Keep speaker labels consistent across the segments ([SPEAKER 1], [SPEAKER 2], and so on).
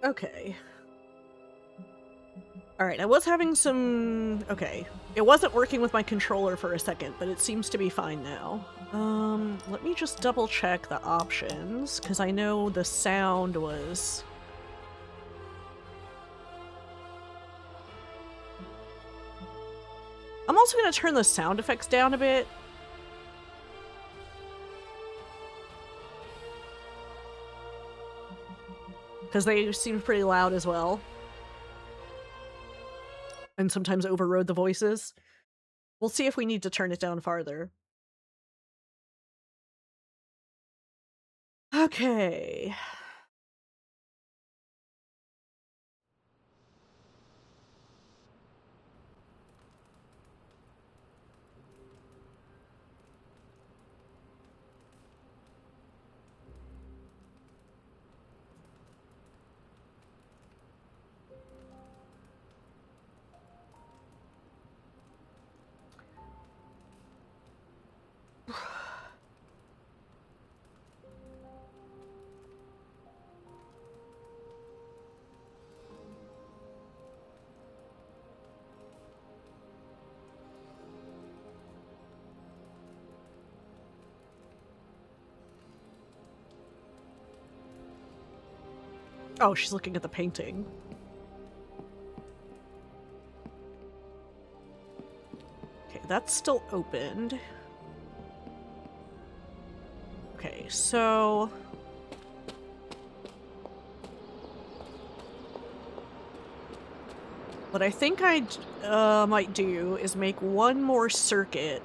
[SPEAKER 1] Okay. Alright, I was having some... Okay. It wasn't working with my controller for a second, but it seems to be fine now. Let me just double check the options, because I know the sound was... I'm also going to turn the sound effects down a bit. Because they seem pretty loud as well. And sometimes overrode the voices. We'll see if we need to turn it down farther. Okay. Oh, she's looking at the painting. Okay, that's still opened. Okay, so... What I think I might do is make one more circuit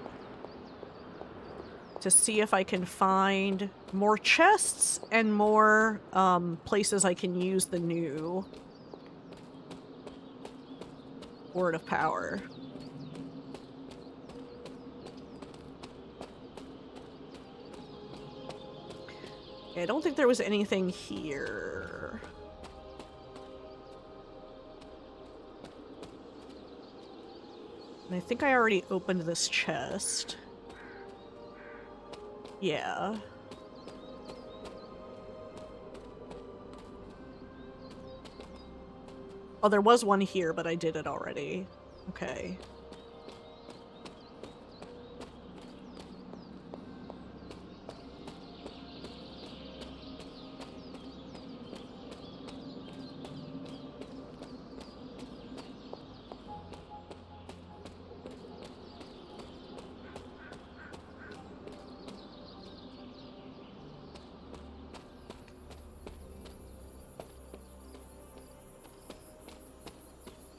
[SPEAKER 1] to see if I can find more chests and more places I can use the new Word of Power. Okay, I don't think there was anything here. And I think I already opened this chest. Yeah. Oh, there was one here, but I did it already. Okay.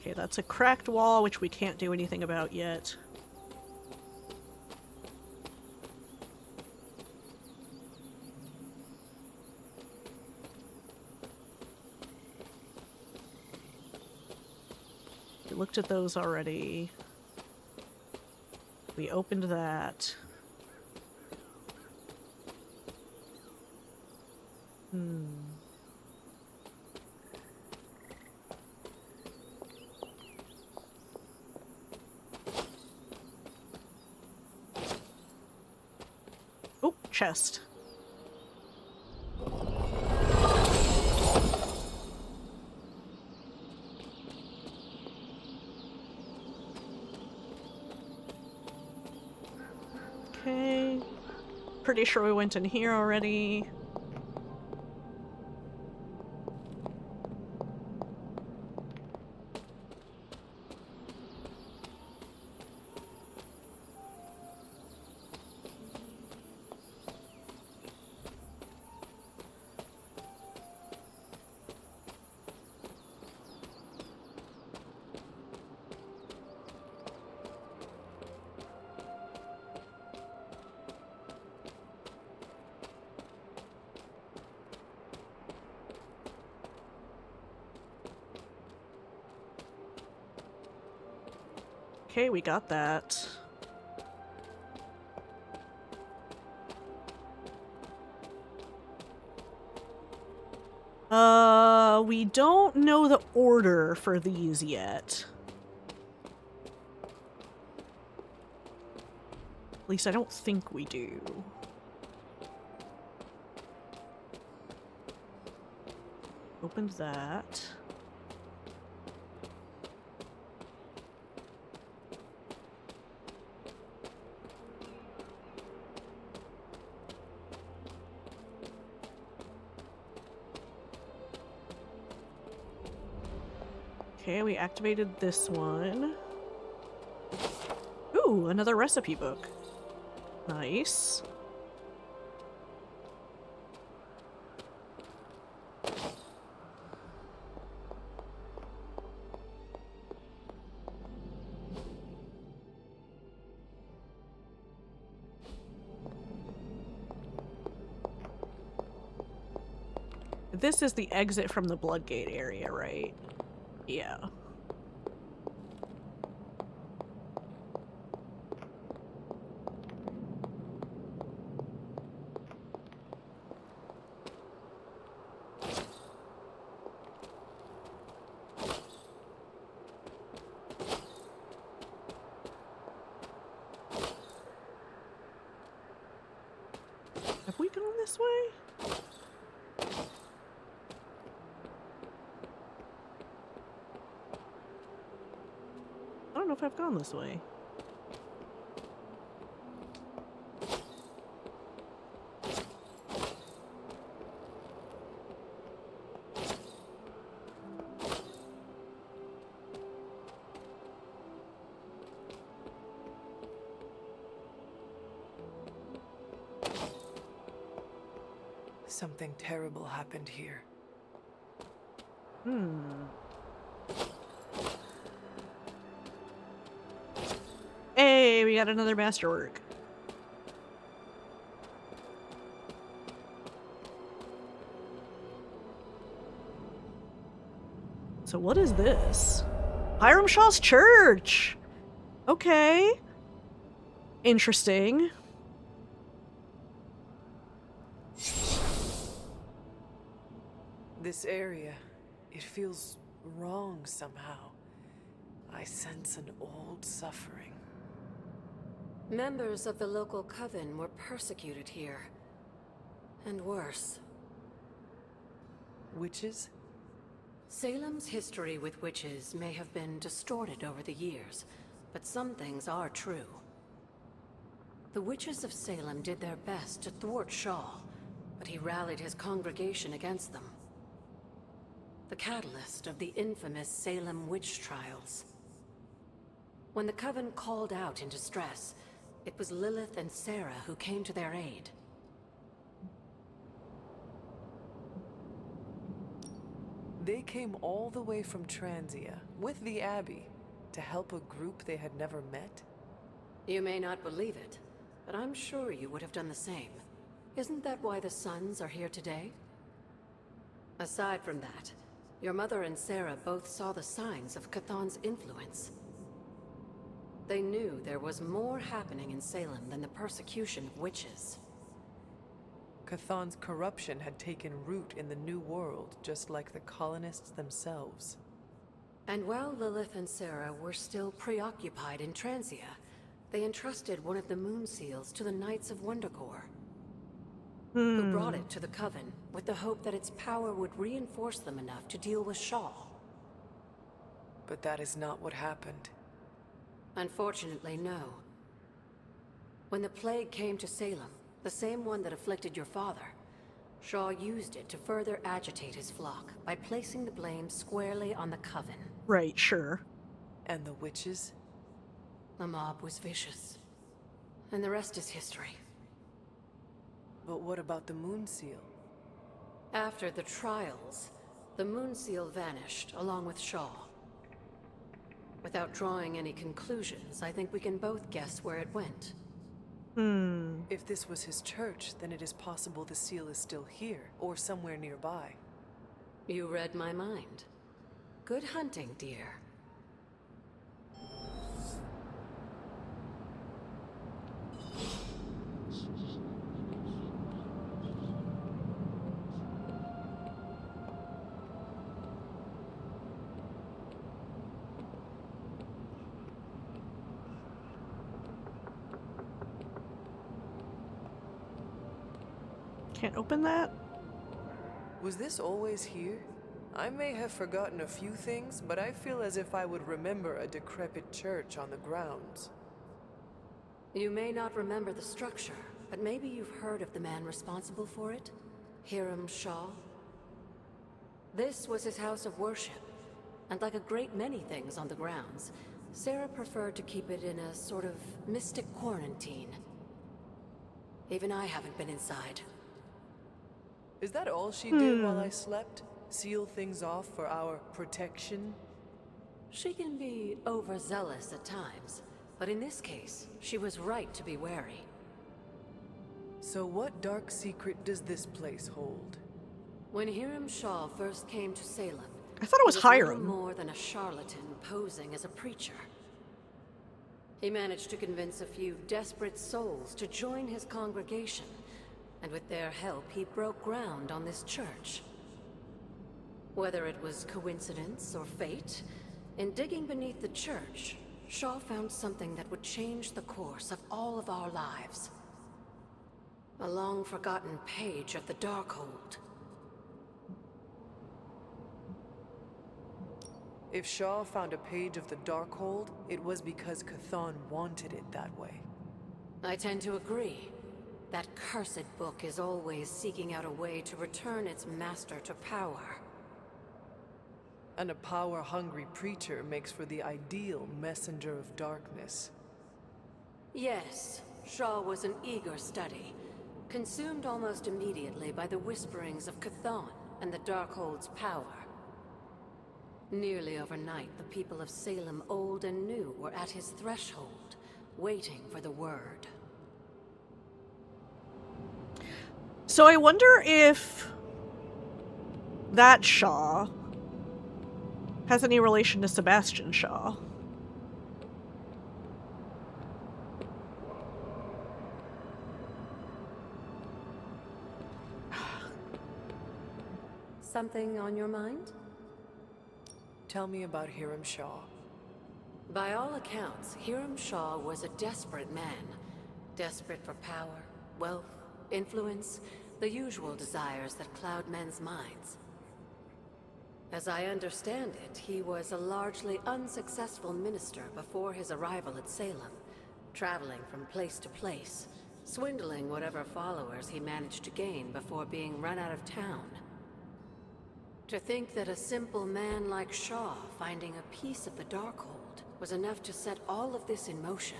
[SPEAKER 1] Okay, that's a cracked wall, which we can't do anything about yet. We looked at those already. We opened that. Oh, chest. Okay. Pretty sure we went in here already. Okay, we got that. We don't know the order for these yet. At least I don't think we do. Oh. opened that. Okay, we activated this one. Ooh, another recipe book. Nice. This is the exit from the Bloodgate area, right? Yeah. Have we gone this way? I don't know if I've gone this way.
[SPEAKER 2] Something terrible happened here.
[SPEAKER 1] Hey, we got another masterwork. So what is this? Hiram Shaw's church! Okay. Interesting.
[SPEAKER 2] This area, it feels wrong somehow. I sense an old suffering.
[SPEAKER 3] Members of the local coven were persecuted here. And worse.
[SPEAKER 2] Witches?
[SPEAKER 3] Salem's history with witches may have been distorted over the years, but some things are true. The witches of Salem did their best to thwart Shaw, but he rallied his congregation against them. The catalyst of the infamous Salem witch trials. When the coven called out in distress, it was Lilith and Sarah who came to their aid.
[SPEAKER 2] They came all the way from Transia, with the Abbey, to help a group they had never met?
[SPEAKER 3] You may not believe it, but I'm sure you would have done the same. Isn't that why the Sons are here today? Aside from that, your mother and Sarah both saw the signs of Chthon's influence. They knew there was more happening in Salem than the persecution of witches.
[SPEAKER 2] Chthon's corruption had taken root in the New World, just like the colonists themselves.
[SPEAKER 3] And while Lilith and Sarah were still preoccupied in Transia, they entrusted one of the moon seals to the Knights of Wondercore, who brought it to the Coven with the hope that its power would reinforce them enough to deal with Shaw.
[SPEAKER 2] But that is not what happened.
[SPEAKER 3] Unfortunately, no. When the plague came to Salem, the same one that afflicted your father, Shaw used it to further agitate his flock by placing the blame squarely on the Coven.
[SPEAKER 1] Right, sure.
[SPEAKER 2] And the witches?
[SPEAKER 3] The mob was vicious. And the rest is history.
[SPEAKER 2] But what about the moon seal?
[SPEAKER 3] After the trials, the moon seal vanished along with Shaw. Without drawing any conclusions, I think we can both guess where it went.
[SPEAKER 2] If this was his church, then it is possible the seal is still here, or somewhere nearby.
[SPEAKER 3] You read my mind. Good hunting, dear.
[SPEAKER 1] Can't open that?
[SPEAKER 2] Was this always here? I may have forgotten a few things, but I feel as if I would remember a decrepit church on the grounds.
[SPEAKER 3] You may not remember the structure, but maybe you've heard of the man responsible for it? Hiram Shaw? This was his house of worship, and like a great many things on the grounds, Sarah preferred to keep it in a sort of mystic quarantine. Even I haven't been inside.
[SPEAKER 2] Is that all she did while I slept? Seal things off for our protection?
[SPEAKER 3] She can be overzealous at times, but in this case, she was right to be wary.
[SPEAKER 2] So what dark secret does this place hold?
[SPEAKER 3] When Hiram Shaw first came to Salem,
[SPEAKER 1] I thought it was
[SPEAKER 3] he was
[SPEAKER 1] Hiram.
[SPEAKER 3] little more than a charlatan posing as a preacher. He managed to convince a few desperate souls to join his congregation, and with their help, he broke ground on this church. Whether it was coincidence or fate, in digging beneath the church, Shaw found something that would change the course of all of our lives. A long-forgotten page of the Darkhold.
[SPEAKER 2] If Shaw found a page of the Darkhold, it was because Chthon wanted it that way.
[SPEAKER 3] I tend to agree. That cursed book is always seeking out a way to return its master to power.
[SPEAKER 2] And a power-hungry preacher makes for the ideal messenger of darkness.
[SPEAKER 3] Yes, Shaw was an eager study, consumed almost immediately by the whisperings of Chthon and the Darkhold's power. Nearly overnight, the people of Salem, old and new, were at his threshold, waiting for the word.
[SPEAKER 1] So I wonder if that Shaw has any relation to Sebastian Shaw.
[SPEAKER 3] Something on your mind?
[SPEAKER 2] Tell me about Hiram Shaw.
[SPEAKER 3] By all accounts, Hiram Shaw was a desperate man. Desperate for power, wealth, influence, the usual desires that cloud men's minds. As I understand it, he was a largely unsuccessful minister before his arrival at Salem, traveling from place to place, swindling whatever followers he managed to gain before being run out of town. To think that a simple man like Shaw finding a piece of the Darkhold was enough to set all of this in motion,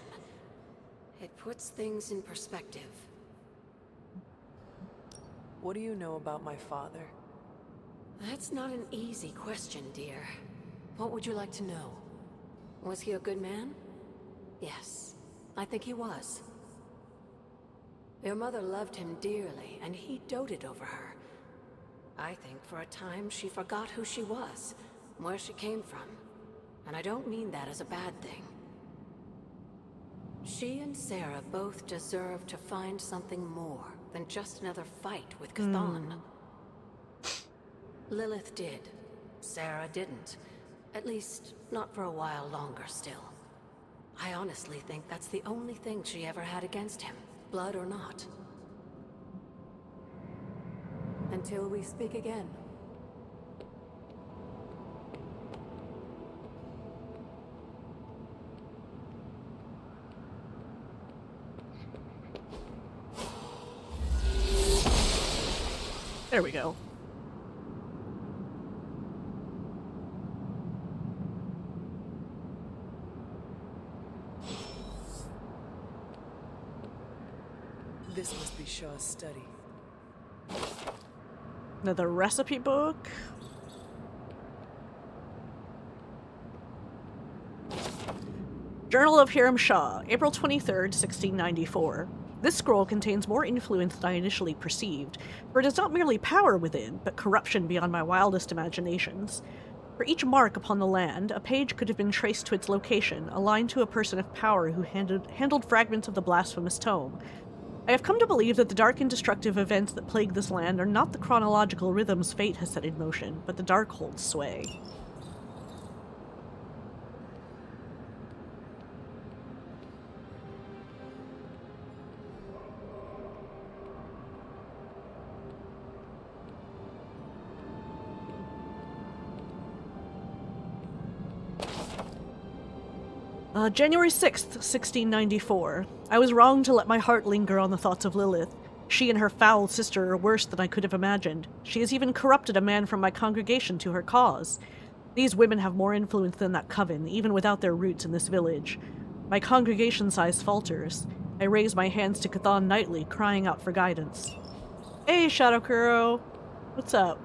[SPEAKER 3] it puts things in perspective.
[SPEAKER 2] What do you know about my father?
[SPEAKER 3] That's not an easy question, dear. What would you like to know? Was he a good man? Yes, I think he was. Your mother loved him dearly, and he doted over her. I think for a time she forgot who she was, where she came from. And I don't mean that as a bad thing. She and Sarah both deserve to find something more than just another fight with Chthon. Lilith did. Sarah didn't. At least, not for a while longer still. I honestly think that's the only thing she ever had against him, blood or not. Until we speak again.
[SPEAKER 1] There we go.
[SPEAKER 2] This must be Shaw's study.
[SPEAKER 1] Another recipe book. Journal of Hiram Shaw, April 23rd, 1694. This scroll contains more influence than I initially perceived, for it is not merely power within, but corruption beyond my wildest imaginations. For each mark upon the land, a page could have been traced to its location, aligned to a person of power who handled fragments of the blasphemous tome. I have come to believe that the dark and destructive events that plague this land are not the chronological rhythms fate has set in motion, but the Darkhold's sway. January 6th, 1694. I was wrong to let my heart linger on the thoughts of Lilith. She and her foul sister are worse than I could have imagined. She has even corrupted a man from my congregation to her cause. These women have more influence than that coven, even without their roots in this village. My congregation size falters. I raise my hands to Chthon nightly, crying out for guidance. Hey, Shadow Kuro. What's up?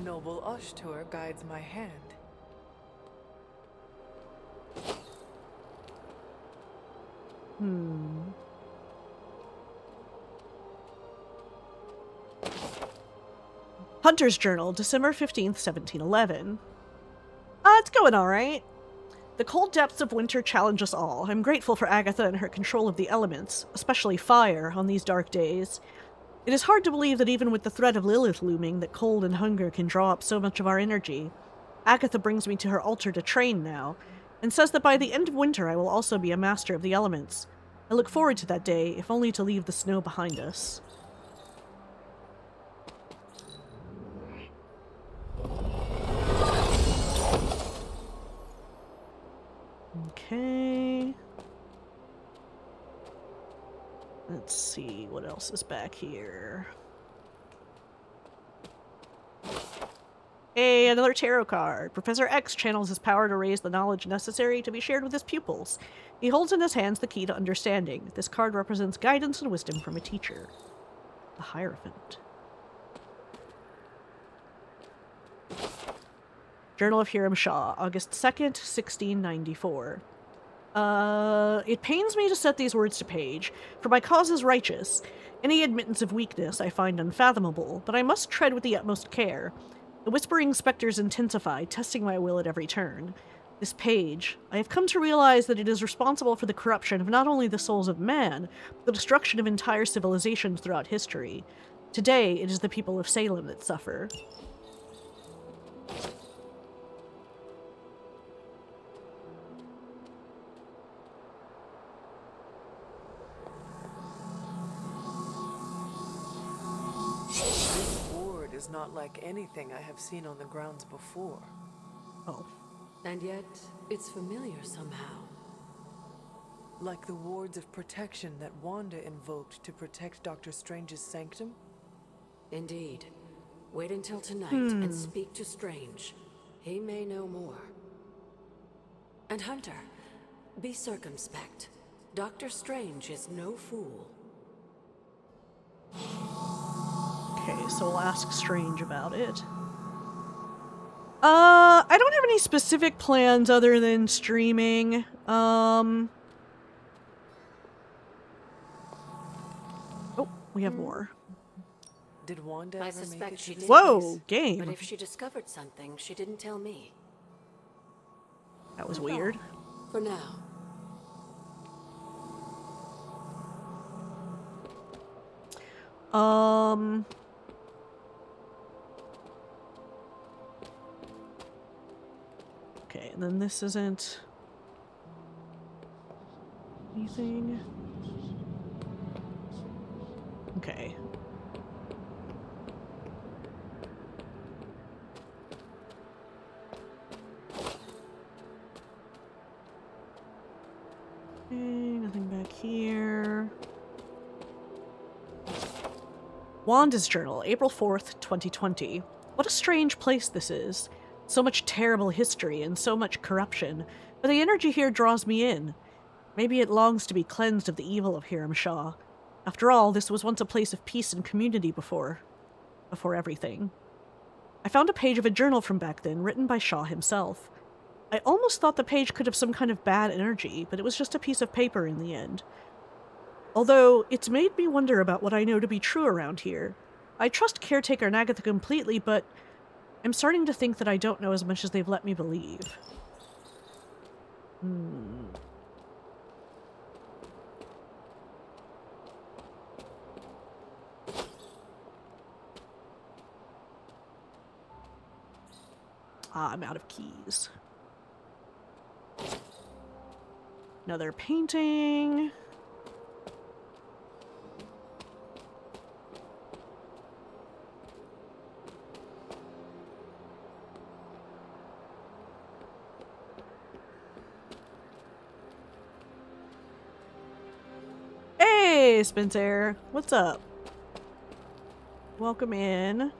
[SPEAKER 2] Noble Ushtur guides my hand.
[SPEAKER 1] Hunter's Journal, December 15th, 1711. It's going alright. The cold depths of winter challenge us all. I'm grateful for Agatha and her control of the elements, especially fire, on these dark days. It is hard to believe that even with the threat of Lilith looming, that cold and hunger can draw up so much of our energy. Agatha brings me to her altar to train now, and says that by the end of winter I will also be a master of the elements. I look forward to that day, if only to leave the snow behind us. Okay. Let's see what else is back here. Hey, another tarot card. Professor X channels his power to raise the knowledge necessary to be shared with his pupils. He holds in his hands the key to understanding. This card represents guidance and wisdom from a teacher. The Hierophant. Journal of Hiram Shah, August 2nd, 1694. It pains me to set these words to page, for my cause is righteous. Any admittance of weakness I find unfathomable, but I must tread with the utmost care. The whispering specters intensify, testing my will at every turn. This page, I have come to realize that it is responsible for the corruption of not only the souls of man, but the destruction of entire civilizations throughout history. Today, it is the people of Salem that suffer.
[SPEAKER 2] Is not like anything I have seen on the grounds before.
[SPEAKER 1] Oh.
[SPEAKER 3] And yet, it's familiar somehow.
[SPEAKER 2] Like the wards of protection that Wanda invoked to protect Dr. Strange's sanctum?
[SPEAKER 3] Indeed. Wait until tonight and speak to Strange. He may know more. And Hunter, be circumspect. Dr. Strange is no fool.
[SPEAKER 1] Okay, so we'll ask Strange about it. I don't have any specific plans other than streaming. Oh, we have more.
[SPEAKER 2] Did Wanda
[SPEAKER 3] I
[SPEAKER 2] ever make
[SPEAKER 3] suspect
[SPEAKER 2] it
[SPEAKER 3] she
[SPEAKER 2] to
[SPEAKER 3] did.
[SPEAKER 2] this
[SPEAKER 1] Whoa,
[SPEAKER 2] place?
[SPEAKER 1] game.
[SPEAKER 3] But if she discovered something, she didn't tell me.
[SPEAKER 1] That was weird.
[SPEAKER 3] For now.
[SPEAKER 1] Okay, and then this isn't anything. Okay. Okay, nothing back here. Wanda's Journal, April 4th, 2020. What a strange place this is. So much terrible history and so much corruption, but the energy here draws me in. Maybe it longs to be cleansed of the evil of Hiram Shah. After all, this was once a place of peace and community before everything. I found a page of a journal from back then, written by Shah himself. I almost thought the page could have some kind of bad energy, but it was just a piece of paper in the end. Although, it's made me wonder about what I know to be true around here. I trust Caretaker and Agatha completely, but I'm starting to think that I don't know as much as they've let me believe. Ah, I'm out of keys. Another painting. Hey, Spencer. What's up? Welcome in.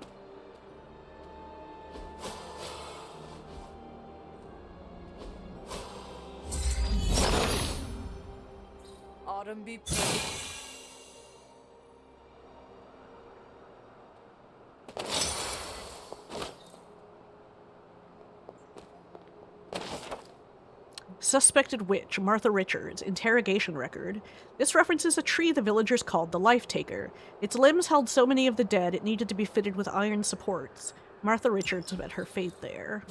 [SPEAKER 2] Autumn be praised.
[SPEAKER 1] Suspected witch, Martha Richards, interrogation record. This references a tree the villagers called the Life Taker. Its limbs held so many of the dead it needed to be fitted with iron supports. Martha Richards met her fate there.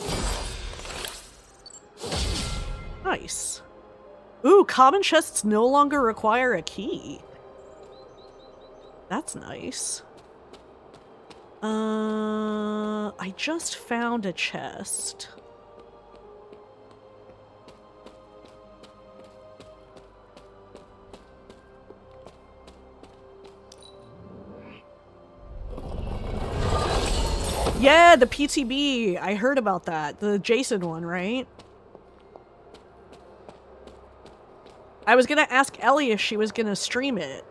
[SPEAKER 1] Nice. Ooh, common chests no longer require a key. That's nice. I just found a chest. Yeah, the PTB. I heard about that. The Jason one, right? I was gonna ask Ellie if she was gonna stream it.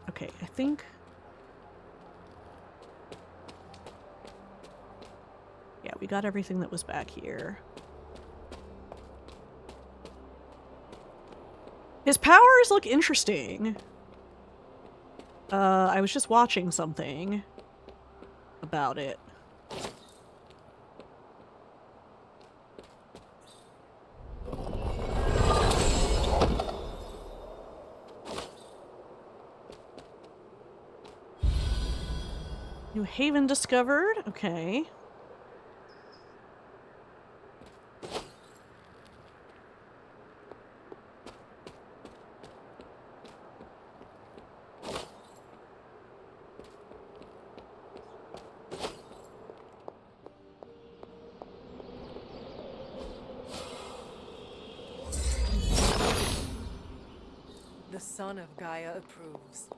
[SPEAKER 1] Okay, I think... Yeah, we got everything that was back here. His powers look interesting. I was just watching something about it. New Haven discovered. Okay.
[SPEAKER 2] The son of Gaia approves.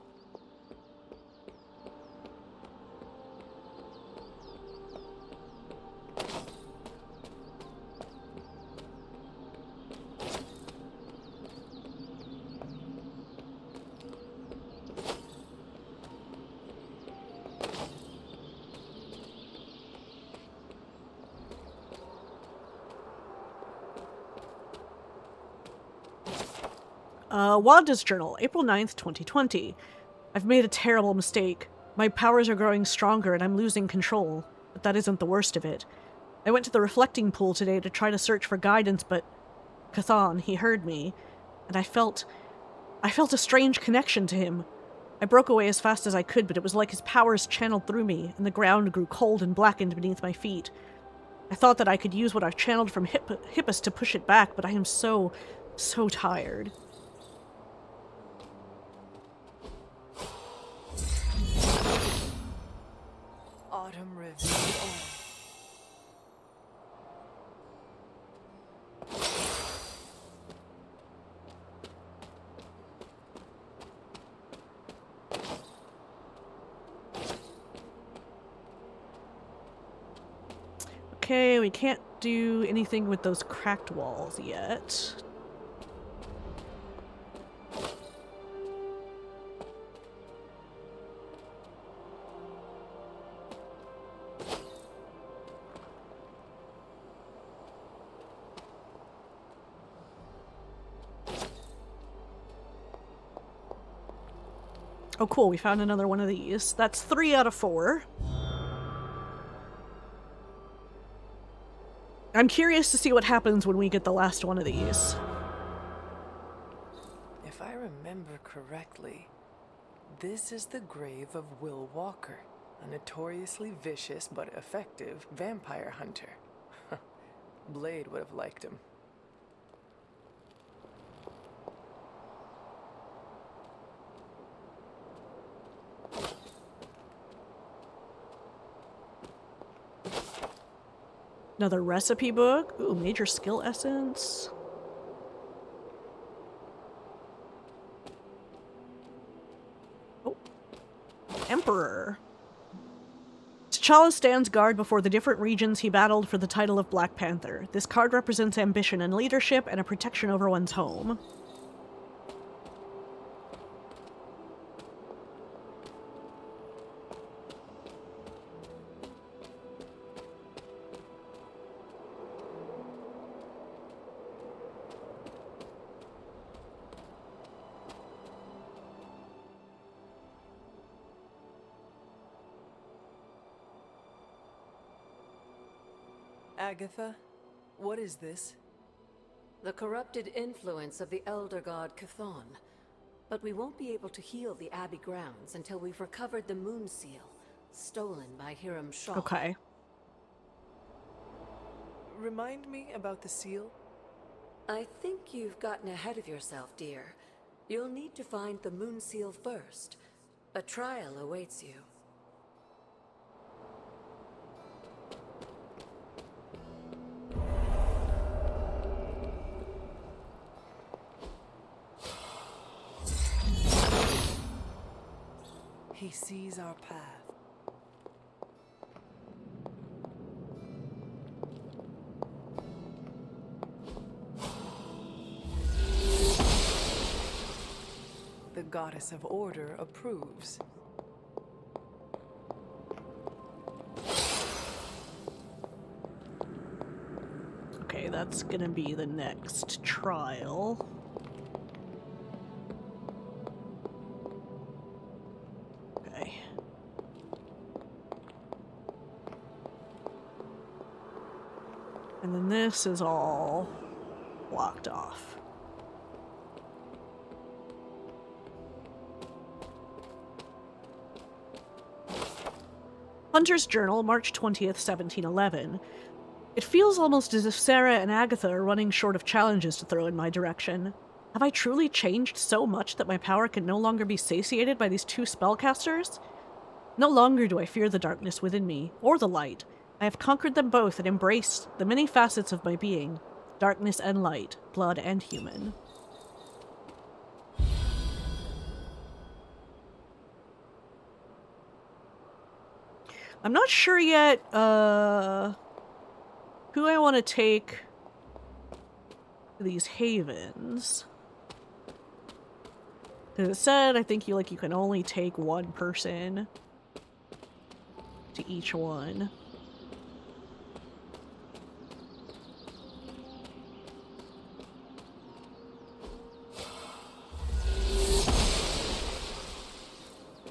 [SPEAKER 1] Wanda's journal, April 9th, 2020. I've made a terrible mistake. My powers are growing stronger and I'm losing control. But that isn't the worst of it. I went to the reflecting pool today to try to search for guidance, but Chthon, he heard me, and I felt a strange connection to him. I broke away as fast as I could, but it was like his powers channeled through me, and the ground grew cold and blackened beneath my feet. I thought that I could use what I've channeled from Hippus to push it back, but I am so tired.
[SPEAKER 2] Autumn revealed all.
[SPEAKER 1] Okay, we can't do anything with those cracked walls yet. Oh cool, we found another one of these. That's 3 out of 4. I'm curious to see what happens when we get the last one of these.
[SPEAKER 2] If I remember correctly, this is the grave of Will Walker, a notoriously vicious but effective vampire hunter. Blade would have liked him.
[SPEAKER 1] Another recipe book. Ooh, major skill essence. Oh. Emperor. T'Challa stands guard before the different regions he battled for the title of Black Panther. This card represents ambition and leadership and a protection over one's home.
[SPEAKER 2] Agatha, what is this?
[SPEAKER 3] The corrupted influence of the Elder God Chthon. But we won't be able to heal the Abbey grounds until we've recovered the Moon Seal, stolen by Hiram Shaw.
[SPEAKER 1] Okay.
[SPEAKER 2] Remind me about the seal?
[SPEAKER 3] I think you've gotten ahead of yourself, dear. You'll need to find the Moon Seal first. A trial awaits you.
[SPEAKER 2] He sees our path. The goddess of order approves.
[SPEAKER 1] Okay, that's gonna be the next trial. Okay. And then this is all blocked off. Hunter's Journal, March 20th, 1711. It feels almost as if Sarah and Agatha are running short of challenges to throw in my direction. Have I truly changed so much that my power can no longer be satiated by these two spellcasters? No longer do I fear the darkness within me, or the light. I have conquered them both and embraced the many facets of my being. Darkness and light, blood and human. I'm not sure yet, who I want to take to these havens. Because it said, I think you can only take one person to each one.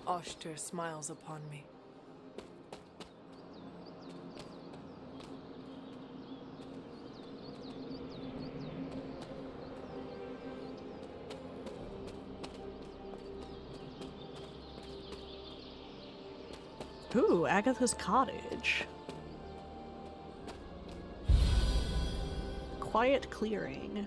[SPEAKER 2] Oshter smiles upon me.
[SPEAKER 1] Ooh, Agatha's cottage. Quiet clearing.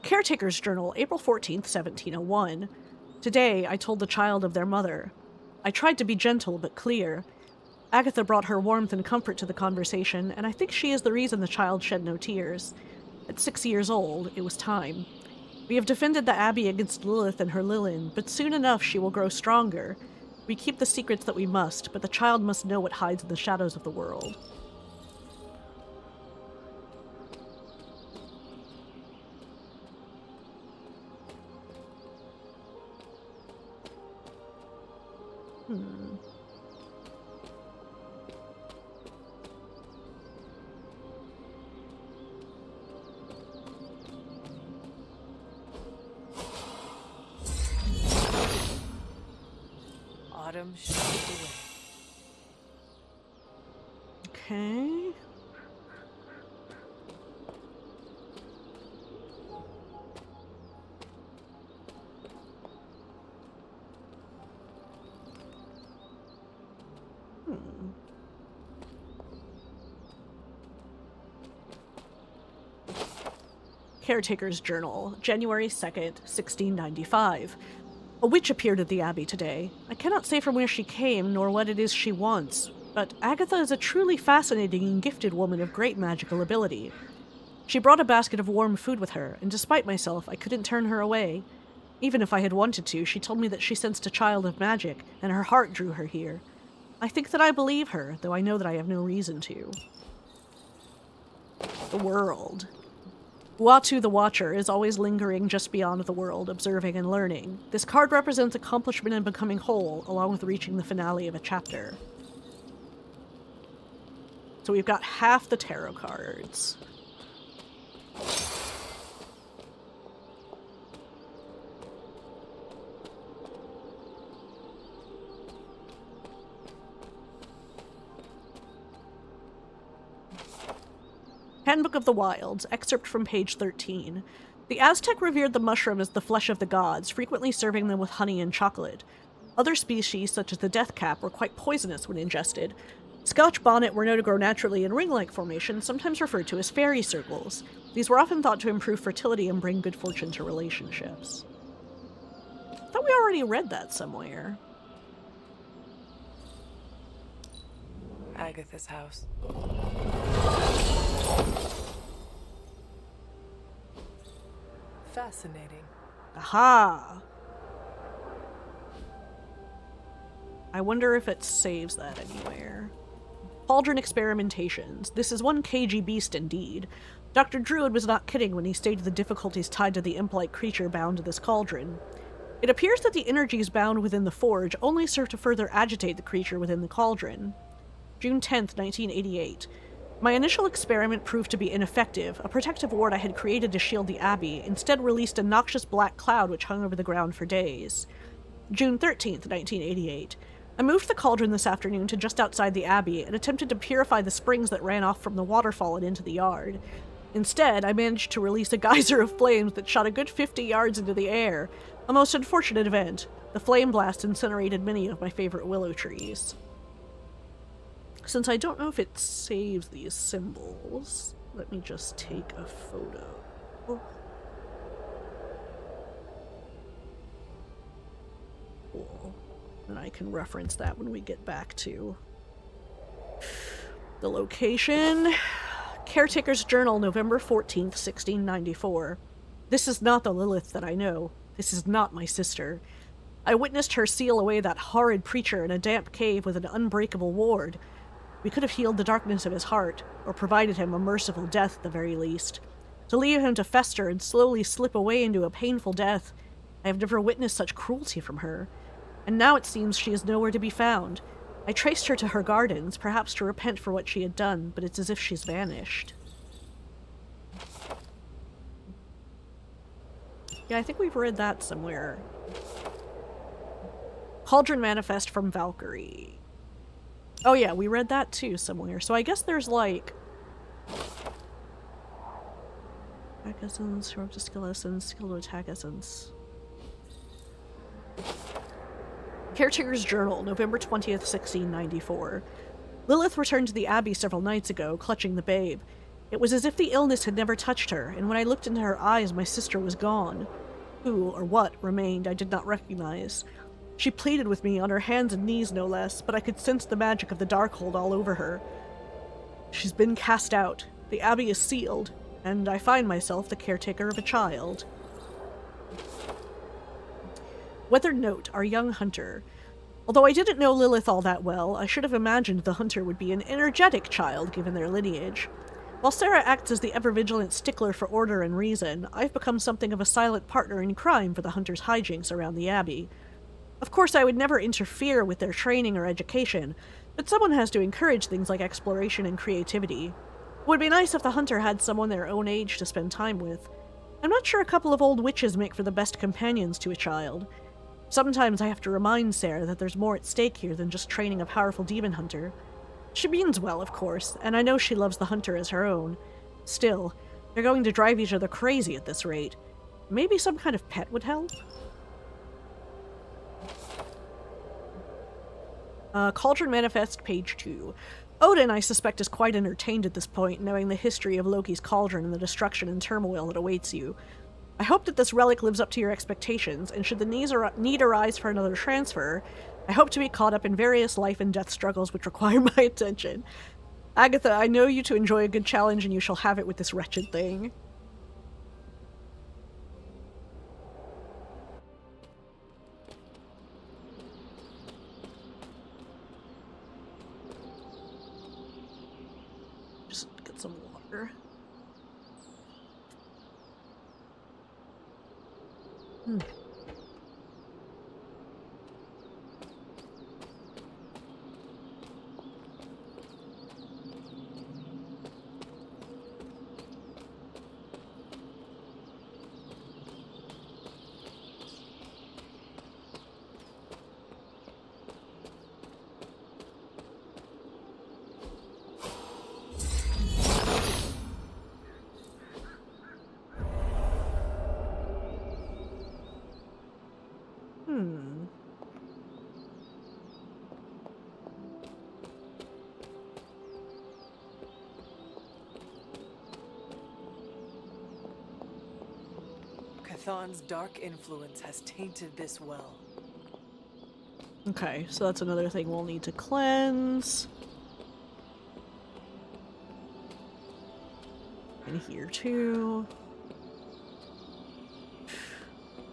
[SPEAKER 1] Caretaker's Journal, April 14th, 1701. Today, I told the child of their mother. I tried to be gentle but clear. Agatha brought her warmth and comfort to the conversation, and I think she is the reason the child shed no tears. At 6 years old, it was time. We have defended the Abbey against Lilith and her Lilin, but soon enough she will grow stronger. We keep the secrets that we must, but the child must know what hides in the shadows of the world.
[SPEAKER 2] Autumn shines away.
[SPEAKER 1] Okay. Caretaker's Journal, January 2nd, 1695. A witch appeared at the Abbey today. I cannot say from where she came, nor what it is she wants, but Agatha is a truly fascinating and gifted woman of great magical ability. She brought a basket of warm food with her, and despite myself, I couldn't turn her away. Even if I had wanted to, she told me that she sensed a child of magic, and her heart drew her here. I think that I believe her, though I know that I have no reason to. The world. Uatu the Watcher is always lingering just beyond the world, observing and learning. This card represents accomplishment in becoming whole, along with reaching the finale of a chapter. So we've got half the tarot cards. Handbook of the Wilds, excerpt from page 13. The Aztec revered the mushroom as the flesh of the gods, frequently serving them with honey and chocolate. Other species, such as the deathcap, were quite poisonous when ingested. Scotch bonnet were known to grow naturally in ring-like formation, sometimes referred to as fairy circles. These were often thought to improve fertility and bring good fortune to relationships. I thought we already read that somewhere.
[SPEAKER 2] Agatha's house. Fascinating.
[SPEAKER 1] Aha! I wonder if it saves that anywhere. Cauldron experimentations. This is one cagey beast indeed. Dr. Druid was not kidding when he stated the difficulties tied to the imp-like creature bound to this cauldron. It appears that the energies bound within the forge only serve to further agitate the creature within the cauldron. June 10th, 1988. My initial experiment proved to be ineffective. A protective ward I had created to shield the Abbey instead released a noxious black cloud which hung over the ground for days. June 13th, 1988. I moved the cauldron this afternoon to just outside the Abbey and attempted to purify the springs that ran off from the waterfall and into the yard. Instead, I managed to release a geyser of flames that shot a good 50 yards into the air. A most unfortunate event. The flame blast incinerated many of my favorite willow trees. Since I don't know if it saves these symbols, let me just take a photo. Cool. And I can reference that when we get back to the location. Caretaker's Journal, November 14th, 1694. This is not the Lilith that I know. This is not my sister. I witnessed her seal away that horrid preacher in a damp cave with an unbreakable ward. We could have healed the darkness of his heart, or provided him a merciful death at the very least. To leave him to fester and slowly slip away into a painful death, I have never witnessed such cruelty from her. And now it seems she is nowhere to be found. I traced her to her gardens, perhaps to repent for what she had done, but it's as if she's vanished. Yeah, I think we've read that somewhere. Cauldron Manifest from Valkyrie. Oh yeah, we read that too somewhere. So I guess there's like... Attack essence, heroic to skill essence, skill to attack essence. Caretaker's Journal, November 20th, 1694. Lilith returned to the Abbey several nights ago, clutching the babe. It was as if the illness had never touched her, and when I looked into her eyes, my sister was gone. Who, or what, remained I did not recognize. She pleaded with me, on her hands and knees no less, but I could sense the magic of the Darkhold all over her. She's been cast out. The Abbey is sealed, and I find myself the caretaker of a child. Weathered Note, our young hunter. Although I didn't know Lilith all that well, I should have imagined the hunter would be an energetic child given their lineage. While Sarah acts as the ever-vigilant stickler for order and reason, I've become something of a silent partner in crime for the hunter's hijinks around the Abbey. Of course, I would never interfere with their training or education, but someone has to encourage things like exploration and creativity. It would be nice if the hunter had someone their own age to spend time with. I'm not sure a couple of old witches make for the best companions to a child. Sometimes I have to remind Sarah that there's more at stake here than just training a powerful demon hunter. She means well, of course, and I know she loves the hunter as her own. Still, they're going to drive each other crazy at this rate. Maybe some kind of pet would help? Cauldron Manifest, page 2. Odin, I suspect, is quite entertained at this point, knowing the history of Loki's cauldron and the destruction and turmoil that awaits you. I hope that this relic lives up to your expectations, and should the need arise for another transfer, I hope to be caught up in various life and death struggles which require my attention. Agatha, I know you to enjoy a good challenge, and you shall have it with this wretched thing. some water.
[SPEAKER 2] Chthon's dark influence has tainted this well.
[SPEAKER 1] Okay, so that's another thing we'll need to cleanse. And here too.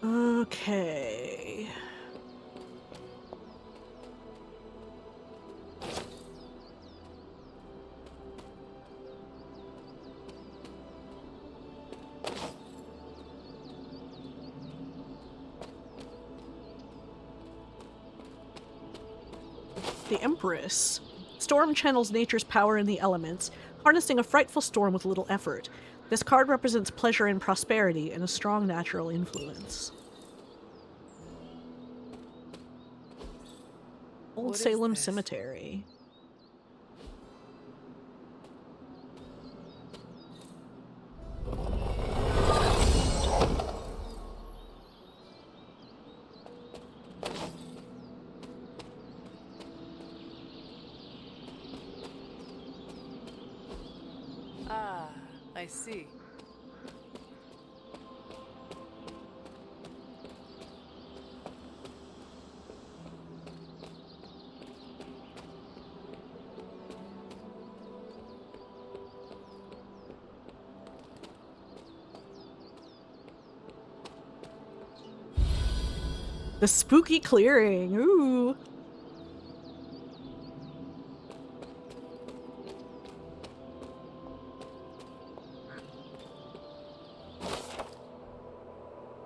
[SPEAKER 1] Okay. The Empress. Storm channels nature's power in the elements, harnessing a frightful storm with little effort. This card represents pleasure and prosperity and a strong natural influence. Old
[SPEAKER 2] What is
[SPEAKER 1] Salem
[SPEAKER 2] this?
[SPEAKER 1] Cemetery.
[SPEAKER 2] Ah, I see.
[SPEAKER 1] The spooky clearing. Ooh.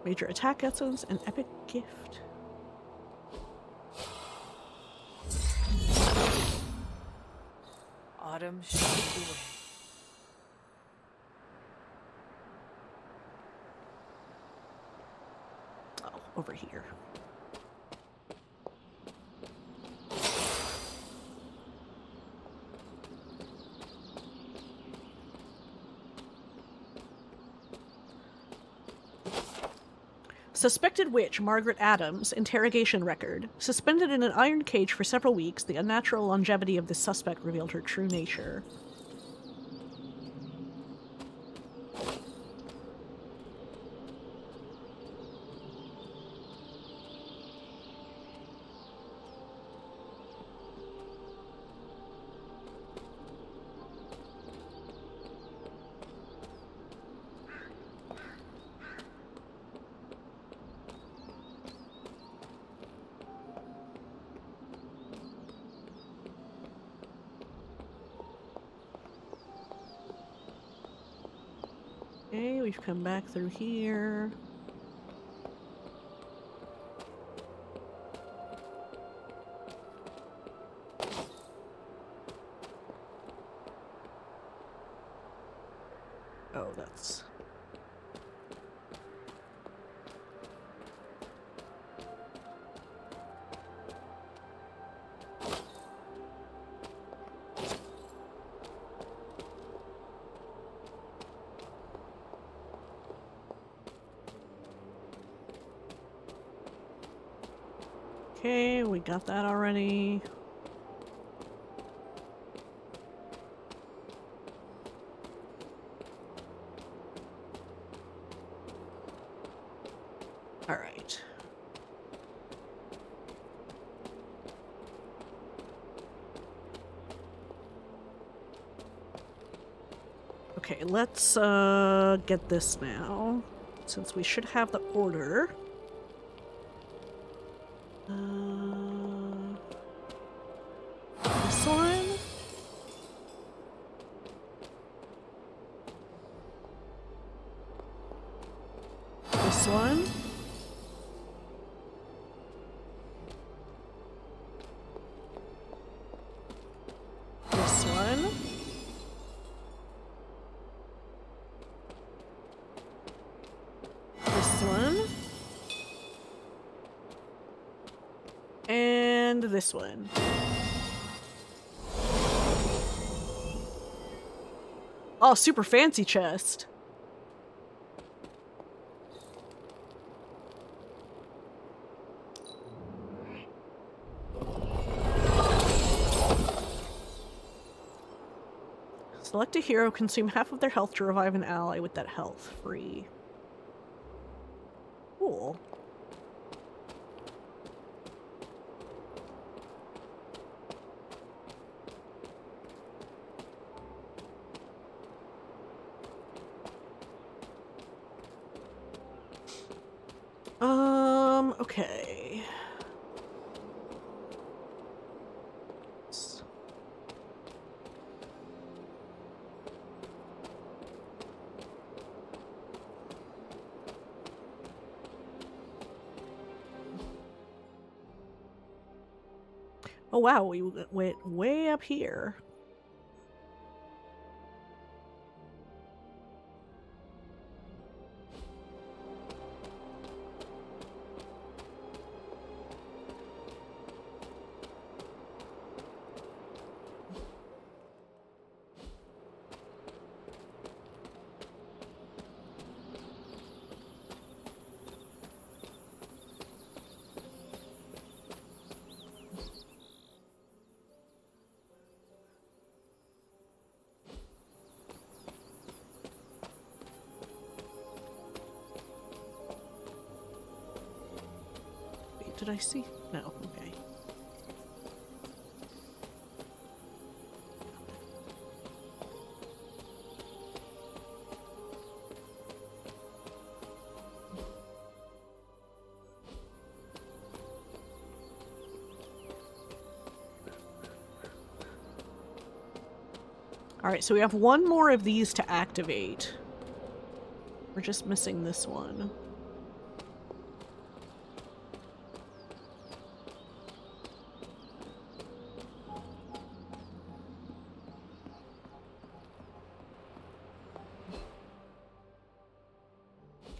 [SPEAKER 1] Major attack essence, an epic gift.
[SPEAKER 2] Autumn shades away.
[SPEAKER 1] Oh, over here. Suspected witch Margaret Adams, interrogation record. Suspended in an iron cage for several weeks, the unnatural longevity of the suspect revealed her true nature. Okay, we've come back through here. Oh, that's... Okay, we got that already. All right. Okay, let's get this now, since we should have the order. This one? And this one. Oh, super fancy chest. Select a hero, consume half of their health to revive an ally with that health free. Cool. Okay. Oh wow, we went way up here. Did I see? No, okay. Alright, so we have one more of these to activate. We're just missing this one.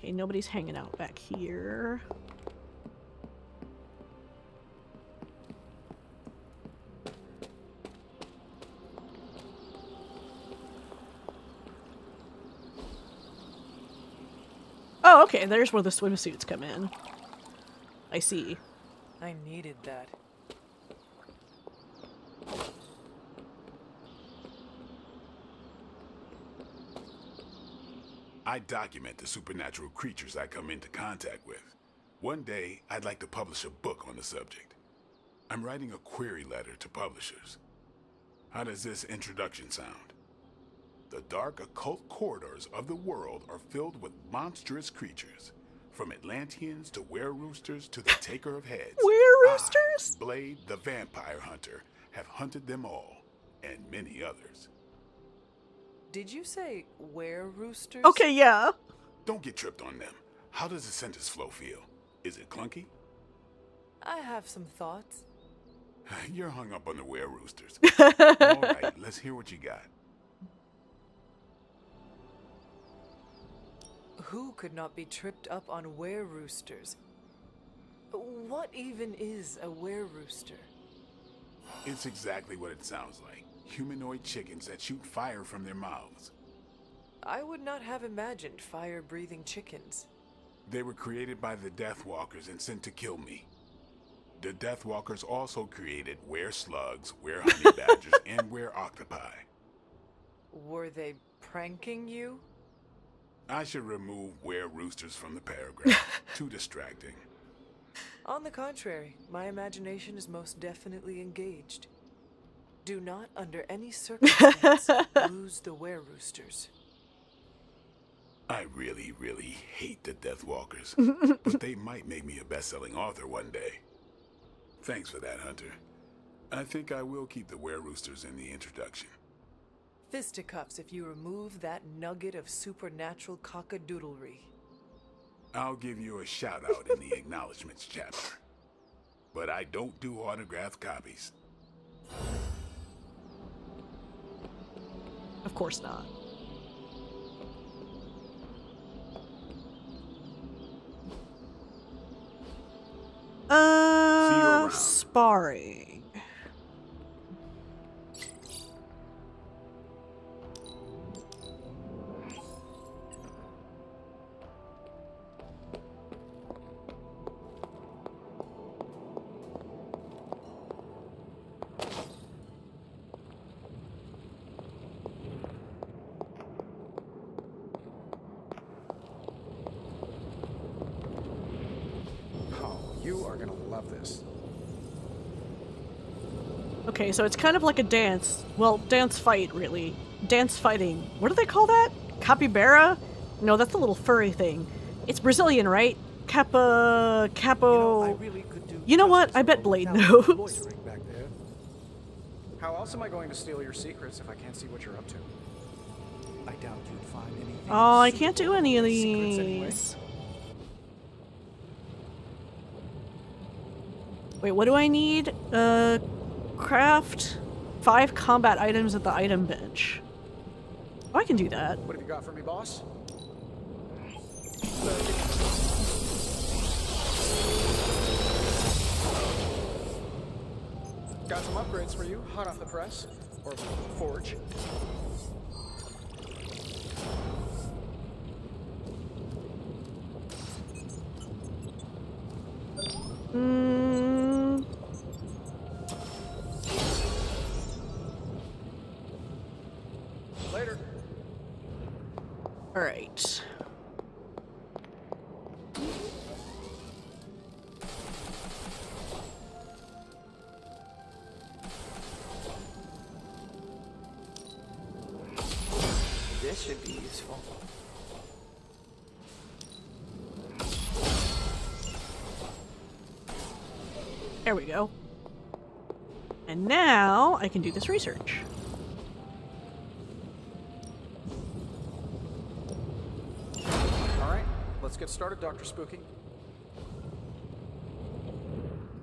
[SPEAKER 1] Okay, nobody's hanging out back here. Oh, okay, there's where the swimsuits come in. I see.
[SPEAKER 2] I needed that.
[SPEAKER 4] I document the supernatural creatures I come into contact with. One day, I'd like to publish a book on the subject. I'm writing a query letter to publishers. How does this introduction sound? The dark occult corridors of the world are filled with monstrous creatures. From Atlanteans to were-roosters to the taker of heads.
[SPEAKER 1] Were-roosters?
[SPEAKER 4] I, Blade the vampire hunter, have hunted them all, and many others.
[SPEAKER 2] Did you say were-roosters?
[SPEAKER 1] Okay, yeah.
[SPEAKER 4] Don't get tripped on them. How does the sentence flow feel? Is it clunky?
[SPEAKER 2] I have some thoughts.
[SPEAKER 4] You're hung up on the were-roosters. All right, let's hear what you got.
[SPEAKER 2] Who could not be tripped up on were-roosters? What even is a were-rooster?
[SPEAKER 4] It's exactly what it sounds like. Humanoid chickens that shoot fire from their mouths.
[SPEAKER 2] I would not have imagined fire-breathing chickens.
[SPEAKER 4] They were created by the Deathwalkers and sent to kill me. The Deathwalkers also created were-slugs, were-honey badgers, and were-octopi.
[SPEAKER 2] Were they pranking you?
[SPEAKER 4] I should remove were-roosters from the paragraph. Too distracting.
[SPEAKER 2] On the contrary, my imagination is most definitely engaged. Do not, under any circumstance, lose the were-roosters.
[SPEAKER 4] I really, really hate the Deathwalkers, but they might make me a best-selling author one day. Thanks for that, Hunter. I think I will keep the were-roosters in the introduction.
[SPEAKER 2] Fisticuffs if you remove that nugget of supernatural cockadoodlery.
[SPEAKER 4] I'll give you a shout-out in the acknowledgments chapter. But I don't do autographed copies.
[SPEAKER 1] Of course not.
[SPEAKER 4] See you around.
[SPEAKER 1] sparring.
[SPEAKER 5] You are gonna love this.
[SPEAKER 1] Okay, so it's kind of like a dance. Well, dance fight, really. Dance fighting. What do they call that? Capybara? No, that's the little furry thing. It's Brazilian, right? Capo... You know what? I bet Blade knows.
[SPEAKER 5] Back there. How else am I going to steal your secrets if I can't see what you're up to? I doubt you'd find anything.
[SPEAKER 1] Oh, I can't do any of
[SPEAKER 5] secrets anyway.
[SPEAKER 1] these. Wait, what do I need? Craft 5 combat items at the item bench. Oh, I can do that.
[SPEAKER 5] What have you got for me, boss? Got some upgrades for you, hot off the press. Or forge. Later.
[SPEAKER 1] All right.
[SPEAKER 2] This should be useful.
[SPEAKER 1] There we go. And now I can do this research.
[SPEAKER 5] Alright, let's get started, Dr. Spooky.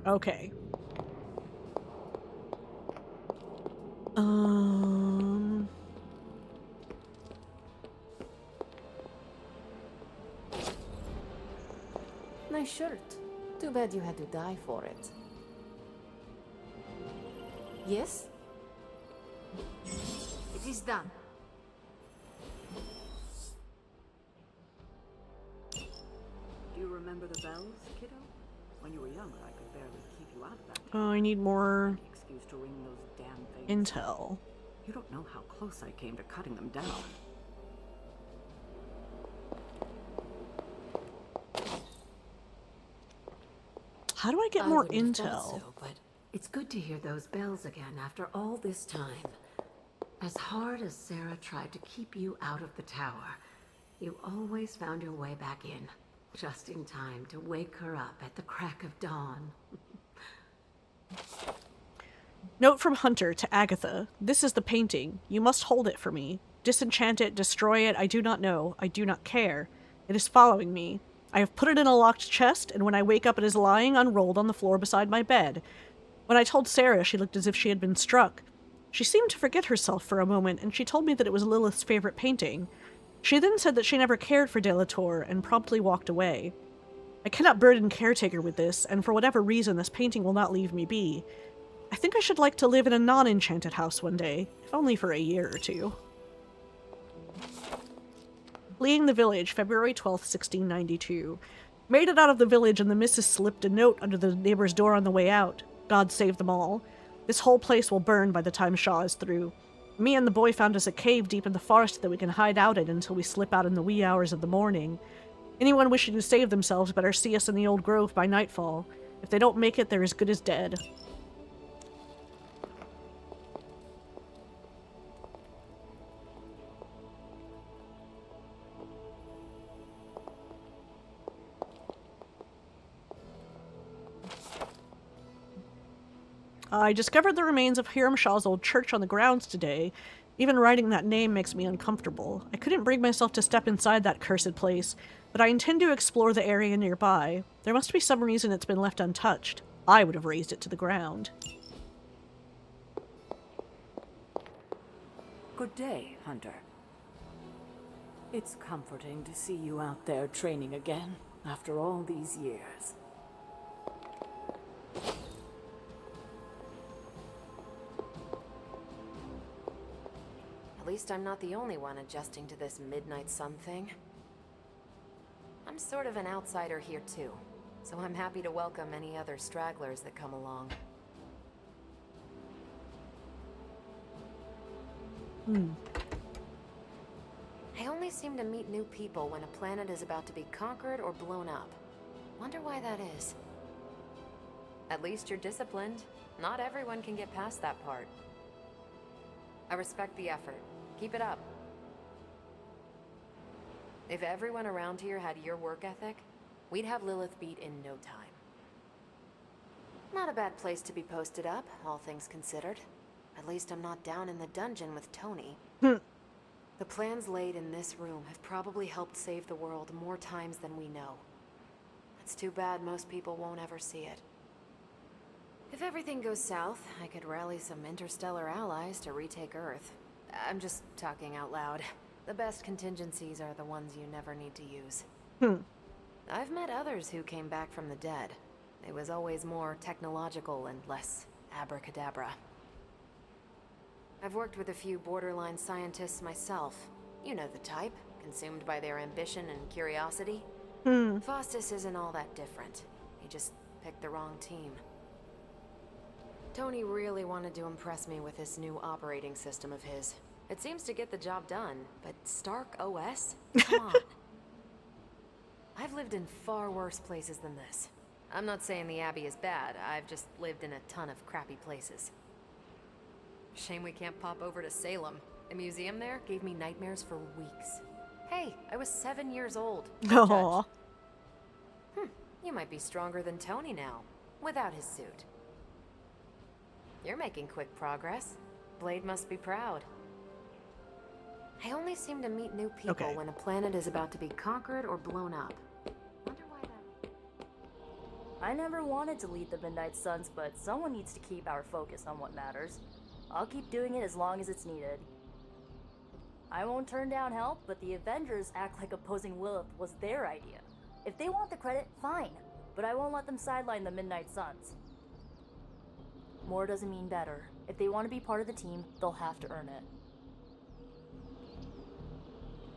[SPEAKER 1] Okay.
[SPEAKER 6] Nice shirt. Too bad you had to die for it. Yes? It is done.
[SPEAKER 7] Do you remember the bells, kiddo? When you were younger, I could barely keep you out of that.
[SPEAKER 1] Oh, I need more
[SPEAKER 7] Excuse to ring those damn things.
[SPEAKER 1] intel.
[SPEAKER 7] You don't know how close I came to cutting them down.
[SPEAKER 1] How do I get
[SPEAKER 3] I
[SPEAKER 1] more
[SPEAKER 3] wouldn't have thought
[SPEAKER 1] intel?
[SPEAKER 3] so, but it's good to hear those bells again after all this time. As hard as Sarah tried to keep you out of the tower, you always found your way back in, just in time to wake her up at the crack of dawn.
[SPEAKER 1] Note from Hunter to Agatha. This is the painting. You must hold it for me. Disenchant it, destroy it, I do not know. I do not care. It is following me. I have put it in a locked chest, and when I wake up it is lying unrolled on the floor beside my bed. When I told Sarah, she looked as if she had been struck. She seemed to forget herself for a moment, and she told me that it was Lilith's favorite painting. She then said that she never cared for Delator, and promptly walked away. I cannot burden Caretaker with this, and for whatever reason this painting will not leave me be. I think I should like to live in a non-enchanted house one day, if only for a year or two. Fleeing the village, February 12th, 1692. Made it out of the village and the missus slipped a note under the neighbor's door on the way out. God save them all. This whole place will burn by the time Shaw is through. Me and the boy found us a cave deep in the forest that we can hide out in until we slip out in the wee hours of the morning. Anyone wishing to save themselves better see us in the old grove by nightfall. If they don't make it, they're as good as dead. I discovered the remains of Hiram Shaw's old church on the grounds today. Even writing that name makes me uncomfortable. I couldn't bring myself to step inside that cursed place, but I intend to explore the area nearby. There must be some reason it's been left untouched. I would have razed it to the ground.
[SPEAKER 7] Good day, Hunter. It's comforting to see you out there training again after all these years.
[SPEAKER 6] least I'm not the only one adjusting to this midnight sun thing. I'm sort of an outsider here too, so I'm happy to welcome any other stragglers that come along. I only seem to meet new people when a planet is about to be conquered or blown up. Wonder why that is. At least you're disciplined. Not everyone can get past that part. I respect the effort. Keep it up. If everyone around here had your work ethic, we'd have Lilith beat in no time. Not a bad place to be posted up, all things considered. At least I'm not down in the dungeon with Tony. The plans laid in this room have probably helped save the world more times than we know. It's too bad most people won't ever see it. If everything goes south, I could rally some interstellar allies to retake Earth. I'm just talking out loud. The best contingencies are the ones you never need to use. I've met others who came back from the dead. It was always more technological and less abracadabra. I've worked with a few borderline scientists myself. You know the type, consumed by their ambition and curiosity. Faustus isn't all that different. He just picked the wrong team. Tony really wanted to impress me with this new operating system of his. It seems to get the job done, but Stark OS? Come on. I've lived in far worse places than this. I'm not saying the Abbey is bad, I've just lived in a ton of crappy places. Shame we can't pop over to Salem. The museum there gave me nightmares for weeks. Hey, I was 7 years old. Don't
[SPEAKER 1] Aww.
[SPEAKER 6] judge. You might be stronger than Tony now, without his suit. You're making quick progress. Blade must be proud. I only seem to meet new people when a planet is about to be conquered or blown up. Wonder why that...
[SPEAKER 8] I never wanted to lead the Midnight Suns, but someone needs to keep our focus on what matters. I'll keep doing it as long as it's needed. I won't turn down help, but the Avengers act like opposing Lilith was their idea. If they want the credit, fine, but I won't let them sideline the Midnight Suns. More doesn't mean better. If they want to be part of the team, they'll have to earn it.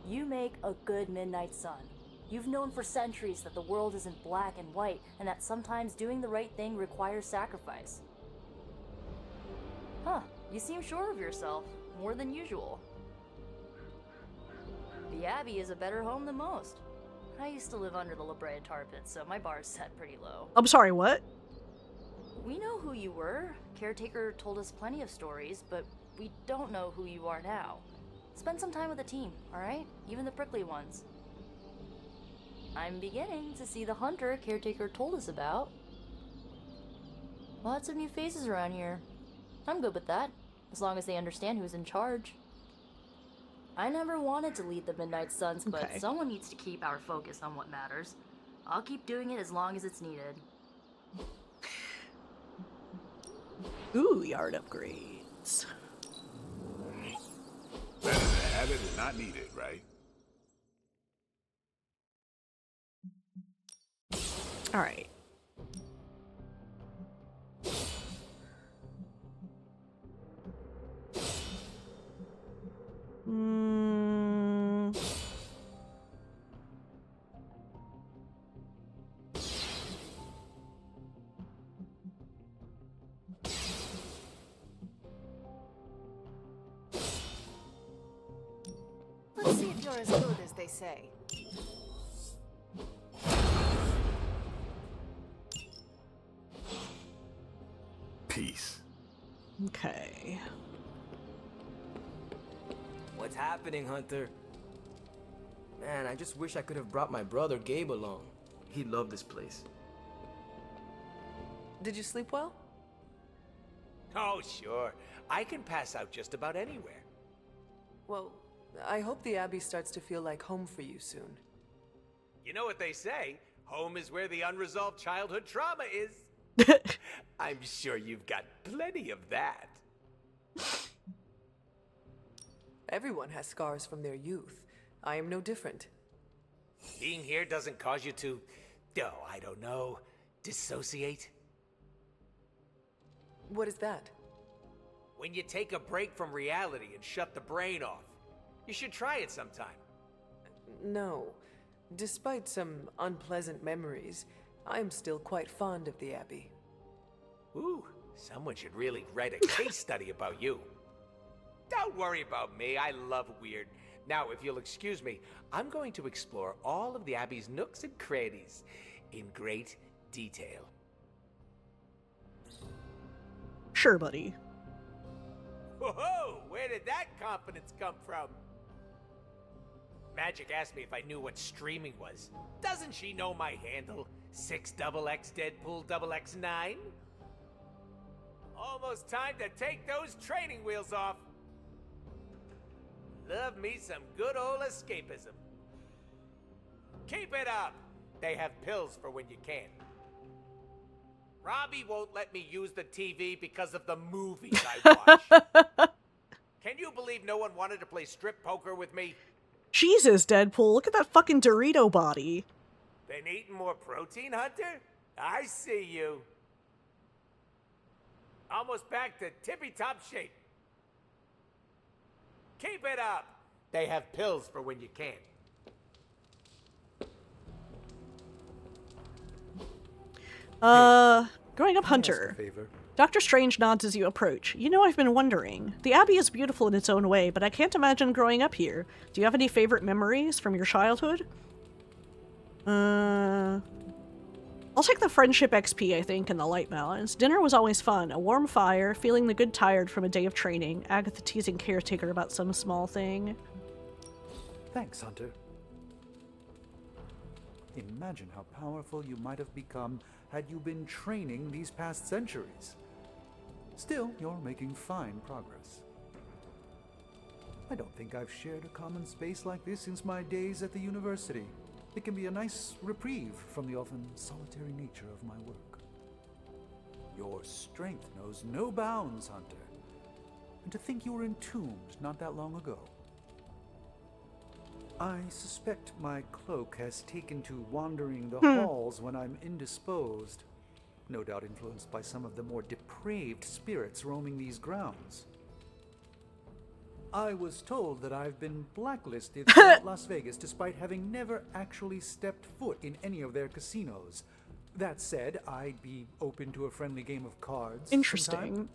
[SPEAKER 8] You make a good Midnight Sun. You've known for centuries that the world isn't black and white, and that sometimes doing the right thing requires sacrifice. Huh, you seem sure of yourself, more than usual. The Abbey is a better home than most. I used to live under the La Brea tar pit, so my bar's set pretty low.
[SPEAKER 1] I'm sorry, what?
[SPEAKER 8] We know who you were. Caretaker told us plenty of stories, but we don't know who you are now. Spend some time with the team, alright? Even the prickly ones. I'm beginning to see the hunter Caretaker told us about. Lots of new faces around here. I'm good with that, as long as they understand who's in charge. I never wanted to lead the Midnight Suns, but someone needs to keep our focus on what matters. I'll keep doing it as long as it's needed.
[SPEAKER 1] Ooh, yard upgrades.
[SPEAKER 4] Better to have it and not need it, right?
[SPEAKER 1] All right.
[SPEAKER 6] Let's see if you're as good as they say.
[SPEAKER 4] Peace.
[SPEAKER 1] Okay.
[SPEAKER 9] What's happening, Hunter? Man, I just wish I could have brought my brother Gabe along. He'd love this place.
[SPEAKER 2] Did you sleep well?
[SPEAKER 10] Oh, sure. I can pass out just about anywhere.
[SPEAKER 2] Well, I hope the Abbey starts to feel like home for you soon.
[SPEAKER 10] You know what they say? Home is where the unresolved childhood trauma is. I'm sure you've got plenty of that.
[SPEAKER 2] Everyone has scars from their youth. I am no different.
[SPEAKER 10] Being here doesn't cause you to, I don't know, dissociate?
[SPEAKER 2] What is that?
[SPEAKER 10] When you take a break from reality and shut the brain off. You should try it sometime.
[SPEAKER 2] No. Despite some unpleasant memories, I'm still quite fond of the Abbey.
[SPEAKER 10] Ooh, someone should really write a case study about you. Don't worry about me, I love weird. Now, if you'll excuse me, I'm going to explore all of the Abbey's nooks and crannies in great detail.
[SPEAKER 1] Sure, buddy.
[SPEAKER 10] Whoa, where did that confidence come from? Magic asked me if I knew what streaming was. Doesn't she know my handle? 6XX Deadpool XX9? Almost time to take those training wheels off. Love me some good old escapism. Keep it up. They have pills for when you can't. Robbie won't let me use the TV because of the movies I watch. Can you believe no one wanted to play strip poker with me?
[SPEAKER 1] Jesus, Deadpool, look at that fucking Dorito body.
[SPEAKER 10] Been eating more protein, Hunter? I see you. Almost back to tippy-top shape. Keep it up. They have pills for when you can't.
[SPEAKER 1] Growing up, Hunter. Dr. Strange nods as you approach. You know, I've been wondering. The Abbey is beautiful in its own way, but I can't imagine growing up here. Do you have any favorite memories from your childhood? I'll take the Friendship XP, I think, and the Light Mountains. Dinner was always fun. A warm fire, feeling the good tired from a day of training. Agatha teasing Caretaker about some small thing.
[SPEAKER 11] Thanks, Hunter. Imagine how powerful you might have become had you been training these past centuries. Still, you're making fine progress. I don't think I've shared a common space like this since my days at the university. It can be a nice reprieve from the often solitary nature of my work. Your strength knows no bounds, Hunter. And to think you were entombed not that long ago. I suspect my cloak has taken to wandering the halls when I'm indisposed. No doubt influenced by some of the more depraved spirits roaming these grounds. I was told that I've been blacklisted throughout Las Vegas despite having never actually stepped foot in any of their casinos. That said, I'd be open to a friendly game of cards.
[SPEAKER 1] Interesting.
[SPEAKER 11] sometime.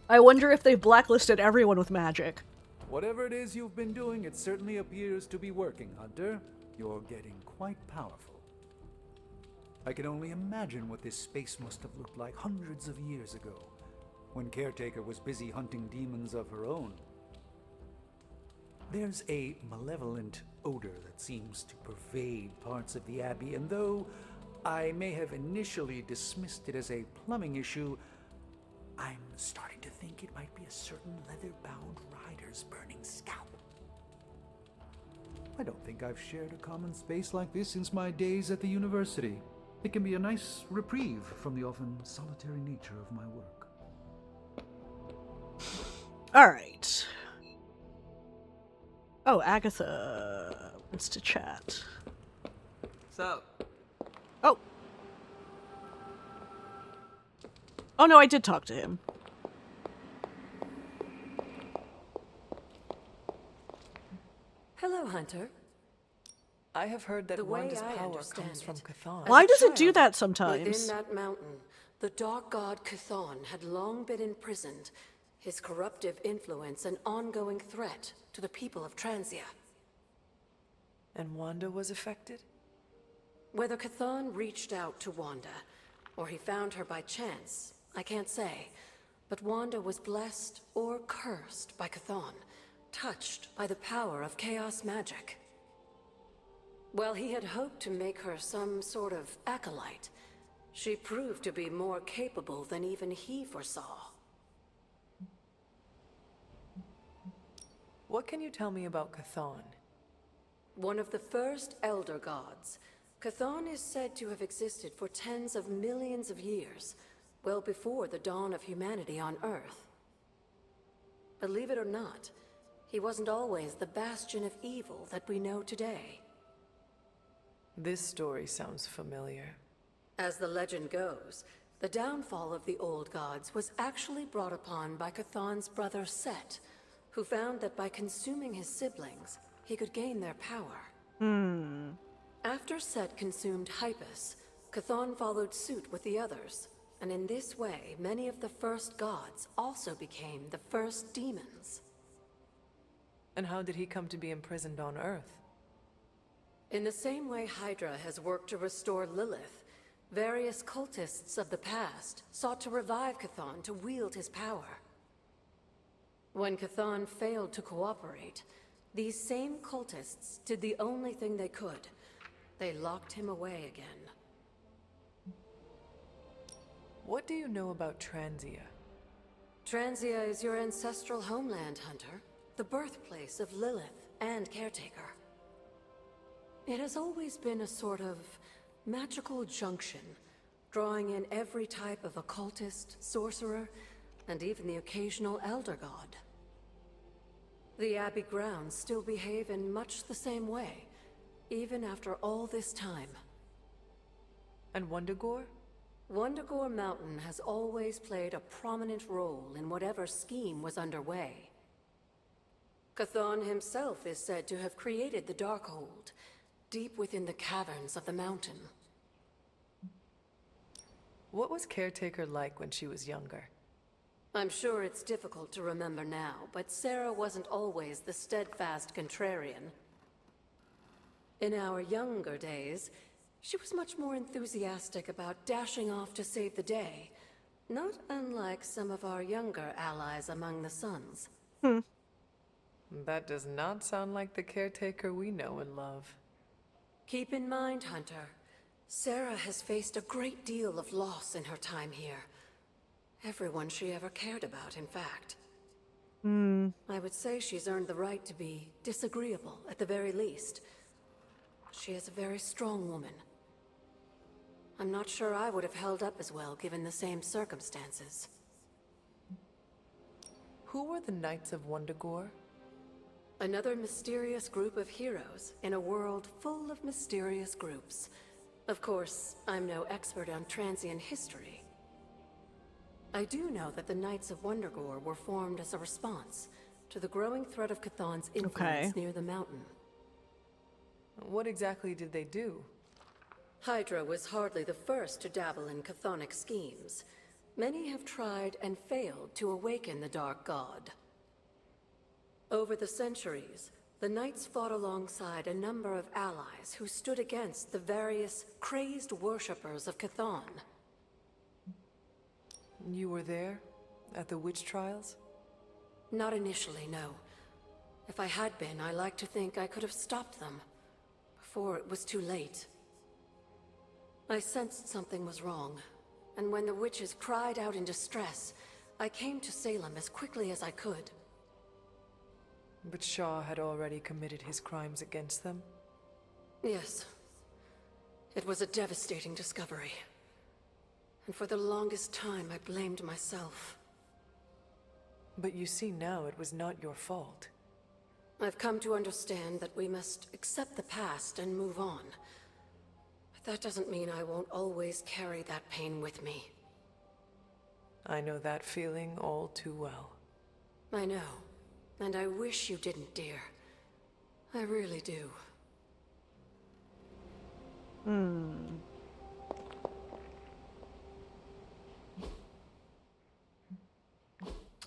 [SPEAKER 1] I wonder if they've blacklisted everyone with magic.
[SPEAKER 11] Whatever it is you've been doing, it certainly appears to be working, Hunter. You're getting quite powerful. I can only imagine what this space must have looked like hundreds of years ago, when Caretaker was busy hunting demons of her own. There's a malevolent odor that seems to pervade parts of the Abbey, and though I may have initially dismissed it as a plumbing issue, I'm starting to think it might be a certain leather-bound rider's burning scalp. I don't think I've shared a common space like this since my days at the university. It can be a nice reprieve from the often solitary nature of my work.
[SPEAKER 1] Alright. Oh, Agatha wants to chat.
[SPEAKER 9] So,
[SPEAKER 1] Oh. Oh no, I did talk to him.
[SPEAKER 3] Hello, Hunter.
[SPEAKER 2] I have heard that
[SPEAKER 3] The way
[SPEAKER 2] Wanda's
[SPEAKER 3] I
[SPEAKER 2] power
[SPEAKER 3] understand
[SPEAKER 2] comes from
[SPEAKER 3] it,
[SPEAKER 2] Chthon.
[SPEAKER 1] Why
[SPEAKER 3] As a
[SPEAKER 1] does it do
[SPEAKER 3] child,
[SPEAKER 1] that sometimes?
[SPEAKER 3] Within that mountain, the dark god Chthon had long been imprisoned, his corruptive influence an ongoing threat to the people of Transia.
[SPEAKER 2] And Wanda was affected?
[SPEAKER 3] Whether Chthon reached out to Wanda, or he found her by chance, I can't say. But Wanda was blessed or cursed by Chthon, touched by the power of chaos magic. While he had hoped to make her some sort of acolyte, she proved to be more capable than even he foresaw.
[SPEAKER 2] What can you tell me about Chthon?
[SPEAKER 3] One of the first Elder Gods, Chthon is said to have existed for tens of millions of years, well before the dawn of humanity on Earth. Believe it or not, he wasn't always the bastion of evil that we know today.
[SPEAKER 2] This story sounds familiar.
[SPEAKER 3] As the legend goes, The downfall of the old gods was actually brought upon by Chthon's brother Set, who found that by consuming his siblings, he could gain their power. After Set consumed Hypus, Chthon followed suit with the others, and in this way, many of the first gods also became the first demons.
[SPEAKER 2] And how did he come to be imprisoned on Earth?
[SPEAKER 3] In the same way Hydra has worked to restore Lilith, various cultists of the past sought to revive Chthon to wield his power. When Chthon failed to cooperate, these same cultists did the only thing they could. They locked him away again.
[SPEAKER 2] What do you know about Transia?
[SPEAKER 3] Transia is your ancestral homeland, Hunter. The birthplace of Lilith and Caretaker. It has always been a sort of magical junction, drawing in every type of occultist, sorcerer, and even the occasional elder god. The Abbey grounds still behave in much the same way, even after all this time.
[SPEAKER 2] And Wundagore?
[SPEAKER 3] Wundagore Mountain has always played a prominent role in whatever scheme was underway. Chthon himself is said to have created the Darkhold, deep within the caverns of the mountain.
[SPEAKER 2] What was Caretaker like when she was younger?
[SPEAKER 3] I'm sure it's difficult to remember now, but Sarah wasn't always the steadfast contrarian. In our younger days, she was much more enthusiastic about dashing off to save the day, not unlike some of our younger allies among the Suns.
[SPEAKER 2] That does not sound like the Caretaker we know and love.
[SPEAKER 3] Keep in mind, Hunter, Sarah has faced a great deal of loss in her time here. Everyone she ever cared about, in fact. I would say she's earned the right to be disagreeable, at the very least. She is a very strong woman. I'm not sure I would have held up as well given the same circumstances.
[SPEAKER 2] Who were the Knights of Wundagore?
[SPEAKER 3] Another mysterious group of heroes in a world full of mysterious groups. Of course, I'm no expert on transient history. I do know that the Knights of Wundagore were formed as a response to the growing threat of Chthon's influence near the mountain.
[SPEAKER 2] What exactly did they do?
[SPEAKER 3] Hydra was hardly the first to dabble in chthonic schemes. Many have tried and failed to awaken the Dark God. Over the centuries, the Knights fought alongside a number of allies who stood against the various crazed worshippers of Chthon.
[SPEAKER 2] You were there? At the witch trials?
[SPEAKER 3] Not initially, no. If I had been, I like to think I could have stopped them before it was too late. I sensed something was wrong, and when the witches cried out in distress, I came to Salem as quickly as I could.
[SPEAKER 2] But Shaw had already committed his crimes against them?
[SPEAKER 3] Yes. It was a devastating discovery. And for the longest time, I blamed myself.
[SPEAKER 2] But you see now it was not your fault.
[SPEAKER 3] I've come to understand that we must accept the past and move on. But that doesn't mean I won't always carry that pain with me.
[SPEAKER 2] I know that feeling all too well.
[SPEAKER 3] I know. And I wish you didn't, dear. I really do.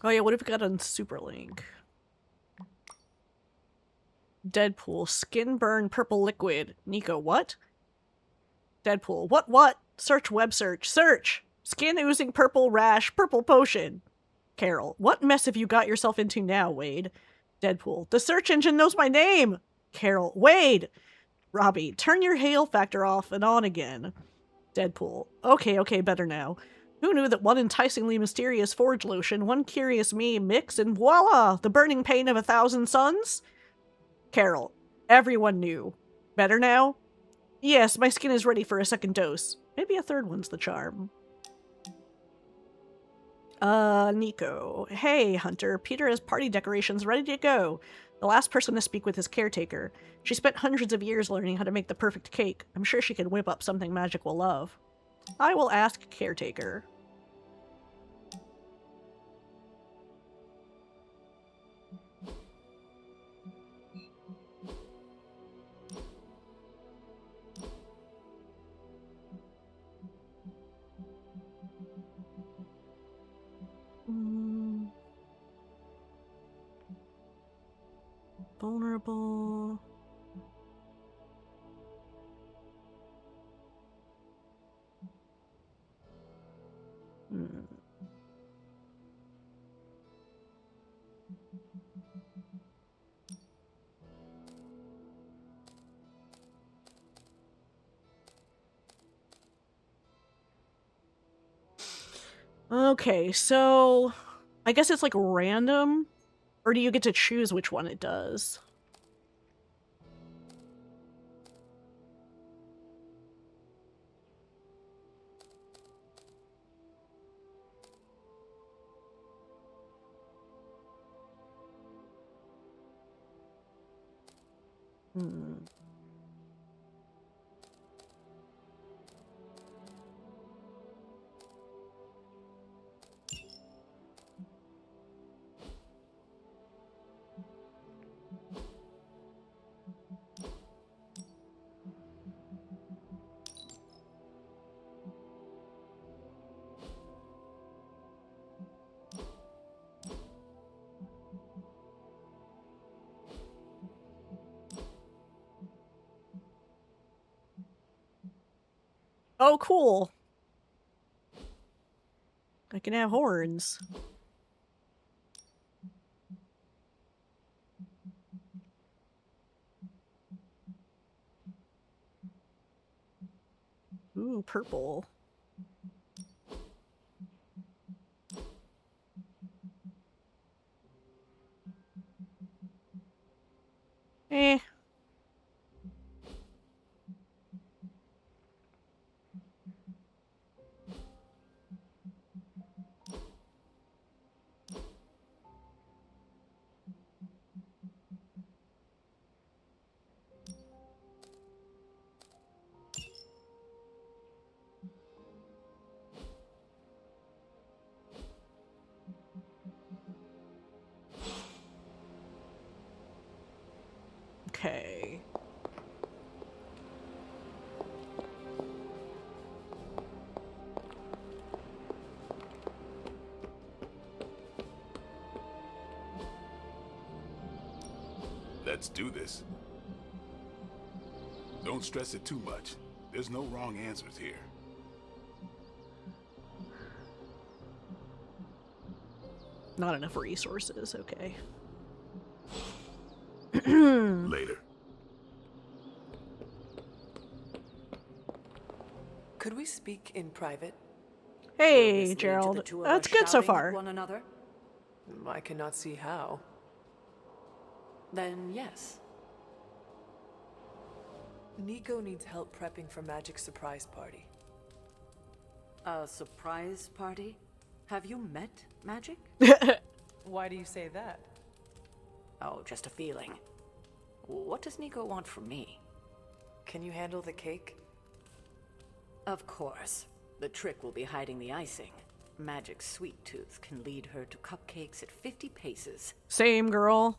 [SPEAKER 1] Oh yeah, what have we got on Superlink? Deadpool, skin burn purple liquid. Nico, what? Deadpool, what? Search web search. Search! Skin oozing purple rash, purple potion. Carol, what mess have you got yourself into now, Wade? Deadpool, the search engine knows my name! Carol, Wade! Robbie, turn your hail factor off and on again. Deadpool, okay, better now. Who knew that one enticingly mysterious forge lotion, one curious me mix, and voila! The burning pain of 1,000 suns? Carol, everyone knew. Better now? Yes, my skin is ready for a second dose. Maybe a third one's the charm. Nico. Hey, Hunter. Peter has party decorations ready to go. The last person to speak with his caretaker. She spent hundreds of years learning how to make the perfect cake. I'm sure she can whip up something magic will love. I will ask caretaker. Vulnerable. Okay, so I guess it's like random, or do you get to choose which one it does? Oh, cool. I can have horns. Ooh, purple. Eh. Okay.
[SPEAKER 4] Let's do this. Don't stress it too much. There's no wrong answers here.
[SPEAKER 1] Not enough resources, okay.
[SPEAKER 4] Later.
[SPEAKER 2] Could we speak in private?
[SPEAKER 1] Hey, Gerald. That's good so far.
[SPEAKER 7] One another?
[SPEAKER 2] I cannot see how.
[SPEAKER 7] Then yes.
[SPEAKER 2] Nico needs help prepping for Magic's surprise party.
[SPEAKER 7] A surprise party? Have you met Magic?
[SPEAKER 2] Why do you say that?
[SPEAKER 7] Oh, just a feeling. What does Nico want from me?
[SPEAKER 2] Can you handle the cake?
[SPEAKER 7] Of course. The trick will be hiding the icing. Magic's sweet tooth can lead her to cupcakes at 50 paces.
[SPEAKER 1] Same, girl.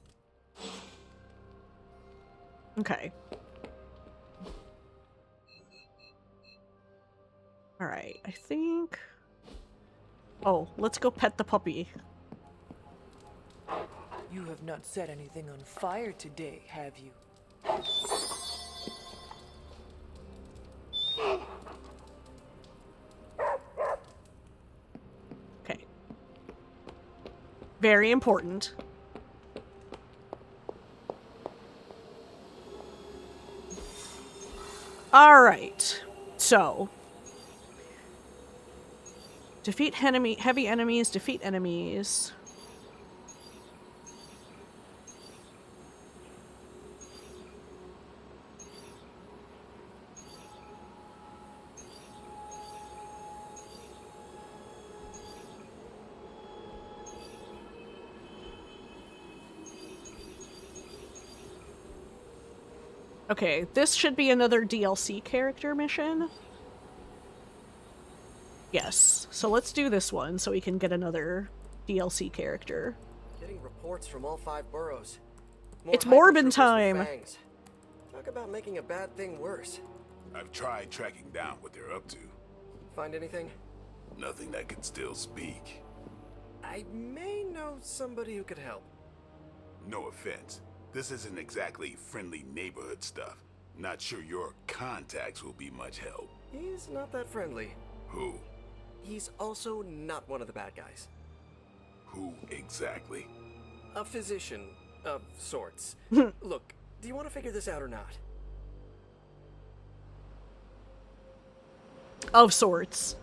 [SPEAKER 1] Okay. Alright, I think... Oh, let's go pet the puppy.
[SPEAKER 2] You have not set anything on fire today, have you?
[SPEAKER 1] Okay. Very important. Alright. So... Defeat heavy enemies, defeat enemies. Okay, this should be another DLC character mission. Yes. So let's do this one so we can get another DLC character.
[SPEAKER 12] Getting reports from all 5 boroughs.
[SPEAKER 1] It's
[SPEAKER 12] Hydro
[SPEAKER 1] Morbin
[SPEAKER 12] troopers with
[SPEAKER 1] time.
[SPEAKER 12] fangs. Talk about making a bad thing worse.
[SPEAKER 4] I've tried tracking down what they're up to.
[SPEAKER 12] Find anything?
[SPEAKER 4] Nothing that can still speak.
[SPEAKER 12] I may know somebody who could help.
[SPEAKER 4] No offense. This isn't exactly friendly neighborhood stuff. Not sure your contacts will be much help.
[SPEAKER 12] He's not that friendly.
[SPEAKER 4] Who?
[SPEAKER 12] He's also not one of the bad guys.
[SPEAKER 4] Who exactly?
[SPEAKER 12] A physician of sorts. Look, do you want to figure this out or not?
[SPEAKER 1] Of sorts.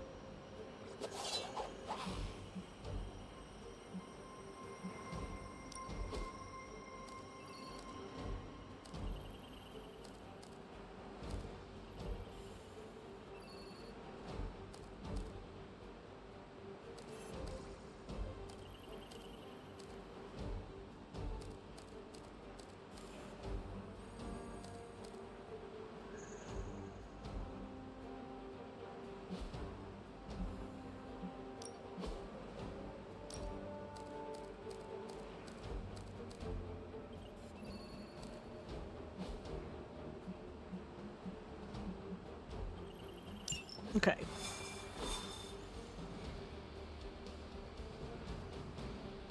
[SPEAKER 1] Okay.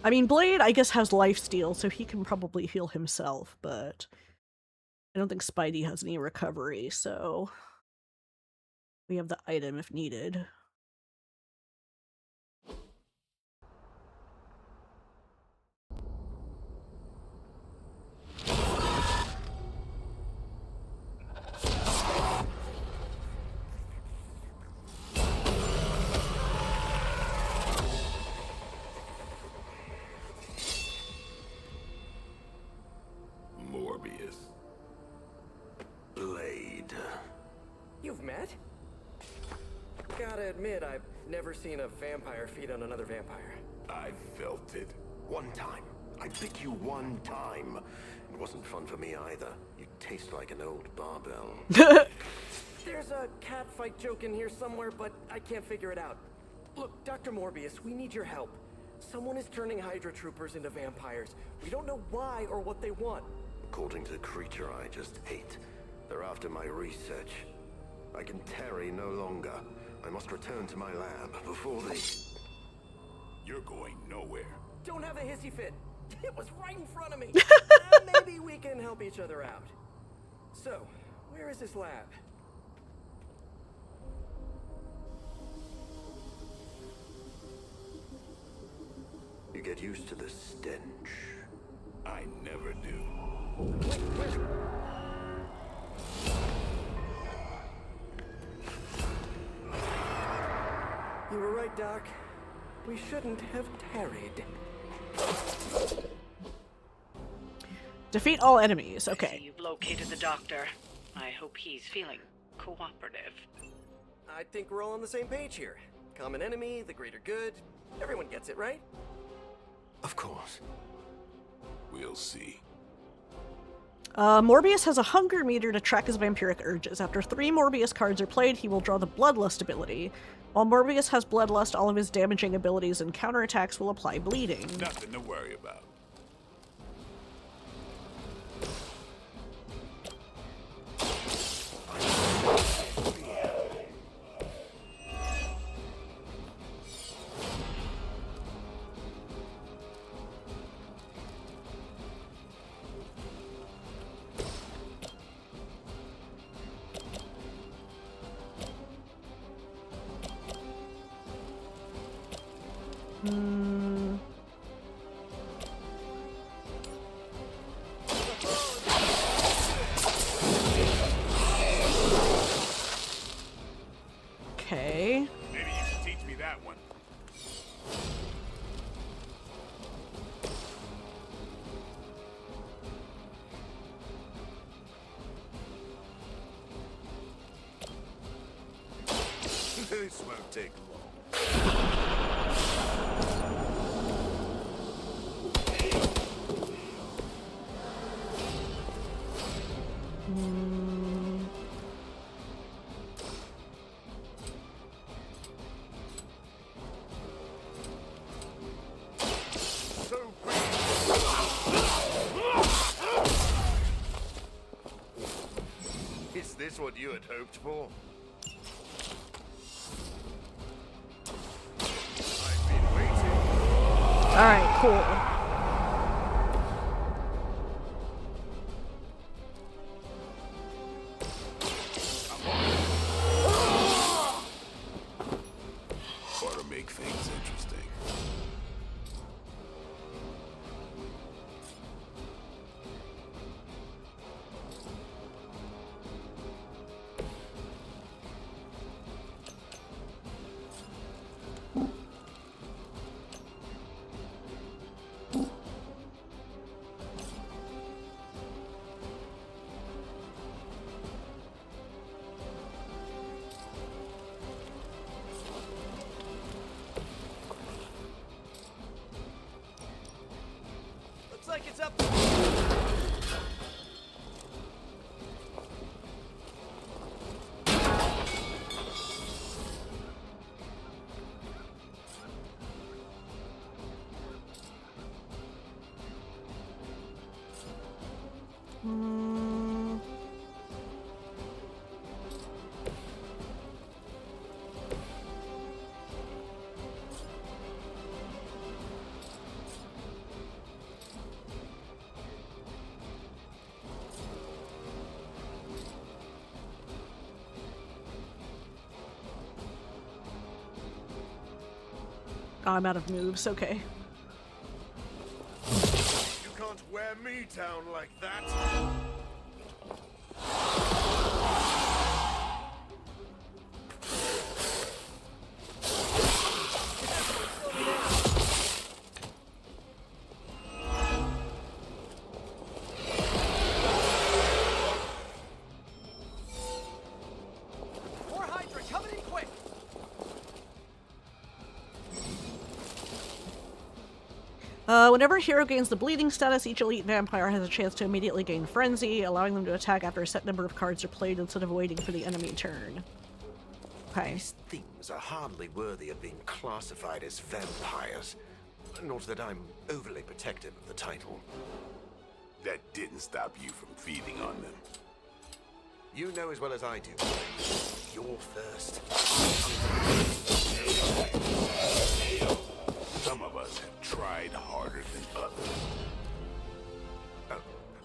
[SPEAKER 1] I mean, Blade, I guess, has lifesteal, so he can probably heal himself, but I don't think Spidey has any recovery, so we have the item if needed.
[SPEAKER 4] Morbius. Blade.
[SPEAKER 12] You've met? Gotta admit, I've never seen a vampire feed on another vampire.
[SPEAKER 4] I felt it.
[SPEAKER 13] One time. I bit you one time. It wasn't fun for me either. You taste like an old barbell.
[SPEAKER 12] There's a cat fight joke in here somewhere, but I can't figure it out. Look, Dr. Morbius, we need your help. Someone is turning Hydra troopers into vampires. We don't know why or what they want.
[SPEAKER 13] According to the creature I just ate, they're after my research. I can tarry no longer. I must return to my lab before they...
[SPEAKER 4] You're going nowhere.
[SPEAKER 12] Don't have a hissy fit. It was right in front of me. Maybe we can help each other out. So, where is this lab?
[SPEAKER 13] You get used to the stench.
[SPEAKER 4] I never do.
[SPEAKER 12] Wait, where? You were right, Doc. We shouldn't have tarried.
[SPEAKER 1] Defeat all enemies. Okay.
[SPEAKER 7] You've located the doctor. I hope he's feeling cooperative.
[SPEAKER 12] I think we're all on the same page here. Common enemy, the greater good. Everyone gets it, right?
[SPEAKER 13] Of course.
[SPEAKER 4] We'll see.
[SPEAKER 1] Morbius has a hunger meter to track his vampiric urges. After 3 Morbius cards are played, he will draw the Bloodlust ability. While Morbius has Bloodlust, all of his damaging abilities and counterattacks will apply bleeding.
[SPEAKER 4] Nothing to worry about.
[SPEAKER 1] Okay.
[SPEAKER 4] Maybe you should teach me that one. This won't take long.
[SPEAKER 13] you had hoped for. I've been waiting.
[SPEAKER 1] Alright, cool.
[SPEAKER 4] Ought to make things interesting.
[SPEAKER 12] Looks like it's up.
[SPEAKER 1] Oh, I'm out of moves, okay.
[SPEAKER 13] You can't wear me down like that.
[SPEAKER 12] More Hydra coming in quick.
[SPEAKER 1] Whenever a hero gains the bleeding status, each elite vampire has a chance to immediately gain frenzy, allowing them to attack after a set number of cards are played instead of waiting for the enemy turn. Okay.
[SPEAKER 13] These things are hardly worthy of being classified as vampires. Not that I'm overly protective of the title.
[SPEAKER 4] That didn't stop you from feeding on them.
[SPEAKER 13] You know as well as I do. You're first.
[SPEAKER 4] Some of us have tried harder than others.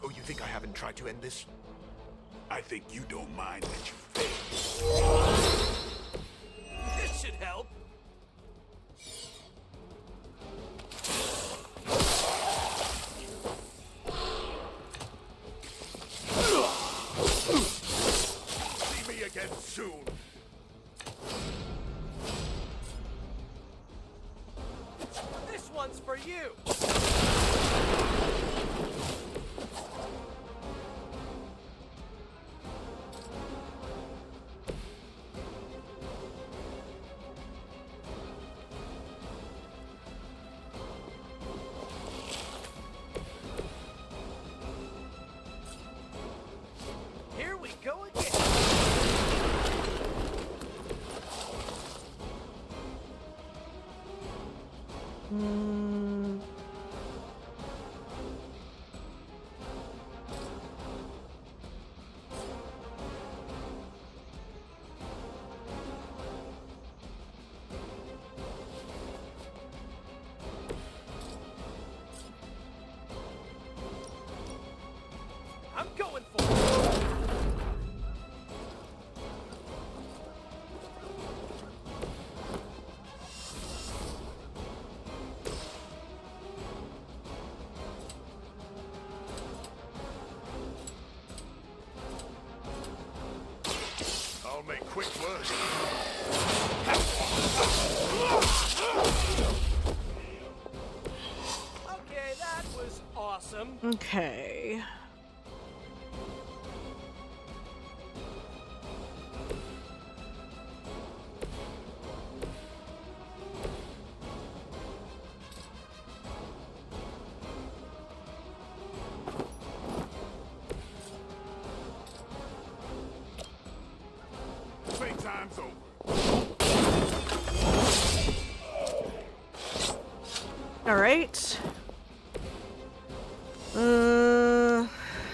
[SPEAKER 13] Oh, you think I haven't tried to end this?
[SPEAKER 4] I think you don't mind that you failed.
[SPEAKER 12] This should help.
[SPEAKER 13] See me again soon.
[SPEAKER 12] This one's for you. Here we go again. I'm going for it.
[SPEAKER 13] I'll make quick work.
[SPEAKER 12] Okay, that was awesome.
[SPEAKER 1] Okay.
[SPEAKER 4] Playtime's over.
[SPEAKER 1] All right.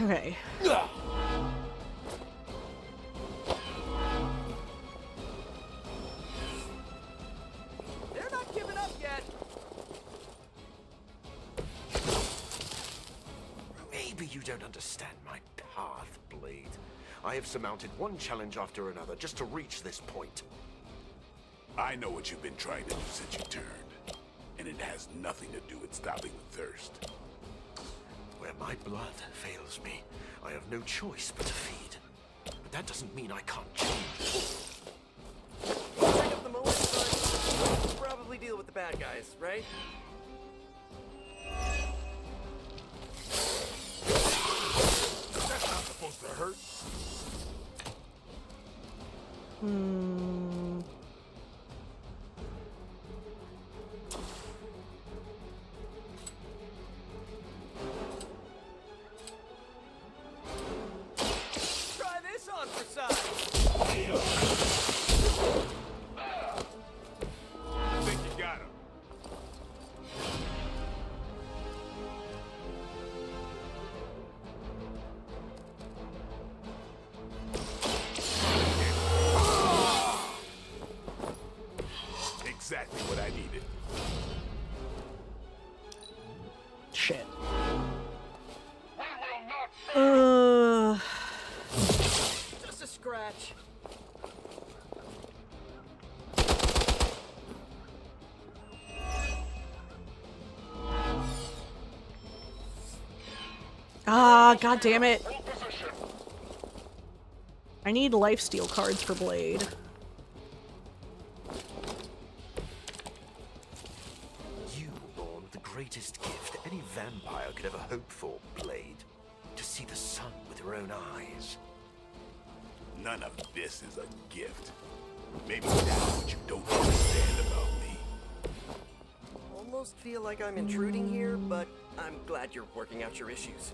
[SPEAKER 1] Okay.
[SPEAKER 13] don't understand my path, Blade. I have surmounted one challenge after another just to reach this point.
[SPEAKER 4] I know what you've been trying to do since you turned, and it has nothing to do with stopping the thirst.
[SPEAKER 13] Where my blood fails me, I have no choice but to feed. But that doesn't mean I can't change.
[SPEAKER 12] Bring up the moment, but we'll probably deal with the bad guys, right?
[SPEAKER 4] That's not supposed to hurt.
[SPEAKER 12] Try this on for size.
[SPEAKER 4] I think you got him. Exactly what I needed.
[SPEAKER 1] Shit.
[SPEAKER 12] Just a scratch.
[SPEAKER 1] Ah, god damn it. I need lifesteal cards for Blade.
[SPEAKER 13] You born the greatest gift any vampire could ever hope for, Blade. To see the sun with your own eyes.
[SPEAKER 4] None of this is a gift. Maybe that's what you don't understand about me.
[SPEAKER 12] Almost feel like I'm intruding here, but I'm glad you're working out your issues.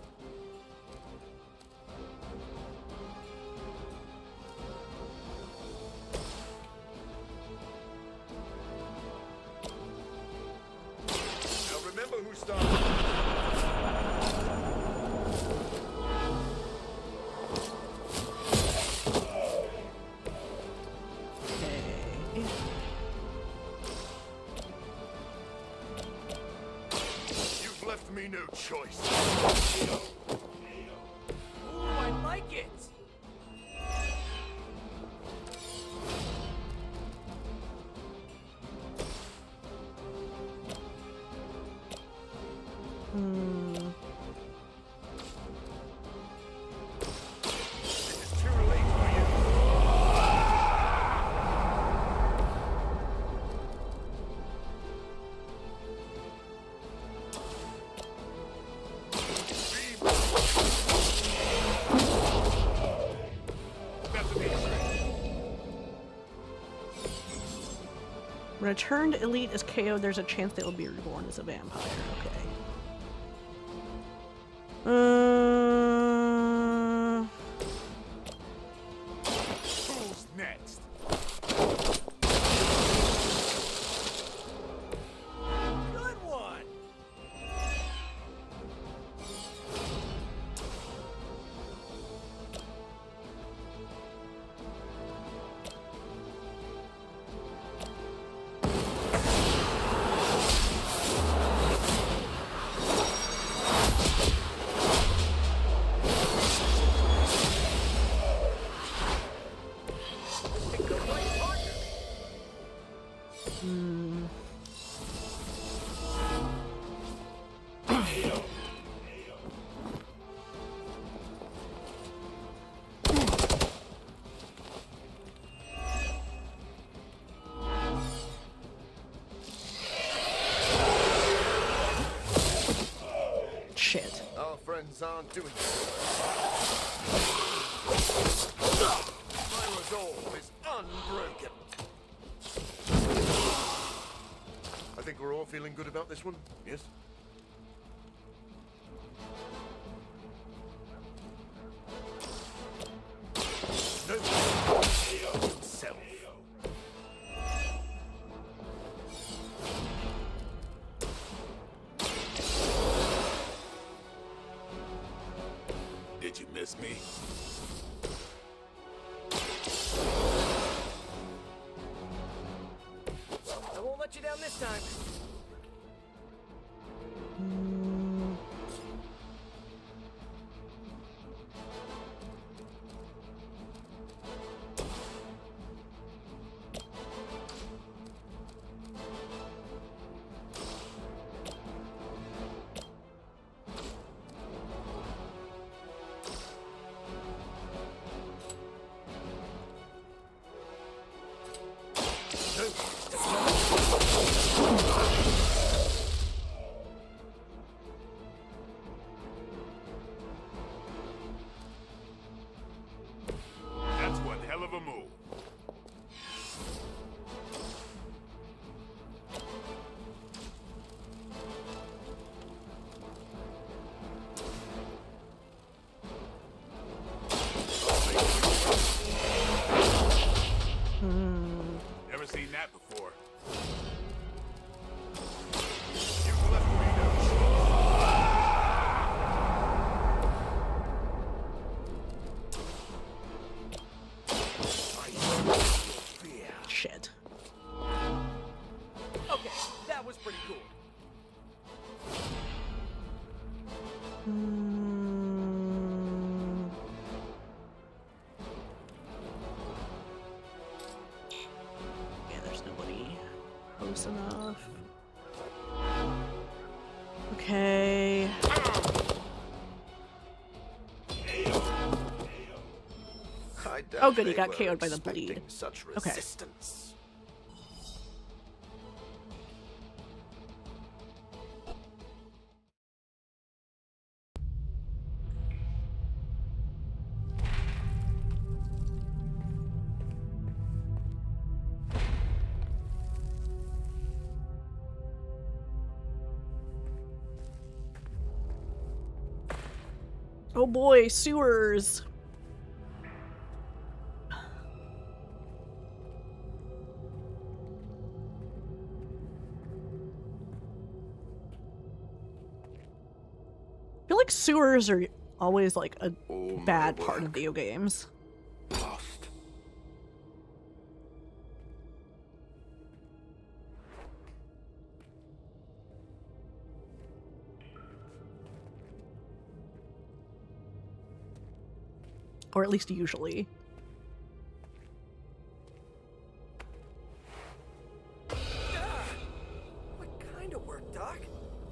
[SPEAKER 13] Now remember who started. You've left me no choice.
[SPEAKER 12] Ooh, I like it!
[SPEAKER 13] It's too late for you.
[SPEAKER 4] That's an X-ray.
[SPEAKER 1] When a turned elite is KO'd, there's a chance they will be reborn as a vampire. Okay.
[SPEAKER 4] Who's next?
[SPEAKER 12] Good one! Pick the right partner.
[SPEAKER 1] Shit.
[SPEAKER 13] Our friends aren't doing it. My resolve is unbroken. I think we're all feeling good about this one, yes? No himself.
[SPEAKER 4] Did you miss me?
[SPEAKER 12] I won't let you down this time.
[SPEAKER 4] That's one hell of a move. Never seen that before. You've left me
[SPEAKER 1] Shit.
[SPEAKER 12] Okay, that was pretty cool.
[SPEAKER 1] Yeah, there's nobody close enough. Okay. Oh, good, he got KO'd by the bleed.
[SPEAKER 13] Such
[SPEAKER 1] Okay.
[SPEAKER 13] resistance.
[SPEAKER 1] Oh boy, sewers. I feel like sewers are always like a bad part of video games.
[SPEAKER 13] Lost.
[SPEAKER 1] Or at least usually.
[SPEAKER 12] What kind of work, Doc?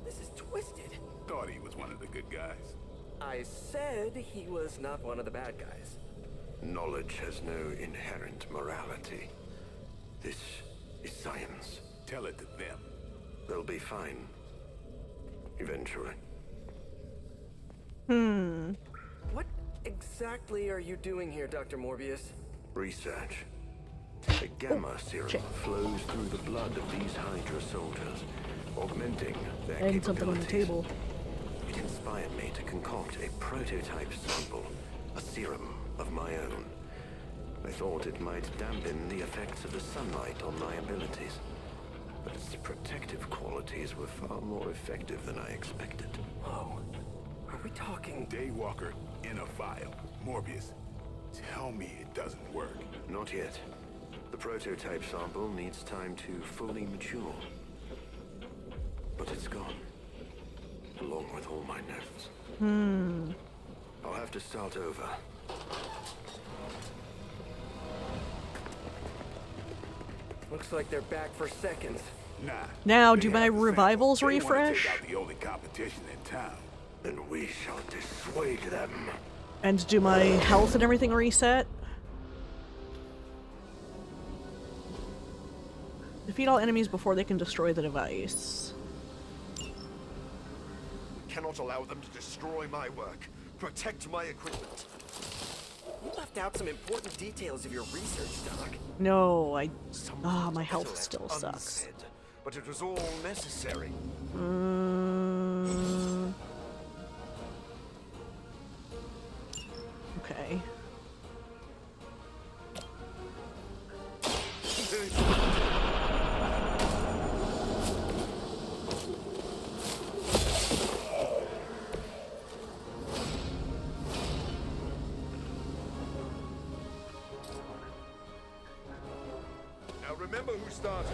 [SPEAKER 12] This is twisted.
[SPEAKER 4] Thought he was one of the good guys.
[SPEAKER 12] I said he was not one of the bad guys.
[SPEAKER 13] Knowledge has no inherent morality. This is science.
[SPEAKER 4] Tell it to them.
[SPEAKER 13] They'll be fine. Eventually.
[SPEAKER 12] What exactly are you doing here, Dr. Morbius?
[SPEAKER 13] Research. A gamma serum flows through the blood of these Hydra soldiers, augmenting their
[SPEAKER 1] And something on the
[SPEAKER 13] capabilities.
[SPEAKER 1] table.
[SPEAKER 13] It inspired me to concoct a prototype sample, a serum of my own. I thought it might dampen the effects of the sunlight on my abilities, but its protective qualities were far more effective than I expected.
[SPEAKER 12] Whoa. Are we talking?
[SPEAKER 4] Daywalker in a vial. Morbius, tell me it doesn't work.
[SPEAKER 13] Not yet. The prototype sample needs time to fully mature. But it's gone. Along with all my notes. I'll have to start over.
[SPEAKER 12] Looks like they're back for seconds.
[SPEAKER 4] Nah.
[SPEAKER 1] Now,
[SPEAKER 4] they
[SPEAKER 1] do
[SPEAKER 4] have
[SPEAKER 1] my
[SPEAKER 4] the sample.
[SPEAKER 1] revivals
[SPEAKER 4] They wanna
[SPEAKER 1] refresh?
[SPEAKER 4] Take out the only competition in town.
[SPEAKER 13] And we shall dissuade them.
[SPEAKER 1] And do my health and everything reset? Defeat all enemies before they can destroy the device.
[SPEAKER 13] We cannot allow them to destroy my work. Protect my equipment.
[SPEAKER 12] You left out some important details of your research, Doc.
[SPEAKER 1] No,
[SPEAKER 13] Some
[SPEAKER 1] my health
[SPEAKER 13] left
[SPEAKER 1] still sucks.
[SPEAKER 13] unsaid, but it was all necessary.
[SPEAKER 1] Okay.
[SPEAKER 13] Now remember who started.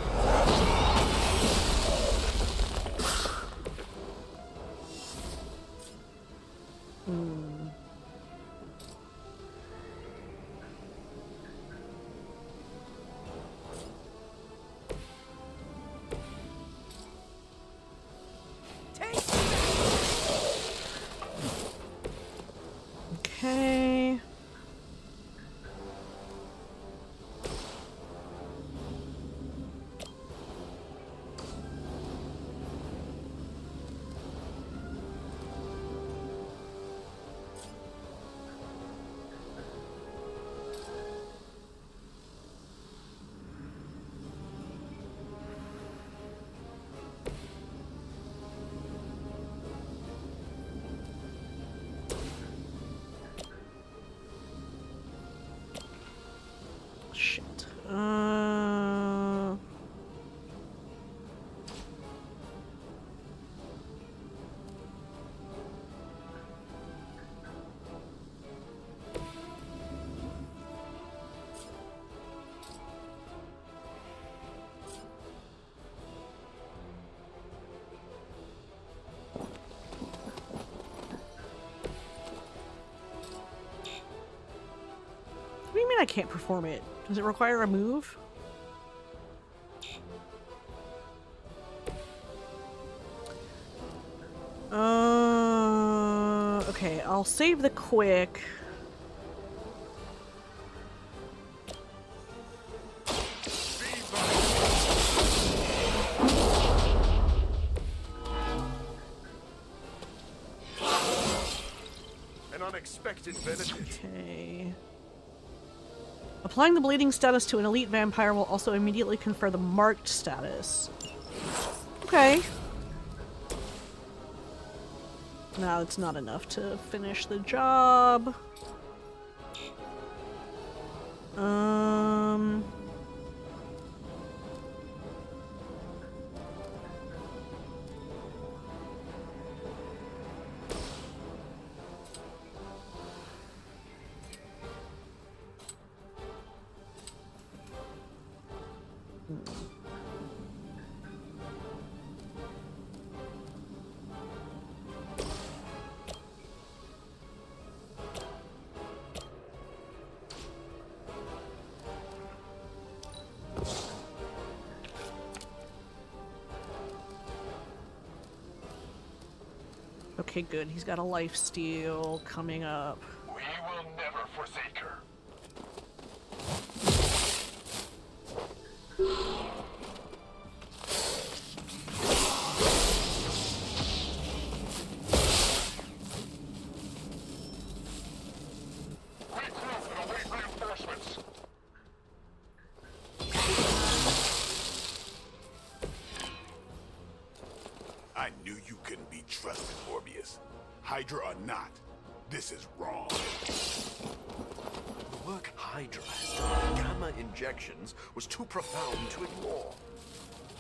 [SPEAKER 1] Okay. I can't perform it? Does it require a move? Okay, I'll save the quick.
[SPEAKER 14] An unexpected benefit.
[SPEAKER 1] Okay. Applying the bleeding status to an elite vampire will also immediately confer the marked status. Okay. No, it's not enough to finish the job. Okay, good. He's got a lifesteal coming up.
[SPEAKER 14] We will never forsake her. Regroup and await reinforcements.
[SPEAKER 4] I knew you couldn't be trusted, Morbius. Hydra or not, this is wrong.
[SPEAKER 13] The work Hydra has done, gamma injections, was too profound to ignore.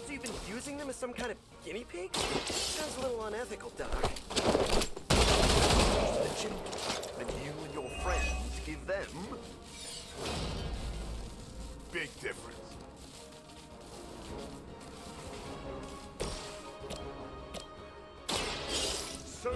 [SPEAKER 12] So you've been using them as some kind of guinea pig? Sounds a little unethical, Doc.
[SPEAKER 13] The children, and you and your friends give them...
[SPEAKER 4] Big difference.
[SPEAKER 14] So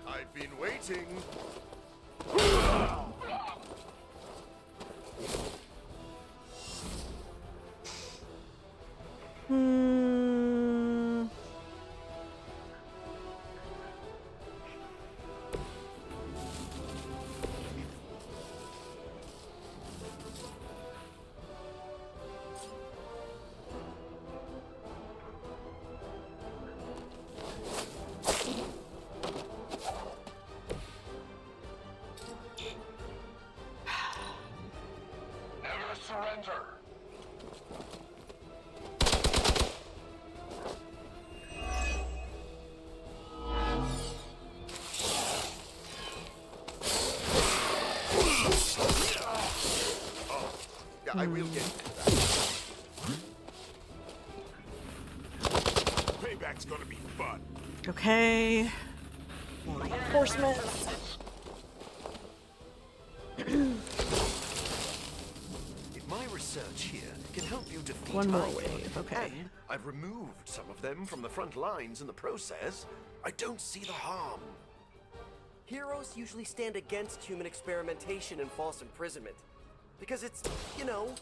[SPEAKER 14] I've been waiting. Never surrender. Yeah, I will get that.
[SPEAKER 4] Payback's gonna be fun.
[SPEAKER 1] Okay. More reinforcements.
[SPEAKER 13] If my research here can help you defeat
[SPEAKER 1] One more
[SPEAKER 13] Hydra,
[SPEAKER 1] wave, okay.
[SPEAKER 13] and I've removed some of them from the front lines in the process, I don't see the harm.
[SPEAKER 12] Heroes usually stand against human experimentation and false imprisonment. Because it's, you know,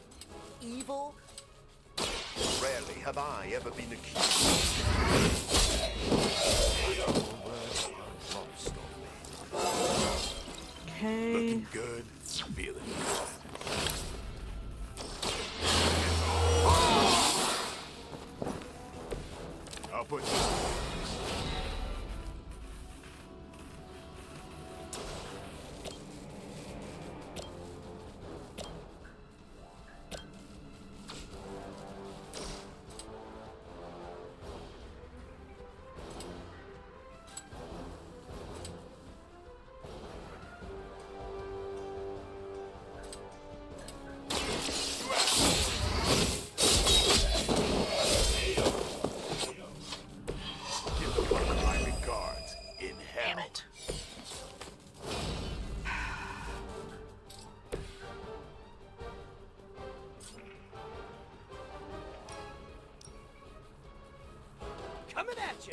[SPEAKER 12] evil.
[SPEAKER 13] Rarely have I ever been accused. Your words are lost on me.
[SPEAKER 1] Okay.
[SPEAKER 4] Looking good, feeling good. I'll put this.
[SPEAKER 12] Coming at you.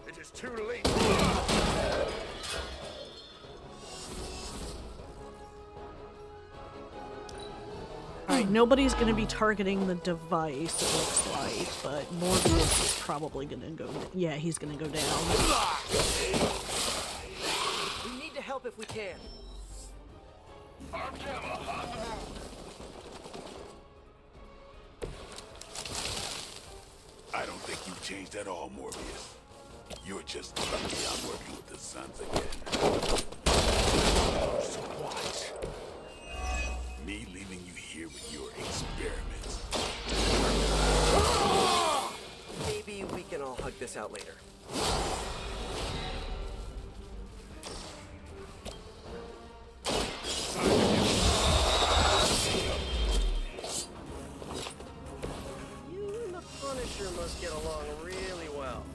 [SPEAKER 14] It is too late.
[SPEAKER 1] Alright, nobody's gonna be targeting the device, it looks like, but Morbius is probably gonna go. Yeah, he's gonna go down.
[SPEAKER 12] We need to help if we can.
[SPEAKER 14] Arm camera on the move.
[SPEAKER 4] I don't think you've changed at all, Morbius. You're just lucky I'm working with the Suns again. So what? Me leaving you here with your experiments.
[SPEAKER 12] Maybe we can all hug this out later. You and the Punisher must get along really well.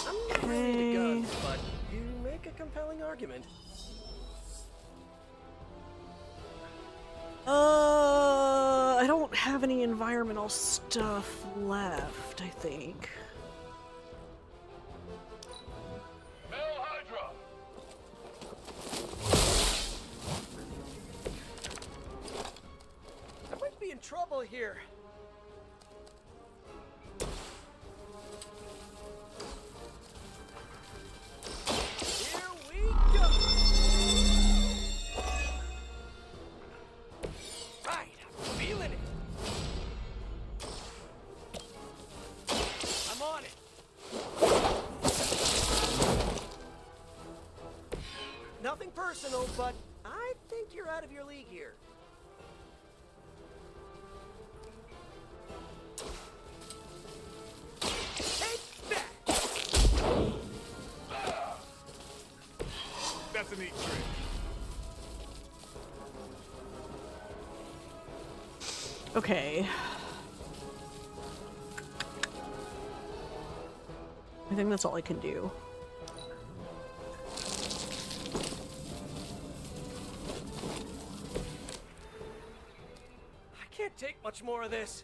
[SPEAKER 12] I'm not really into guns, but you make a compelling argument.
[SPEAKER 1] I don't have any environmental stuff left, I think.
[SPEAKER 14] Male Hydra.
[SPEAKER 12] I might be in trouble here. Here we go. Right, I'm feeling it. I'm on it. Nothing personal, but I think you're out of your league here. Take that!
[SPEAKER 4] That's a neat trick.
[SPEAKER 1] Okay. I think that's all I can do.
[SPEAKER 12] I can't take much more of this.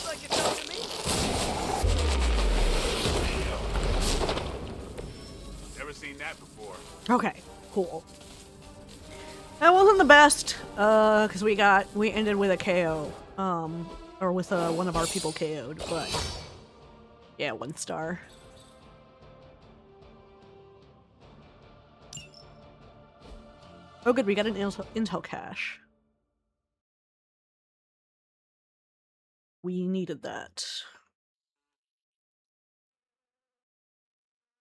[SPEAKER 12] Like it's up to me.
[SPEAKER 4] Never seen that before.
[SPEAKER 1] Okay, cool. That wasn't the best, because we ended with a KO, or with one of our people KO'd, but yeah, 1 star. Oh good, we got an intel cache. We needed that.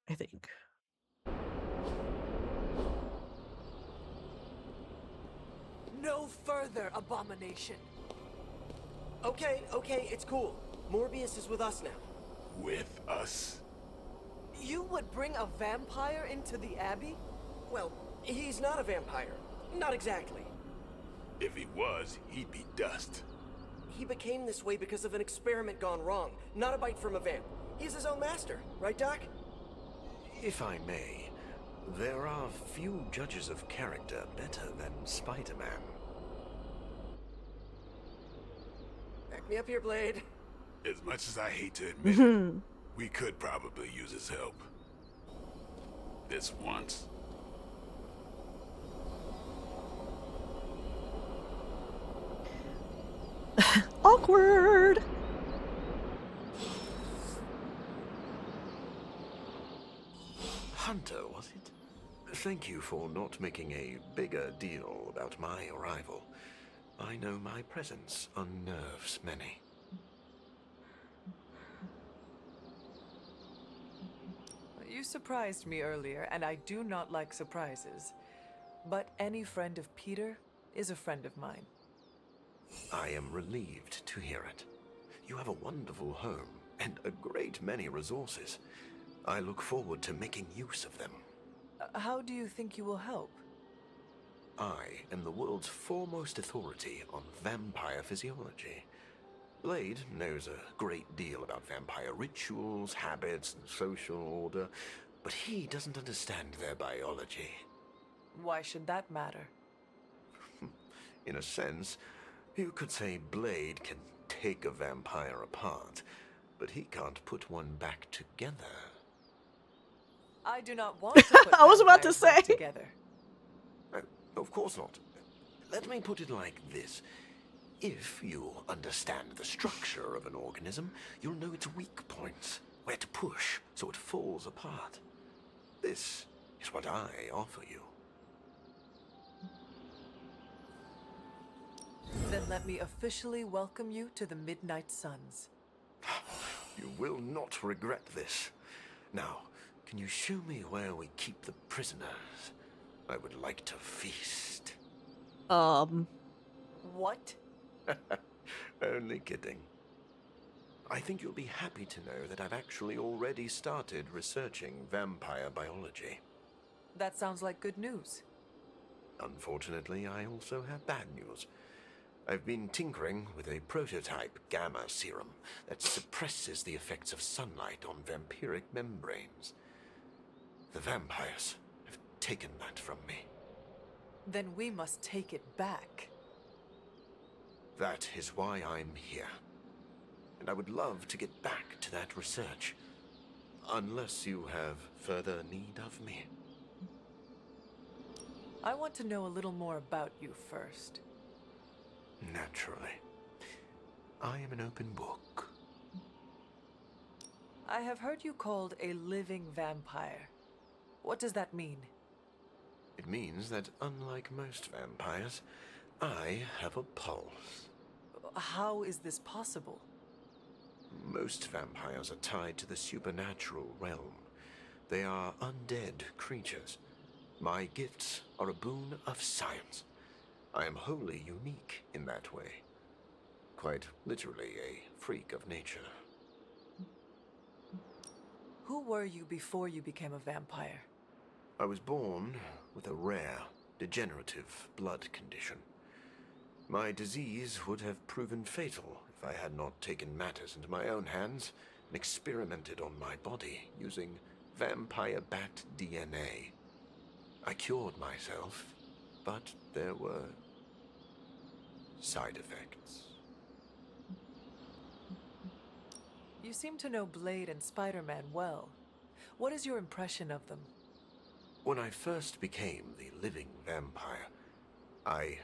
[SPEAKER 1] I think.
[SPEAKER 12] No further, abomination. Okay, it's cool. Morbius is with us now.
[SPEAKER 4] With us?
[SPEAKER 12] You would bring a vampire into the Abbey? Well, he's not a vampire. Not exactly.
[SPEAKER 4] If he was, he'd be dust.
[SPEAKER 12] He became this way because of an experiment gone wrong, not a bite from a vamp. He's his own master, right, Doc?
[SPEAKER 13] If I may, there are few judges of character better than Spider-Man.
[SPEAKER 12] Back me up here, Blade.
[SPEAKER 4] As much as I hate to admit it, we could probably use his help. This once.
[SPEAKER 1] Awkward!
[SPEAKER 13] Hunter, was it? Thank you for not making a bigger deal about my arrival. I know my presence unnerves many.
[SPEAKER 2] You surprised me earlier, and I do not like surprises. But any friend of Peter is a friend of mine.
[SPEAKER 13] I am relieved to hear it. You have a wonderful home and a great many resources. I look forward to making use of them.
[SPEAKER 2] How do you think you will help?
[SPEAKER 13] I am the world's foremost authority on vampire physiology. Blade knows a great deal about vampire rituals, habits, and social order, but he doesn't understand their biology.
[SPEAKER 2] Why should that matter?
[SPEAKER 13] In a sense, you could say Blade can take a vampire apart, but he can't put one back together.
[SPEAKER 2] I do not want to put
[SPEAKER 1] I was about to
[SPEAKER 2] vampires back
[SPEAKER 1] say.
[SPEAKER 2] together.
[SPEAKER 13] Of course not. Let me put it like this. If you understand the structure of an organism, you'll know its weak points, where to push so it falls apart. This is what I offer you.
[SPEAKER 2] Then let me officially welcome you to the Midnight Suns.
[SPEAKER 13] You will not regret this. Now, can you show me where we keep the prisoners? I would like to feast.
[SPEAKER 2] What?
[SPEAKER 13] Only kidding. I think you'll be happy to know that I've actually already started researching vampire biology.
[SPEAKER 2] That sounds like good news.
[SPEAKER 13] Unfortunately, I also have bad news. I've been tinkering with a prototype gamma serum that suppresses the effects of sunlight on vampiric membranes. The vampires have taken that from me.
[SPEAKER 2] Then we must take it back.
[SPEAKER 13] That is why I'm here. And I would love to get back to that research. Unless you have further need of me.
[SPEAKER 2] I want to know a little more about you first.
[SPEAKER 13] Naturally. I am an open book.
[SPEAKER 2] I have heard you called a living vampire. What does that mean?
[SPEAKER 13] It means that unlike most vampires, I have a pulse.
[SPEAKER 2] How is this possible?
[SPEAKER 13] Most vampires are tied to the supernatural realm. They are undead creatures. My gifts are a boon of science. I am wholly unique in that way. Quite literally a freak of nature.
[SPEAKER 2] Who were you before you became a vampire?
[SPEAKER 13] I was born with a rare, degenerative blood condition. My disease would have proven fatal if I had not taken matters into my own hands and experimented on my body using vampire bat DNA. I cured myself, but there were side effects.
[SPEAKER 2] You seem to know Blade and Spider-Man well. What is your impression of them?
[SPEAKER 13] When I first became the living vampire, I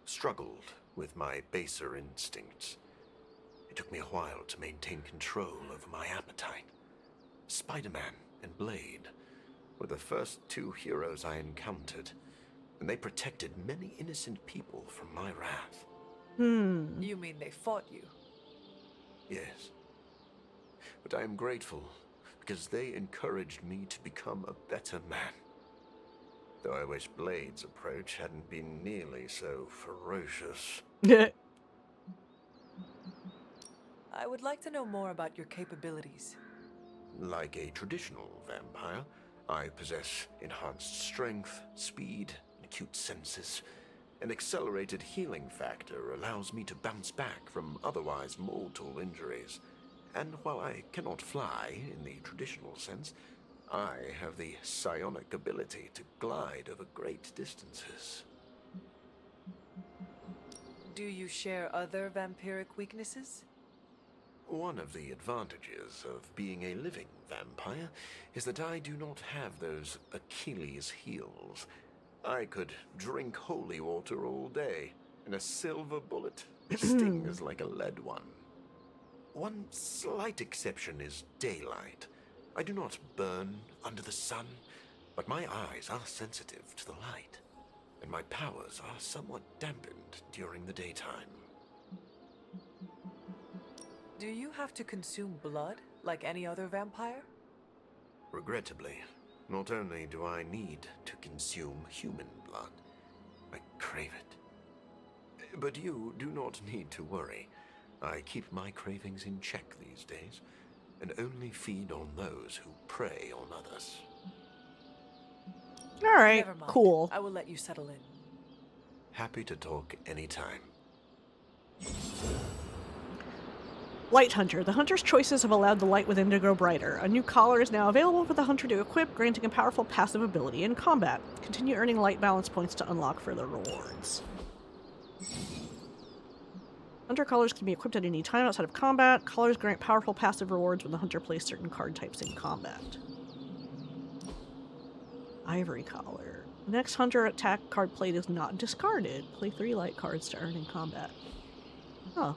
[SPEAKER 13] struggled with my baser instincts. It took me a while to maintain control over my appetite. Spider-Man and Blade were the first two heroes I encountered, and they protected many innocent people from my wrath.
[SPEAKER 2] You mean they fought you?
[SPEAKER 13] Yes. But I am grateful because they encouraged me to become a better man. Though I wish Blade's approach hadn't been nearly so ferocious.
[SPEAKER 2] I would like to know more about your capabilities.
[SPEAKER 13] Like a traditional vampire, I possess enhanced strength, speed, and acute senses. An accelerated healing factor allows me to bounce back from otherwise mortal injuries. And while I cannot fly in the traditional sense, I have the psionic ability to glide over great distances.
[SPEAKER 2] Do you share other vampiric weaknesses?
[SPEAKER 13] One of the advantages of being a living vampire is that I do not have those Achilles heels. I could drink holy water all day, and a silver bullet stings like a lead one. One slight exception is daylight. I do not burn under the sun, but my eyes are sensitive to the light, and my powers are somewhat dampened during the daytime.
[SPEAKER 2] Do you have to consume blood like any other vampire?
[SPEAKER 13] Regrettably, not only do I need to consume human blood, I crave it. But you do not need to worry. I keep my cravings in check these days, and only feed on those who prey on others.
[SPEAKER 1] Alright,
[SPEAKER 2] Never mind.
[SPEAKER 1] cool.
[SPEAKER 2] I will let you settle in.
[SPEAKER 13] Happy to talk anytime.
[SPEAKER 1] Light Hunter. The hunter's choices have allowed the light within to grow brighter. A new collar is now available for the hunter to equip, granting a powerful passive ability in combat. Continue earning light balance points to unlock further rewards. Hunter collars can be equipped at any time outside of combat. Collars grant powerful passive rewards when the hunter plays certain card types in combat. Ivory collar. The next hunter attack card played is not discarded. Play 3 light cards to earn in combat. Huh.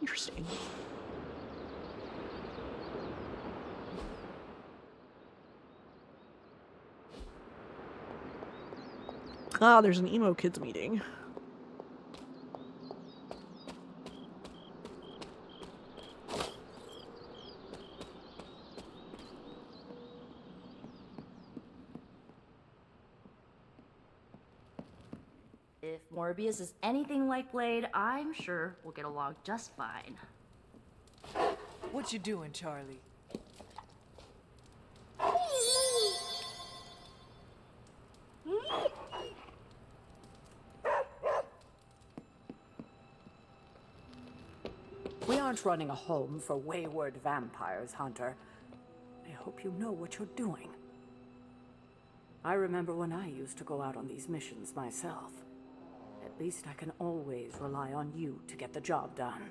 [SPEAKER 1] Interesting. Ah, there's an emo kids meeting.
[SPEAKER 8] If Morbius is anything like Blade, I'm sure we'll get along just fine.
[SPEAKER 2] What you doing, Charlie?
[SPEAKER 3] We aren't running a home for wayward vampires, Hunter. I hope you know what you're doing. I remember when I used to go out on these missions myself. At least I can always rely on you to get the job done.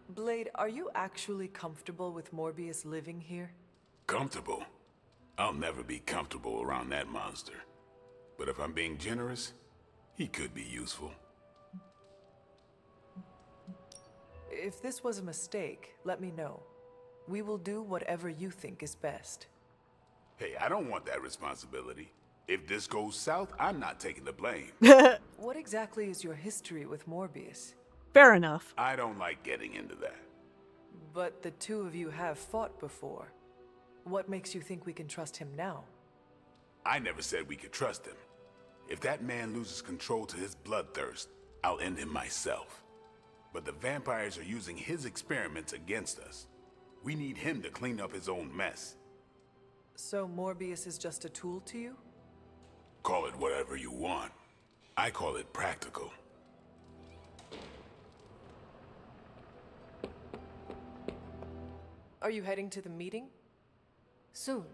[SPEAKER 2] Blade, are you actually comfortable with Morbius living here?
[SPEAKER 4] Comfortable? I'll never be comfortable around that monster. But if I'm being generous, he could be useful.
[SPEAKER 2] If this was a mistake, let me know. We will do whatever you think is best.
[SPEAKER 4] Hey, I don't want that responsibility. If this goes south, I'm not taking the blame.
[SPEAKER 2] What exactly is your history with Morbius?
[SPEAKER 1] Fair enough.
[SPEAKER 4] I don't like getting into that.
[SPEAKER 2] But the two of you have fought before. What makes you think we can trust him now?
[SPEAKER 4] I never said we could trust him. If that man loses control to his bloodthirst, I'll end him myself. But the vampires are using his experiments against us. We need him to clean up his own mess.
[SPEAKER 2] So Morbius is just a tool to you?
[SPEAKER 4] Call it whatever you want. I call it practical.
[SPEAKER 2] Are you heading to the meeting?
[SPEAKER 6] Soon.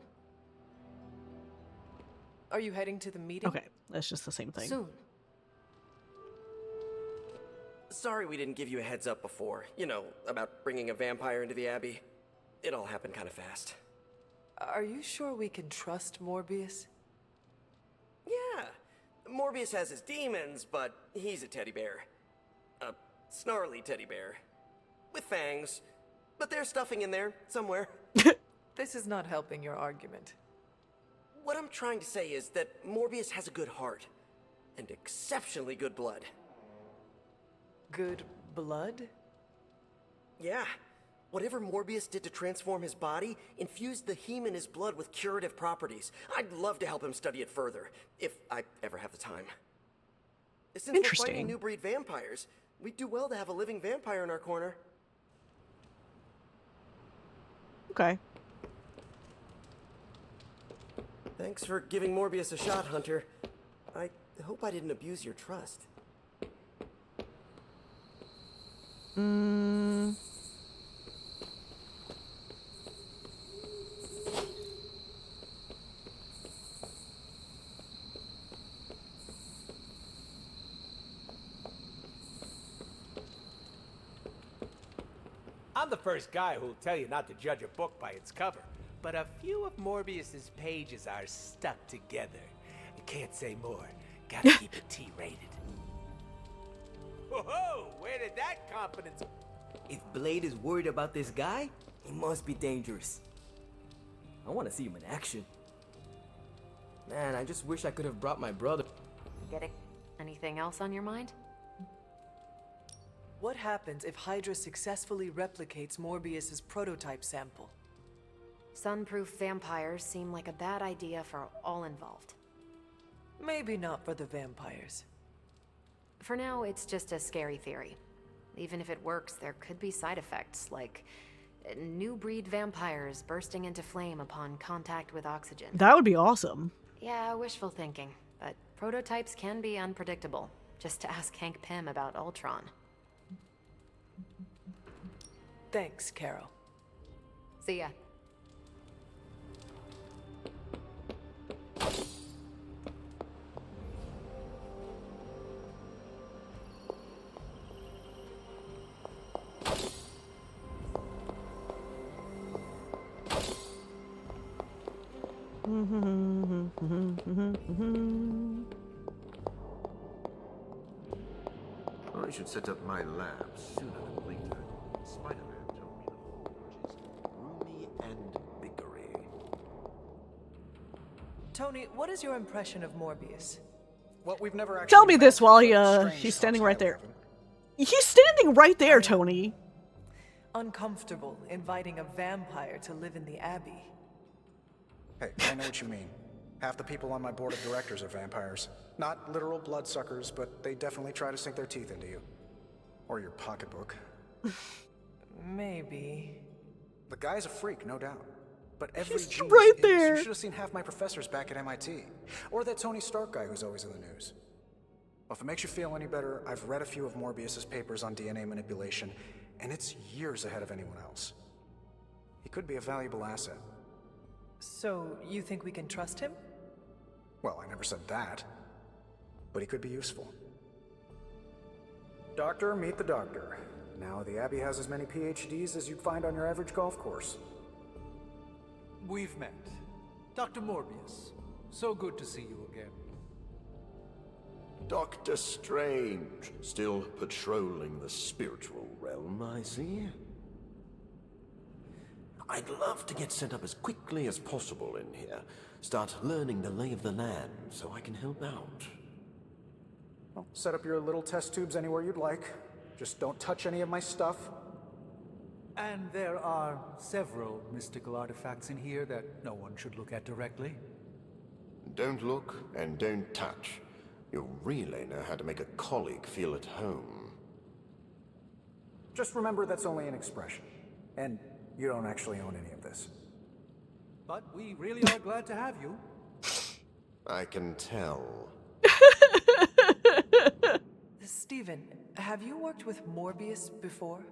[SPEAKER 2] Are you heading to the meeting?
[SPEAKER 1] Okay, that's just the same thing.
[SPEAKER 6] Soon.
[SPEAKER 12] Sorry we didn't give you a heads up before. You know, about bringing a vampire into the Abbey. It all happened kind of fast.
[SPEAKER 2] Are you sure we can trust Morbius?
[SPEAKER 12] Yeah. Morbius has his demons, but he's a teddy bear. A snarly teddy bear. With fangs. But there's stuffing in there, somewhere.
[SPEAKER 2] This is not helping your argument.
[SPEAKER 12] What I'm trying to say is that Morbius has a good heart. And exceptionally good blood.
[SPEAKER 2] Good blood?
[SPEAKER 12] Yeah. Whatever Morbius did to transform his body infused the heme in his blood with curative properties. I'd love to help him study it further, if I ever have the time. Since we're fighting new breed vampires, we'd do well to have a living vampire in our corner.
[SPEAKER 1] Okay.
[SPEAKER 12] Thanks for giving Morbius a shot, Hunter. I hope I didn't abuse your trust.
[SPEAKER 10] I'm the first guy who'll tell you not to judge a book by its cover, but a few of Morbius's pages are stuck together. I can't say more. Gotta keep it T-rated. Whoa, where did that confidence...
[SPEAKER 9] If Blade is worried about this guy, he must be dangerous. I want to see him in action. Man, I just wish I could have brought my brother.
[SPEAKER 6] Get it? Anything else on your mind?
[SPEAKER 2] What happens if Hydra successfully replicates Morbius's prototype sample?
[SPEAKER 6] Sunproof vampires seem like a bad idea for all involved.
[SPEAKER 2] Maybe not for the vampires.
[SPEAKER 6] For now, it's just a scary theory. Even if it works, there could be side effects, like new breed vampires bursting into flame upon contact with oxygen.
[SPEAKER 1] That would be awesome.
[SPEAKER 6] Yeah, wishful thinking, but prototypes can be unpredictable. Just to ask Hank Pym about Ultron.
[SPEAKER 2] Thanks, Carol.
[SPEAKER 6] See ya.
[SPEAKER 13] I should set up my lab sooner than later. Spider-Man told me the forge is roomy and biggery.
[SPEAKER 2] Tony, what is your impression of Morbius?
[SPEAKER 5] Well, we've never actually
[SPEAKER 1] Tell me
[SPEAKER 5] met,
[SPEAKER 1] this while
[SPEAKER 5] but strange
[SPEAKER 1] he's
[SPEAKER 5] thoughts
[SPEAKER 1] standing right
[SPEAKER 5] I
[SPEAKER 1] there.
[SPEAKER 5] have him.
[SPEAKER 1] He's standing right there, Tony.
[SPEAKER 2] Uncomfortable inviting a vampire to live in the Abbey.
[SPEAKER 5] Hey, I know what you mean. Half the people on my board of directors are vampires. Not literal bloodsuckers, but they definitely try to sink their teeth into you. Or your pocketbook.
[SPEAKER 2] Maybe.
[SPEAKER 5] The guy's a freak, no doubt. But every
[SPEAKER 1] He's
[SPEAKER 5] genius
[SPEAKER 1] right
[SPEAKER 5] is.
[SPEAKER 1] there.
[SPEAKER 5] You should have seen half my professors back at MIT. Or that Tony Stark guy who's always in the news. Well, if it makes you feel any better, I've read a few of Morbius's papers on DNA manipulation, and it's years ahead of anyone else. He could be a valuable asset.
[SPEAKER 2] So, you think we can trust him?
[SPEAKER 5] Well, I never said that. But he could be useful. Doctor, meet the doctor. Now, the Abbey has as many PhDs as you'd find on your average golf course.
[SPEAKER 11] We've met. Dr. Morbius. So good to see you again.
[SPEAKER 13] Doctor Strange, still patrolling the spiritual realm, I see. I'd love to get set up as quickly as possible in here. Start learning the lay of the land so I can help out.
[SPEAKER 5] Well, set up your little test tubes anywhere you'd like. Just don't touch any of my stuff.
[SPEAKER 11] And there are several mystical artifacts in here that no one should look at directly.
[SPEAKER 13] Don't look and don't touch. You'll really know how to make a colleague feel at home.
[SPEAKER 5] Just remember that's only an expression. And you don't actually own any of this.
[SPEAKER 11] But we really are glad to have you.
[SPEAKER 13] I can tell.
[SPEAKER 2] Stephen, have you worked with Morbius before?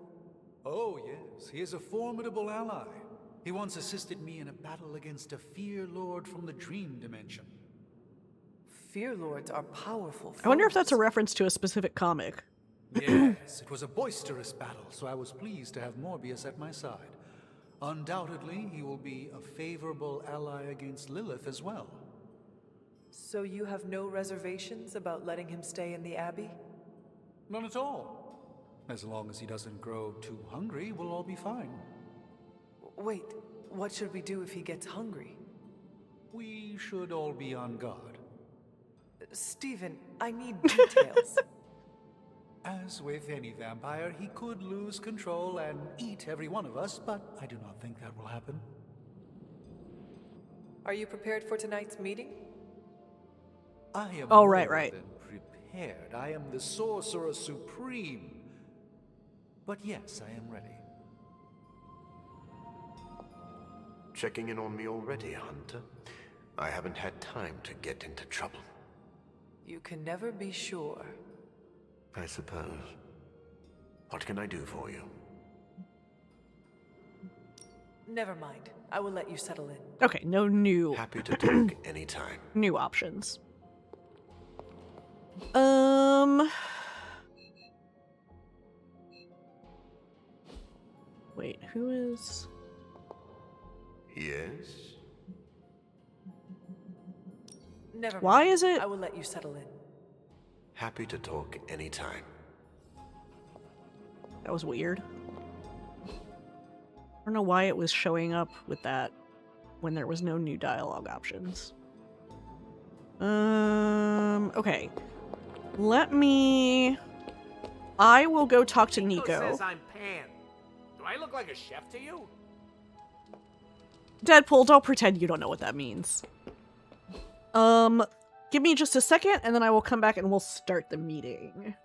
[SPEAKER 11] Oh, yes. He is a formidable ally. He once assisted me in a battle against a Fear Lord from the Dream Dimension.
[SPEAKER 2] Fear Lords are powerful foes.
[SPEAKER 1] I wonder if that's a reference to a specific comic.
[SPEAKER 11] Yes, it was a boisterous battle, so I was pleased to have Morbius at my side. Undoubtedly, he will be a favorable ally against Lilith as well.
[SPEAKER 2] So you have no reservations about letting him stay in the Abbey?
[SPEAKER 11] None at all. As long as he doesn't grow too hungry, we'll all be fine.
[SPEAKER 2] Wait, what should we do if he gets hungry?
[SPEAKER 11] We should all be on guard.
[SPEAKER 2] Stephen, I need details.
[SPEAKER 11] As with any vampire, he could lose control and eat every one of us, but I do not think that will happen.
[SPEAKER 2] Are you prepared for tonight's meeting?
[SPEAKER 11] I am
[SPEAKER 1] Oh,
[SPEAKER 11] more
[SPEAKER 1] right.
[SPEAKER 11] than prepared. I am the Sorcerer Supreme. But yes, I am ready.
[SPEAKER 13] Checking in on me already, Hunter? I haven't had time to get into trouble.
[SPEAKER 2] You can never be sure.
[SPEAKER 13] I suppose. What can I do for you?
[SPEAKER 2] Never mind. I will let you settle in.
[SPEAKER 1] Okay, no new
[SPEAKER 13] Happy to talk anytime.
[SPEAKER 1] new options. Wait, who is...
[SPEAKER 13] Yes?
[SPEAKER 2] Never
[SPEAKER 1] Why
[SPEAKER 2] mind.
[SPEAKER 1] is it...
[SPEAKER 2] I will let you settle in.
[SPEAKER 13] Happy to talk anytime.
[SPEAKER 1] That was weird. I don't know why it was showing up with that when there was no new dialogue options. Okay. Let me I will go talk to
[SPEAKER 10] Nico
[SPEAKER 1] Nico.
[SPEAKER 10] says I'm Pan. Do I look like a chef to you?
[SPEAKER 1] Deadpool, don't pretend you don't know what that means. Give me just a second, and then I will come back and we'll start the meeting.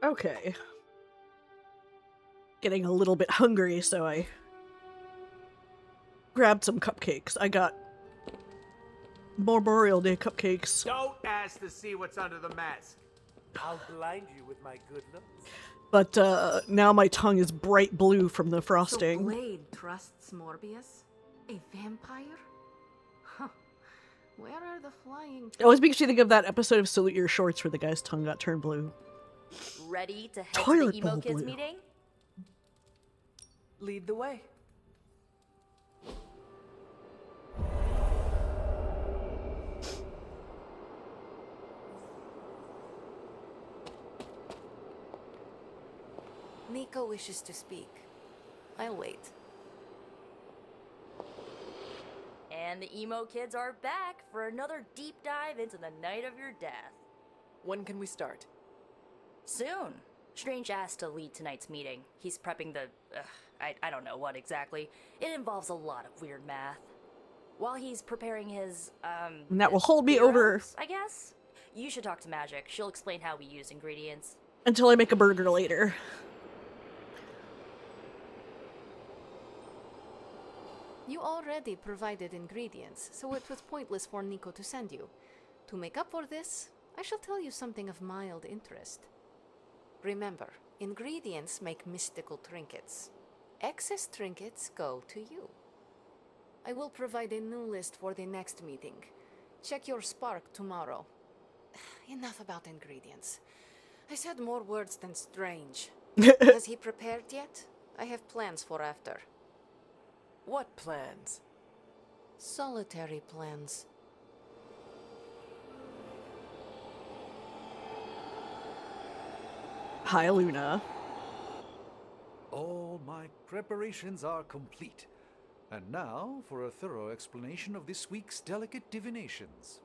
[SPEAKER 1] Okay. getting a little bit hungry, so I grabbed some cupcakes. I got Memorial Day cupcakes.
[SPEAKER 10] Don't ask to see what's under the mask. I'll blind you with my good looks.
[SPEAKER 1] But now my tongue is bright blue from the frosting.
[SPEAKER 3] So Blade trusts Morbius? A vampire? Huh. Where are the flying...
[SPEAKER 1] It always makes you think of that episode of Salute Your Shorts where the guy's tongue got turned blue.
[SPEAKER 8] Ready to head
[SPEAKER 1] Toilet
[SPEAKER 8] to the emo
[SPEAKER 1] bowl
[SPEAKER 8] kids
[SPEAKER 1] blue.
[SPEAKER 8] meeting?
[SPEAKER 2] Lead the way.
[SPEAKER 6] Nico wishes to speak. I'll wait.
[SPEAKER 8] And the emo kids are back for another deep dive into the night of your death.
[SPEAKER 2] When can we start?
[SPEAKER 8] Soon. Strange asked to lead tonight's meeting. He's prepping the... I don't know what exactly. It involves a lot of weird math. While he's preparing his,
[SPEAKER 1] And that will hold me over
[SPEAKER 8] theorems, I guess? You should talk to Magic. She'll explain how we use ingredients.
[SPEAKER 1] until I make a burger later.
[SPEAKER 6] You already provided ingredients, so it was pointless for Nico to send you. To make up for this, I shall tell you something of mild interest. Remember, ingredients make mystical trinkets. Excess trinkets go to you. I will provide a new list for the next meeting. Check your spark tomorrow. Enough about ingredients. I said more words than strange. Has he prepared yet? I have plans for after.
[SPEAKER 2] What plans?
[SPEAKER 6] Solitary plans.
[SPEAKER 1] Hi, Luna.
[SPEAKER 11] All my preparations are complete. And now for a thorough explanation of this week's delicate divinations.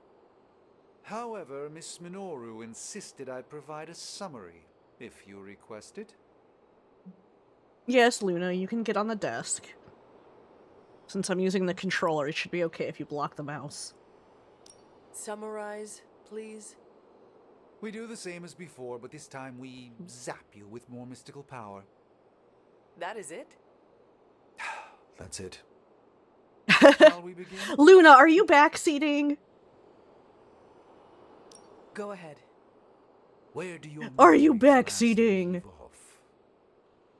[SPEAKER 11] However, Miss Minoru insisted I provide a summary, if you request it.
[SPEAKER 1] Yes, Luna, you can get on the desk. Since I'm using the controller, it should be okay if you block the mouse.
[SPEAKER 2] Summarize, please.
[SPEAKER 11] We do the same as before, but this time we zap you with more mystical power.
[SPEAKER 2] That is it?
[SPEAKER 11] That's it. Shall we begin?
[SPEAKER 1] Luna, are you backseating?
[SPEAKER 2] Go ahead.
[SPEAKER 11] Where do you
[SPEAKER 1] Are you backseating?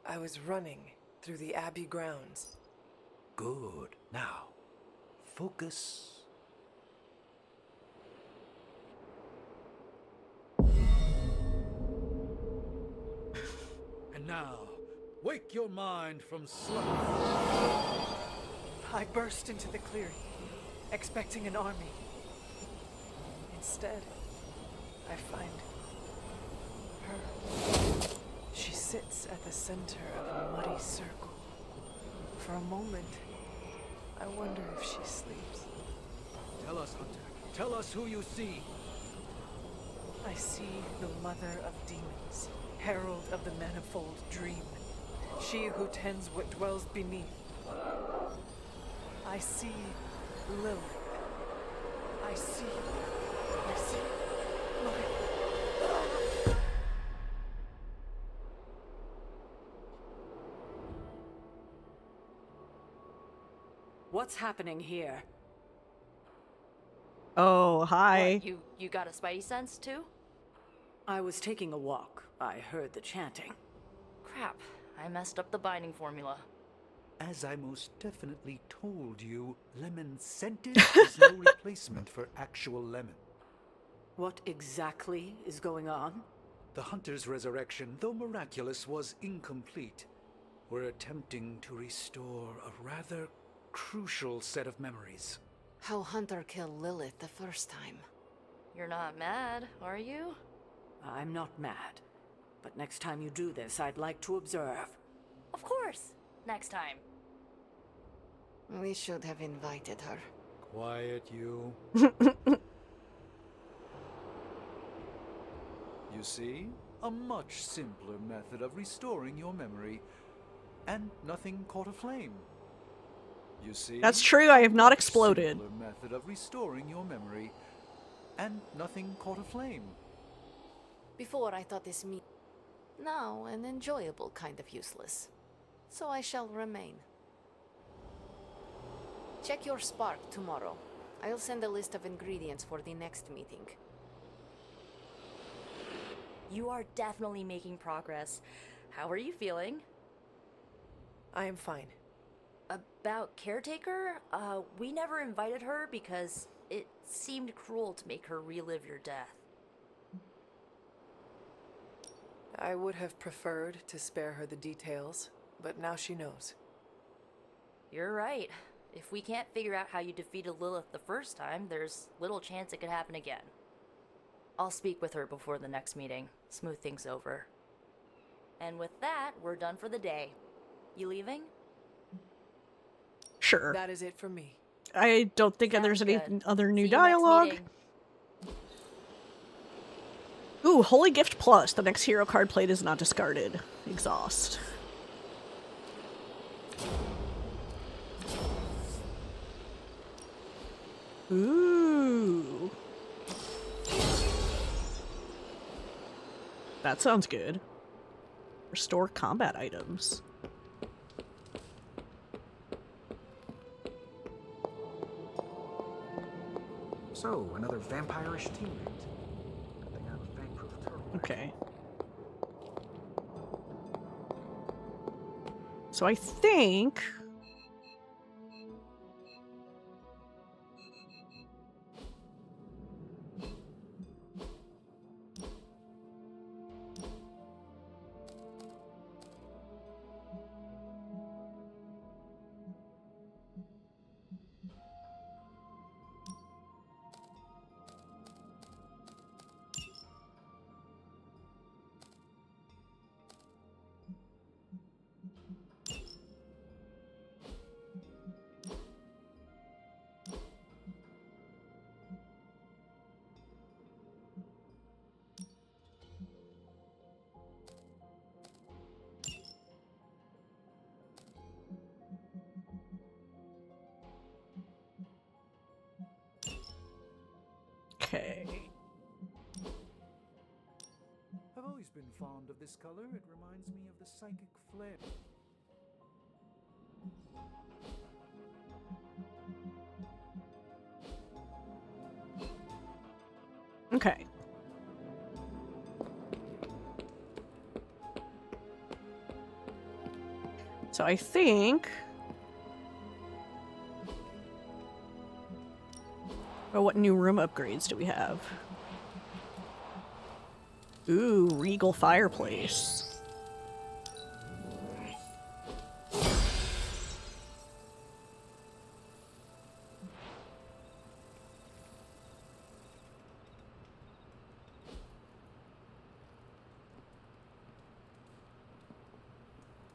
[SPEAKER 2] I was running through the Abbey grounds.
[SPEAKER 11] Good. Now, focus. And now, wake your mind from slumber.
[SPEAKER 2] I burst into the clearing, expecting an army. Instead, I find her. She sits at the center of a muddy circle. For a moment, I wonder if she sleeps.
[SPEAKER 11] Tell us, Hunter. Tell us who you see.
[SPEAKER 2] I see the mother of demons, herald of the manifold dream, she who tends what dwells beneath. I see Lilith. I see.
[SPEAKER 7] What's happening here?
[SPEAKER 1] Oh, hi.
[SPEAKER 8] What, you got a spidey sense too?
[SPEAKER 7] I was taking a walk. I heard the chanting.
[SPEAKER 8] Crap, I messed up the binding formula.
[SPEAKER 11] As I most definitely told you, lemon scented is no replacement for actual lemon.
[SPEAKER 7] What exactly is going on?
[SPEAKER 11] The Hunter's resurrection, though miraculous, was incomplete. We're attempting to restore a rather crucial set of memories.
[SPEAKER 6] How Hunter killed Lilith the first time.
[SPEAKER 8] You're not mad, are you?
[SPEAKER 7] I'm not mad. But next time you do this, I'd like to observe.
[SPEAKER 8] Of course! Next time.
[SPEAKER 6] We should have invited her.
[SPEAKER 11] Quiet, you. You see? A much simpler method of restoring your memory. And nothing caught aflame. You see?
[SPEAKER 1] That's true, I have not
[SPEAKER 11] Much
[SPEAKER 1] exploded.
[SPEAKER 11] simpler method of restoring your memory. And nothing caught aflame.
[SPEAKER 6] Before I thought this now an enjoyable kind of useless. so I shall remain. Check your spark tomorrow. I'll send a list of ingredients for the next meeting.
[SPEAKER 8] You are definitely making progress. How are you feeling?
[SPEAKER 2] I am fine.
[SPEAKER 8] About Caretaker? We never invited her because it seemed cruel to make her relive your death.
[SPEAKER 2] I would have preferred to spare her the details, but now she knows.
[SPEAKER 8] You're right. If we can't figure out how you defeated Lilith the first time, there's little chance it could happen again. I'll speak with her before the next meeting, smooth things over. And with that, we're done for the day. You leaving?
[SPEAKER 1] Sure.
[SPEAKER 2] That is it for me.
[SPEAKER 1] I don't think there's any other new dialogue. Ooh, Holy Gift Plus. The next hero card played is not discarded. Exhaust. Ooh. That sounds good. Restore combat items.
[SPEAKER 5] So, another vampire-ish teammate. Good thing I have a fang-proof turtle.
[SPEAKER 1] Okay. So I think... Okay.
[SPEAKER 11] I've always been fond of this color. It reminds me of the psychic flare.
[SPEAKER 1] Okay. So I think... Oh, what new room upgrades do we have? Ooh, regal fireplace.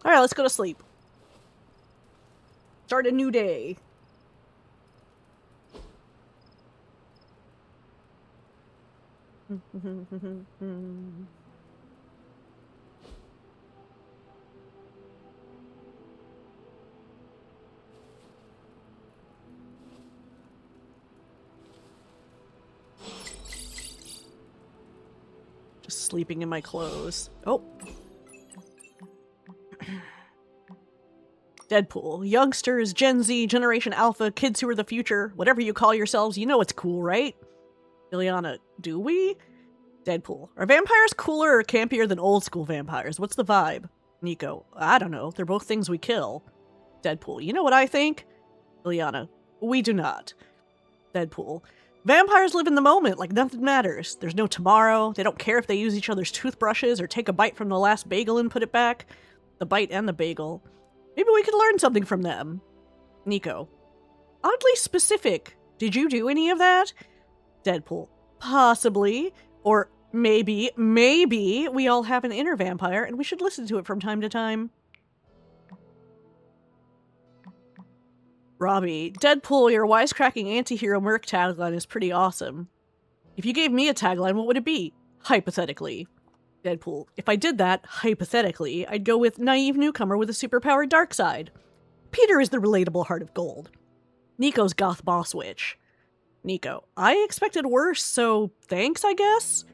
[SPEAKER 1] Alright, let's go to sleep. Start a new day. Just sleeping in my clothes. Oh. Deadpool. Youngsters, Gen Z, Generation Alpha, kids who are the future, whatever you call yourselves, you know it's cool, right? Ileana, do we? Deadpool. Are vampires cooler or campier than old school vampires? What's the vibe? Nico. I don't know. They're both things we kill. Deadpool. You know what I think? Ileana. We do not. Deadpool. Vampires live in the moment like nothing matters. There's no tomorrow. They don't care if they use each other's toothbrushes or take a bite from the last bagel and put it back. The bite and the bagel. Maybe we could learn something from them. Nico. Oddly specific. Did you do any of that? Deadpool. Possibly. Or maybe we all have an inner vampire and we should listen to it from time to time. Robbie. Deadpool, your wisecracking anti-hero merc tagline is pretty awesome. If you gave me a tagline, what would it be? Hypothetically. Deadpool. If I did that, hypothetically, I'd go with naive newcomer with a superpowered dark side. Peter is the relatable heart of gold. Nico's goth boss witch. Nico. I expected worse, so thanks, I guess?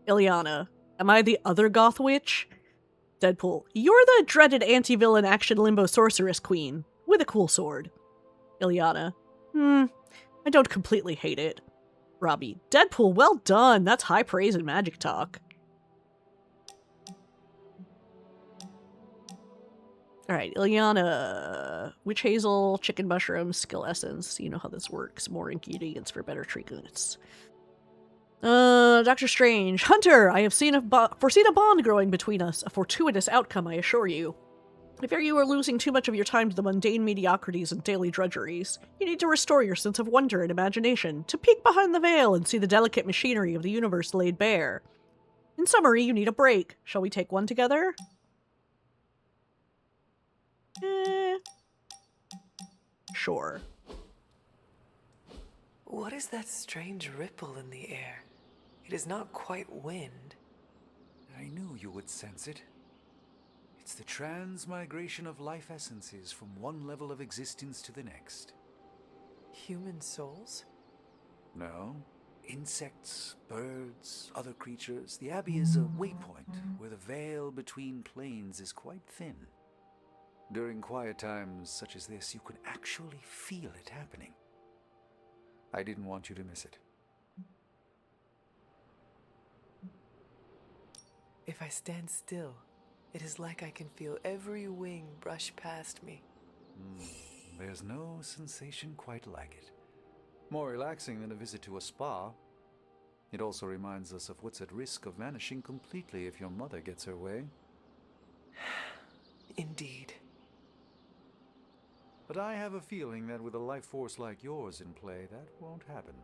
[SPEAKER 1] Ileana. Am I the other goth witch? Deadpool, you're the dreaded anti-villain action limbo sorceress queen, with a cool sword. Ileana, I don't completely hate it. Robbie, Deadpool, well done. That's high praise in magic talk. Alright, Ileana. Witch hazel, chicken mushroom, skill essence. You know how this works. More ingredients for better treatments. Doctor Strange. Hunter, I have foreseen a bond growing between us. A fortuitous outcome, I assure you. I fear you are losing too much of your time to the mundane mediocrities and daily drudgeries. You need to restore your sense of wonder and imagination, to peek behind the veil and see the delicate machinery of the universe laid bare. In summary, you need a break. Shall we take one together? Sure.
[SPEAKER 2] What is that strange ripple in the air? It is not quite wind.
[SPEAKER 11] I knew you would sense it. It's the transmigration of life essences from one level of existence to the next.
[SPEAKER 2] Human souls?
[SPEAKER 11] No. Insects, birds, other creatures. The Abbey is a waypoint where the veil between planes is quite thin. During quiet times such as this, you can actually feel it happening. I didn't want you to miss it.
[SPEAKER 2] If I stand still, it is like I can feel every wing brush past me.
[SPEAKER 11] There's no sensation quite like it. More relaxing than a visit to a spa. It also reminds us of what's at risk of vanishing completely if your mother gets her way.
[SPEAKER 2] Indeed.
[SPEAKER 11] But I have a feeling that with a life force like yours in play, that won't happen.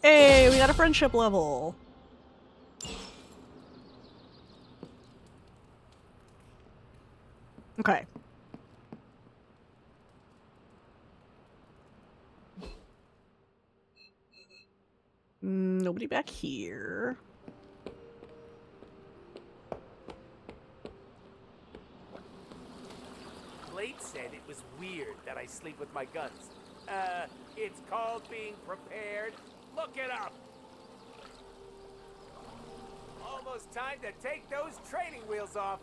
[SPEAKER 1] Hey, we got a friendship level. Okay. Nobody back here.
[SPEAKER 10] Blade said it was weird that I sleep with my guns. It's called being prepared. Look it up. Almost time to take those training wheels off.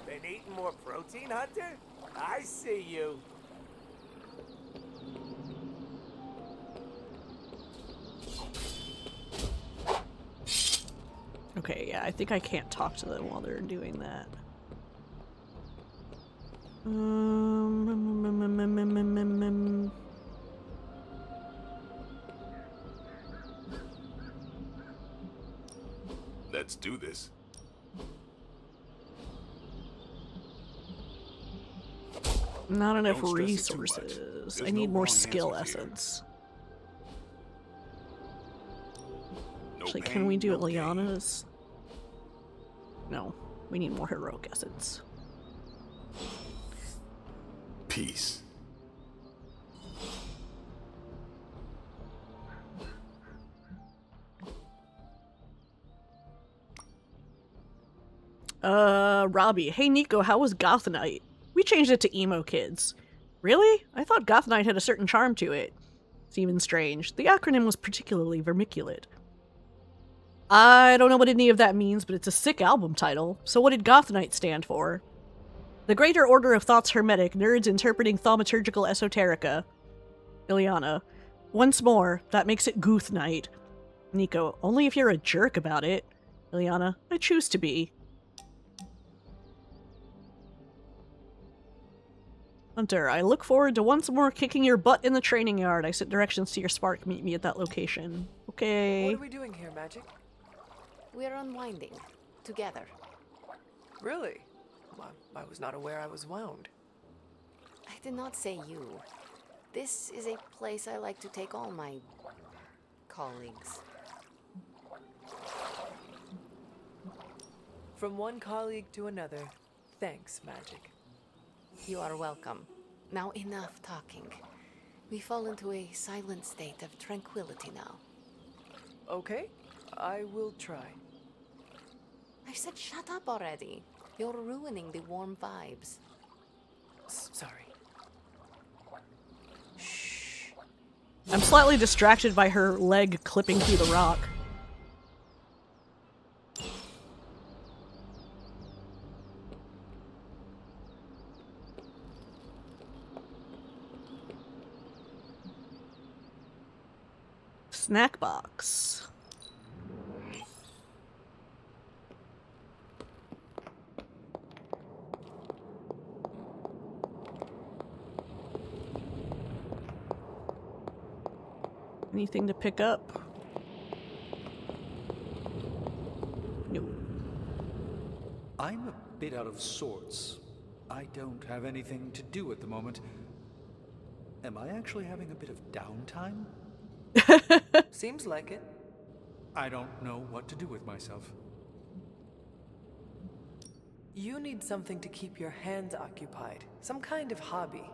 [SPEAKER 10] Been eating more protein, Hunter? I see you.
[SPEAKER 1] Okay, yeah, I think I can't talk to them while they're doing that.
[SPEAKER 4] Let's do this.
[SPEAKER 1] Not enough
[SPEAKER 4] Don't stress it too much.
[SPEAKER 1] resources.
[SPEAKER 4] There's
[SPEAKER 1] I need
[SPEAKER 4] no
[SPEAKER 1] more
[SPEAKER 4] wrong
[SPEAKER 1] skill
[SPEAKER 4] answers here.
[SPEAKER 1] essence.
[SPEAKER 4] No
[SPEAKER 1] Actually, can
[SPEAKER 4] pain,
[SPEAKER 1] we do
[SPEAKER 4] no
[SPEAKER 1] it Liana's? No, we need more heroic essence.
[SPEAKER 4] Peace.
[SPEAKER 1] Robbie. Hey, Nico, how was Gothanite? We changed it to Emo Kids. Really? I thought Gothanite had a certain charm to it. It's even strange. The acronym was particularly vermiculate. I don't know what any of that means, but it's a sick album title. So what did Gothanite stand for? The Greater Order of Thoughts Hermetic, nerds interpreting thaumaturgical esoterica. Ileana. Once more, that makes it Goothnite. Nico. Only if you're a jerk about it. Ileana. I choose to be. Hunter, I look forward to once more kicking your butt in the training yard. I sent directions to your spark. Meet me at that location. Okay.
[SPEAKER 2] What are we doing here, Magic?
[SPEAKER 6] We're unwinding. Together.
[SPEAKER 2] Really? I was not aware I was wound.
[SPEAKER 6] I did not say you. This is a place I like to take all my colleagues.
[SPEAKER 2] From one colleague to another. Thanks, Magic.
[SPEAKER 6] You are welcome. Now enough talking. We fall into a silent state of tranquility now.
[SPEAKER 2] Okay, I will try.
[SPEAKER 6] I said shut up already. You're ruining the warm vibes.
[SPEAKER 2] Sorry.
[SPEAKER 6] Shh.
[SPEAKER 1] I'm slightly distracted by her leg clipping through the rock. Snack box. Anything to pick up? No.
[SPEAKER 11] I'm a bit out of sorts. I don't have anything to do at the moment. Am I actually having a bit of downtime?
[SPEAKER 2] Seems like it.
[SPEAKER 11] I don't know what to do with myself.
[SPEAKER 2] You need something to keep your hands occupied. Some kind of hobby.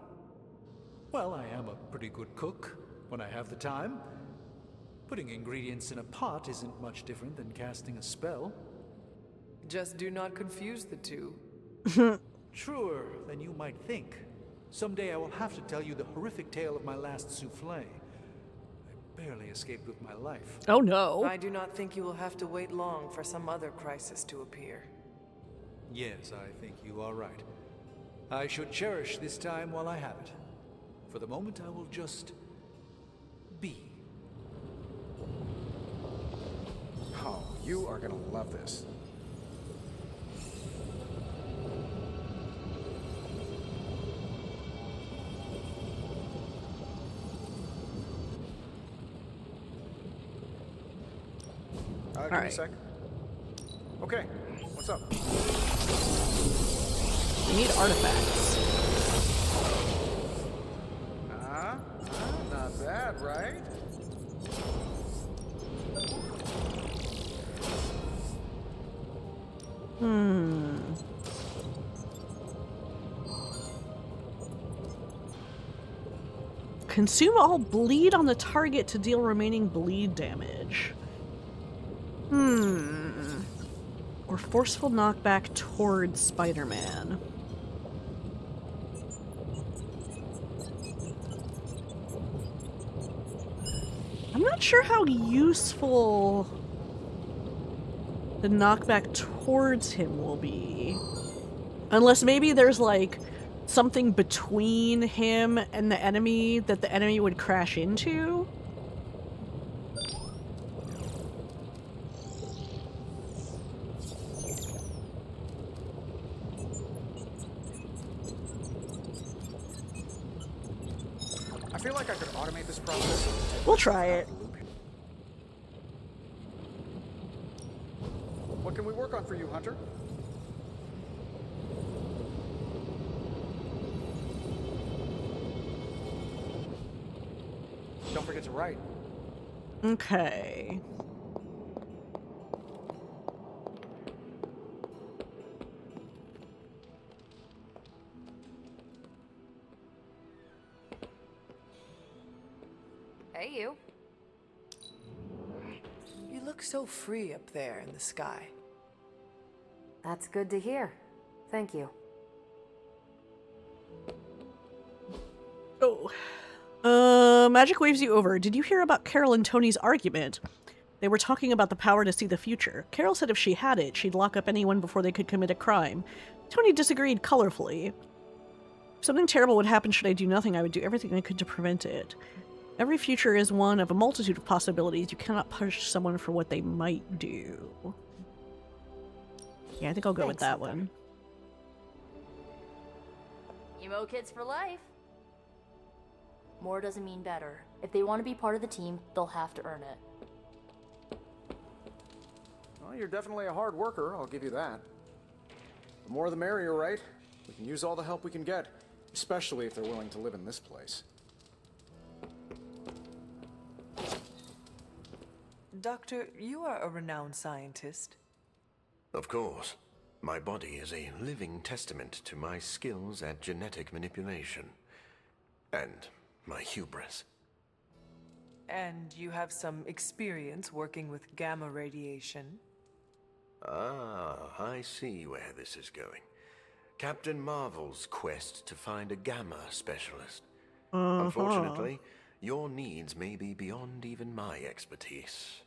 [SPEAKER 11] Well, I am a pretty good cook when I have the time. Putting ingredients in a pot isn't much different than casting a spell.
[SPEAKER 2] Just do not confuse the two.
[SPEAKER 11] Truer than you might think. Someday I will have to tell you the horrific tale of my last souffle. I barely escaped with my life.
[SPEAKER 1] Oh no.
[SPEAKER 2] I do not think you will have to wait long for some other crisis to appear.
[SPEAKER 11] Yes, I think you are right. I should cherish this time while I have it. For the moment, I will just be.
[SPEAKER 5] Oh, you are gonna love this. Give me a sec. Okay, what's up?
[SPEAKER 1] We need artifacts.
[SPEAKER 5] Not bad, right?
[SPEAKER 1] Consume all bleed on the target to deal remaining bleed damage. Or forceful knockback towards Spider-Man. I'm not sure how useful the knockback towards him will be. Unless maybe there's like something between him and the enemy that the enemy would crash into.
[SPEAKER 5] I feel like I could automate this process.
[SPEAKER 1] We'll try it.
[SPEAKER 5] What can we work on for you, Hunter? Don't forget to write.
[SPEAKER 1] Okay.
[SPEAKER 6] Hey, you.
[SPEAKER 2] You look so free up there in the sky.
[SPEAKER 6] That's good to hear. Thank you.
[SPEAKER 1] Oh. Magic waves you over. Did you hear about Carol and Tony's argument? They were talking about the power to see the future. Carol said if she had it, she'd lock up anyone before they could commit a crime. Tony disagreed colorfully. If something terrible would happen should I do nothing, I would do everything I could to prevent it. Every future is one of a multitude of possibilities. You cannot punish someone for what they might do. Yeah, I think I'll go with that one.
[SPEAKER 8] Emo kids for life. More doesn't mean better. If they want to be part of the team, they'll have to earn it.
[SPEAKER 5] Well, you're definitely a hard worker, I'll give you that. The more the merrier, right? We can use all the help we can get, especially if they're willing to live in this place.
[SPEAKER 2] Doctor, you are a renowned scientist.
[SPEAKER 13] Of course. My body is a living testament to my skills at genetic manipulation. And my hubris.
[SPEAKER 2] And you have some experience working with gamma radiation.
[SPEAKER 13] Ah, I see where this is going. Captain Marvel's quest to find a gamma specialist. Unfortunately, your needs may be beyond even my expertise.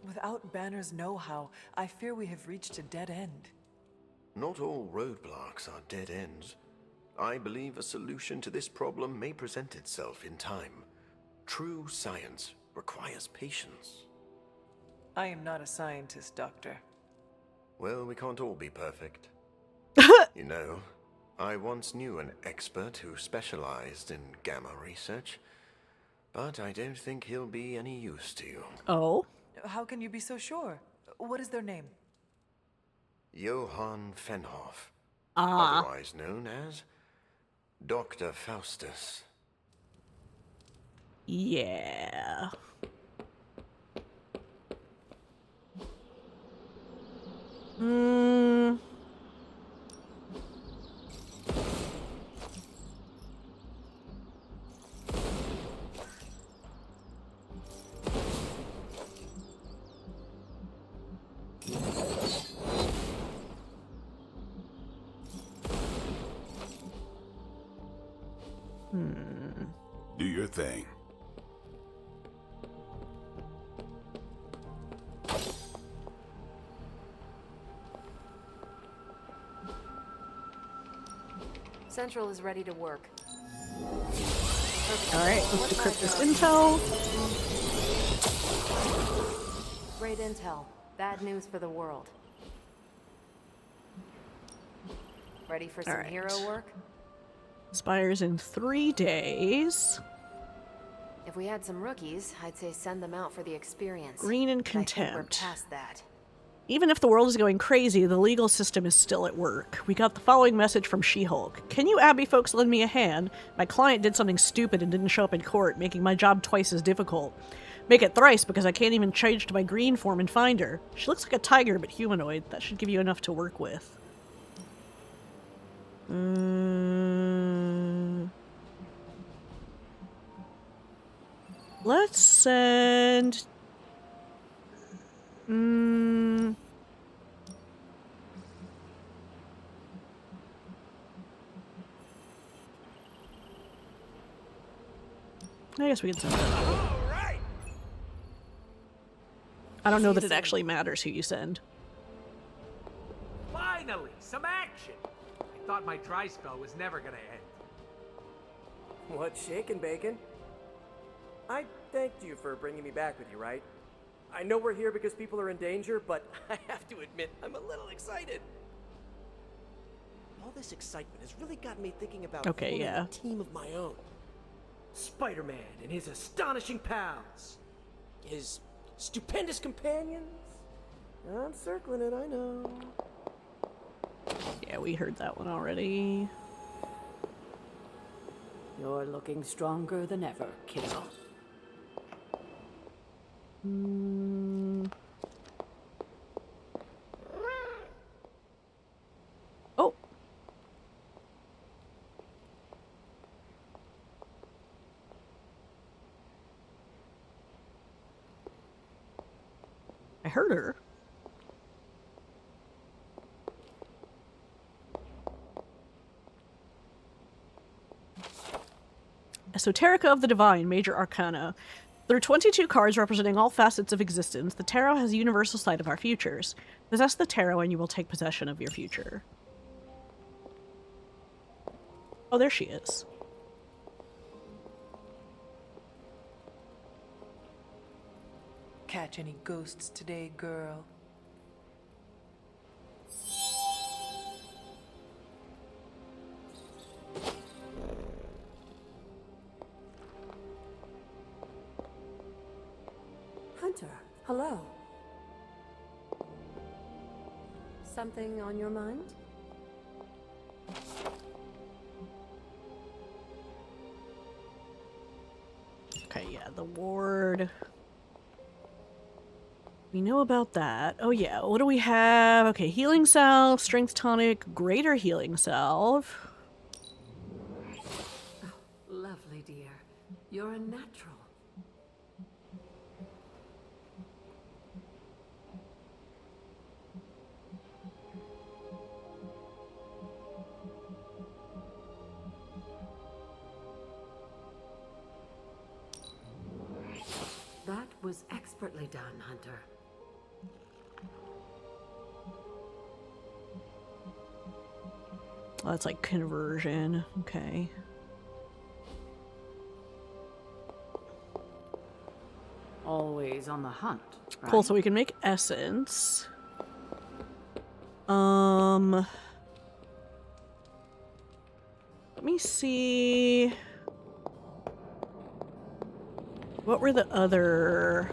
[SPEAKER 2] Without Banner's know-how, I fear we have reached a dead end.
[SPEAKER 13] Not all roadblocks are dead ends. I believe a solution to this problem may present itself in time. True science requires patience.
[SPEAKER 2] I am not a scientist, Doctor.
[SPEAKER 13] Well, we can't all be perfect. You know, I once knew an expert who specialized in gamma research, but I don't think he'll be any use to you.
[SPEAKER 1] Oh?
[SPEAKER 2] How can you be so sure? What is their name?
[SPEAKER 13] Johann Fenhoff,
[SPEAKER 1] Ah.
[SPEAKER 13] otherwise known as Dr. Faustus.
[SPEAKER 1] Yeah. Hmm.
[SPEAKER 4] Do your thing.
[SPEAKER 6] Central is ready to work.
[SPEAKER 1] Alright, let's decrypt this intel.
[SPEAKER 6] Great intel. Bad news for the world. Ready for some hero work?
[SPEAKER 1] Expires in 3 days.
[SPEAKER 6] If we had some rookies, I'd say send them out for the experience.
[SPEAKER 1] Green and
[SPEAKER 6] But I think
[SPEAKER 1] contempt.
[SPEAKER 6] we're past that.
[SPEAKER 1] Even if the world is going crazy, the legal system is still at work. We got the following message from She-Hulk. Can you Abbey folks lend me a hand? My client did something stupid and didn't show up in court, making my job twice as difficult. Make it thrice because I can't even change to my green form and find her. She looks like a tiger but humanoid. That should give you enough to work with. Let's send... I guess we can send that. I don't know that it actually matters who you send.
[SPEAKER 10] Finally, some action! I thought my dry spell was never gonna end.
[SPEAKER 12] What's shaking, Bacon? I thanked you for bringing me back with you, right? I know we're here because people are in danger, but I have to admit, I'm a little excited. All this excitement has really got me thinking about forming a team of my own. Spider-Man and his astonishing pals. His stupendous companions. I'm circling it, I know.
[SPEAKER 1] Yeah, we heard that one already.
[SPEAKER 3] You're looking stronger than ever, kiddo.
[SPEAKER 1] Oh. I heard her. Esoterica of the Divine, Major Arcana. There are 22 cards representing all facets of existence. The tarot has a universal sight of our futures. Possess the tarot and you will take possession of your future. Oh, there she is.
[SPEAKER 2] Catch any ghosts today, girl?
[SPEAKER 3] Hunter, hello. Something on your mind?
[SPEAKER 1] Okay, yeah, the ward. We know about that. Oh yeah, what do we have? Okay, healing salve, strength tonic, greater healing salve.
[SPEAKER 3] Oh, lovely, dear. You're a natural. That was expertly done, Hunter.
[SPEAKER 1] Oh, that's like conversion. Okay.
[SPEAKER 7] Always on the hunt, right?
[SPEAKER 1] Cool, so we can make essence. Let me see. What were the other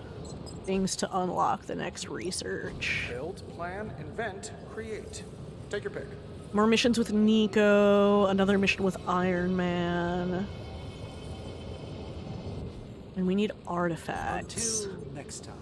[SPEAKER 1] things to unlock the next research?
[SPEAKER 5] Build, plan, invent, create. Take your pick.
[SPEAKER 1] More missions with Nico, another mission with Iron Man. And we need artifacts.
[SPEAKER 11] Until next time.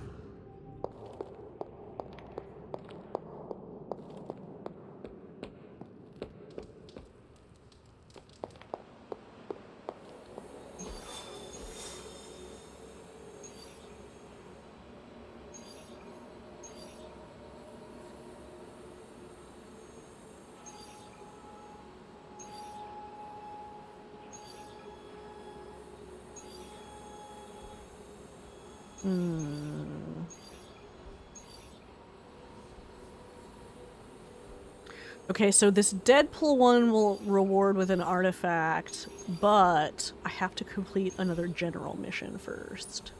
[SPEAKER 1] Okay, so this Deadpool one will reward with an artifact, but I have to complete another general mission first.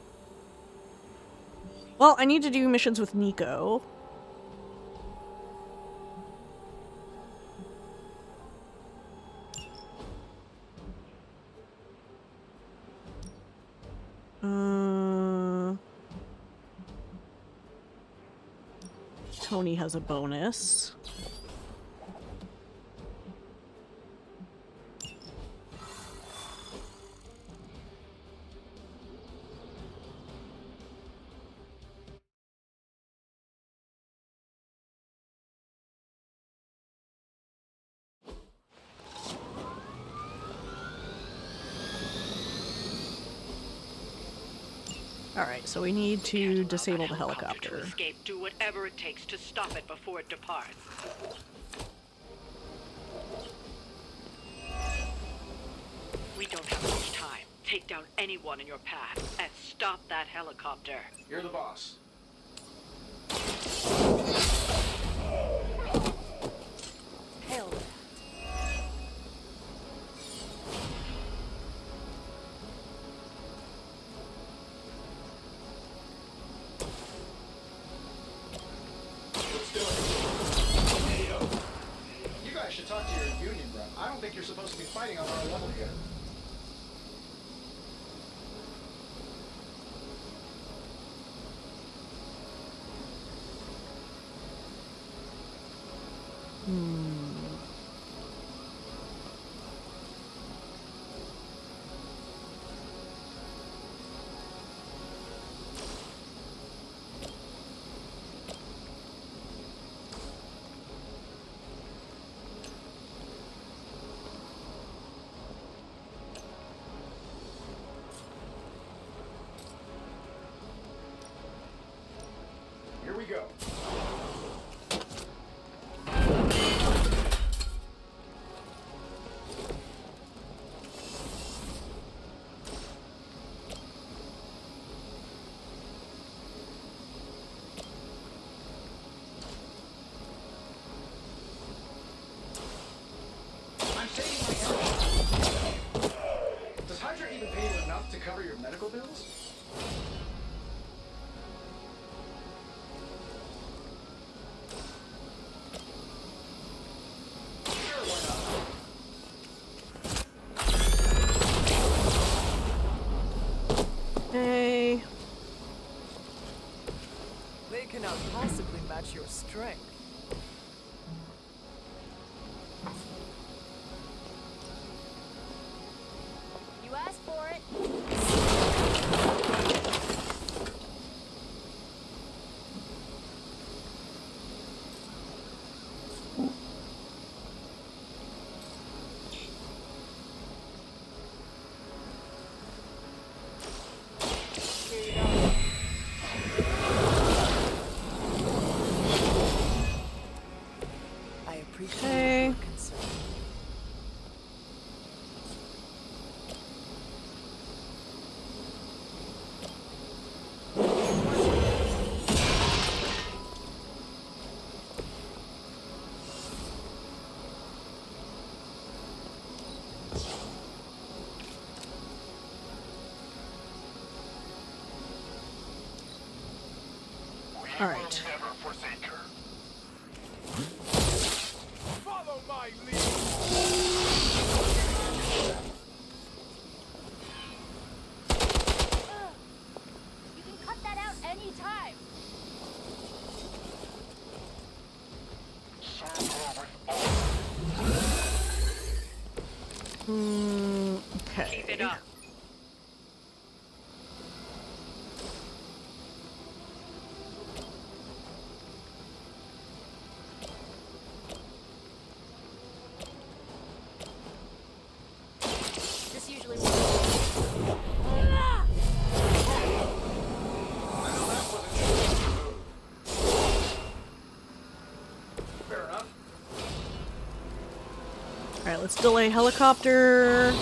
[SPEAKER 1] Well, I need to do missions with Nico. Tony has a bonus. Alright, so we need to disable the helicopter.
[SPEAKER 15] To escape, do whatever it takes to stop it before it departs. We don't have much time. Take down anyone in your path and stop that helicopter.
[SPEAKER 14] You're the boss.
[SPEAKER 6] Hell.
[SPEAKER 5] You guys should talk to your union rep. I don't think you're supposed to be fighting on our level here. Here we go. I'm saving my energy. Does Hydra even pay you enough to cover your medical bills?
[SPEAKER 1] Hey.
[SPEAKER 2] They cannot possibly match your strength.
[SPEAKER 8] You asked for it.
[SPEAKER 2] I appreciate
[SPEAKER 1] Hey.
[SPEAKER 2] your concern.
[SPEAKER 1] All right.
[SPEAKER 14] Follow my lead.
[SPEAKER 8] You can cut that out anytime.
[SPEAKER 1] Okay.
[SPEAKER 15] Keep it up.
[SPEAKER 8] This usually works.
[SPEAKER 5] Fair enough.
[SPEAKER 1] All right, let's delay helicopter.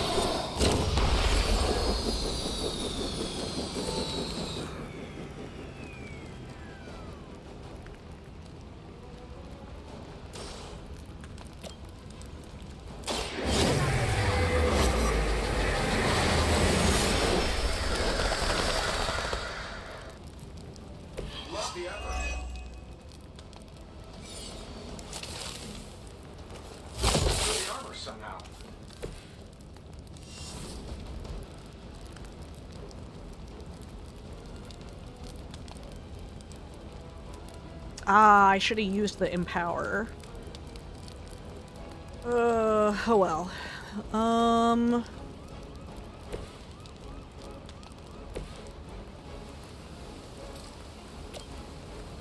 [SPEAKER 5] Love the effort. Through the armor somehow.
[SPEAKER 1] Ah, I should have used the empower. Oh well.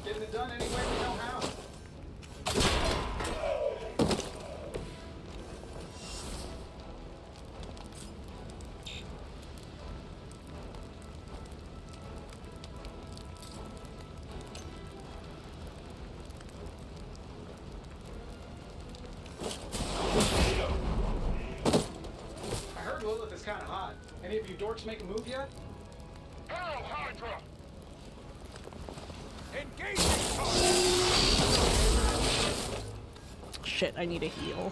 [SPEAKER 5] Getting it done any way we know how. I heard Lilith is kind of hot. Any of you dorks make a move yet?
[SPEAKER 14] Hail Hydra! Engaging target!
[SPEAKER 1] Shit, I need a heal.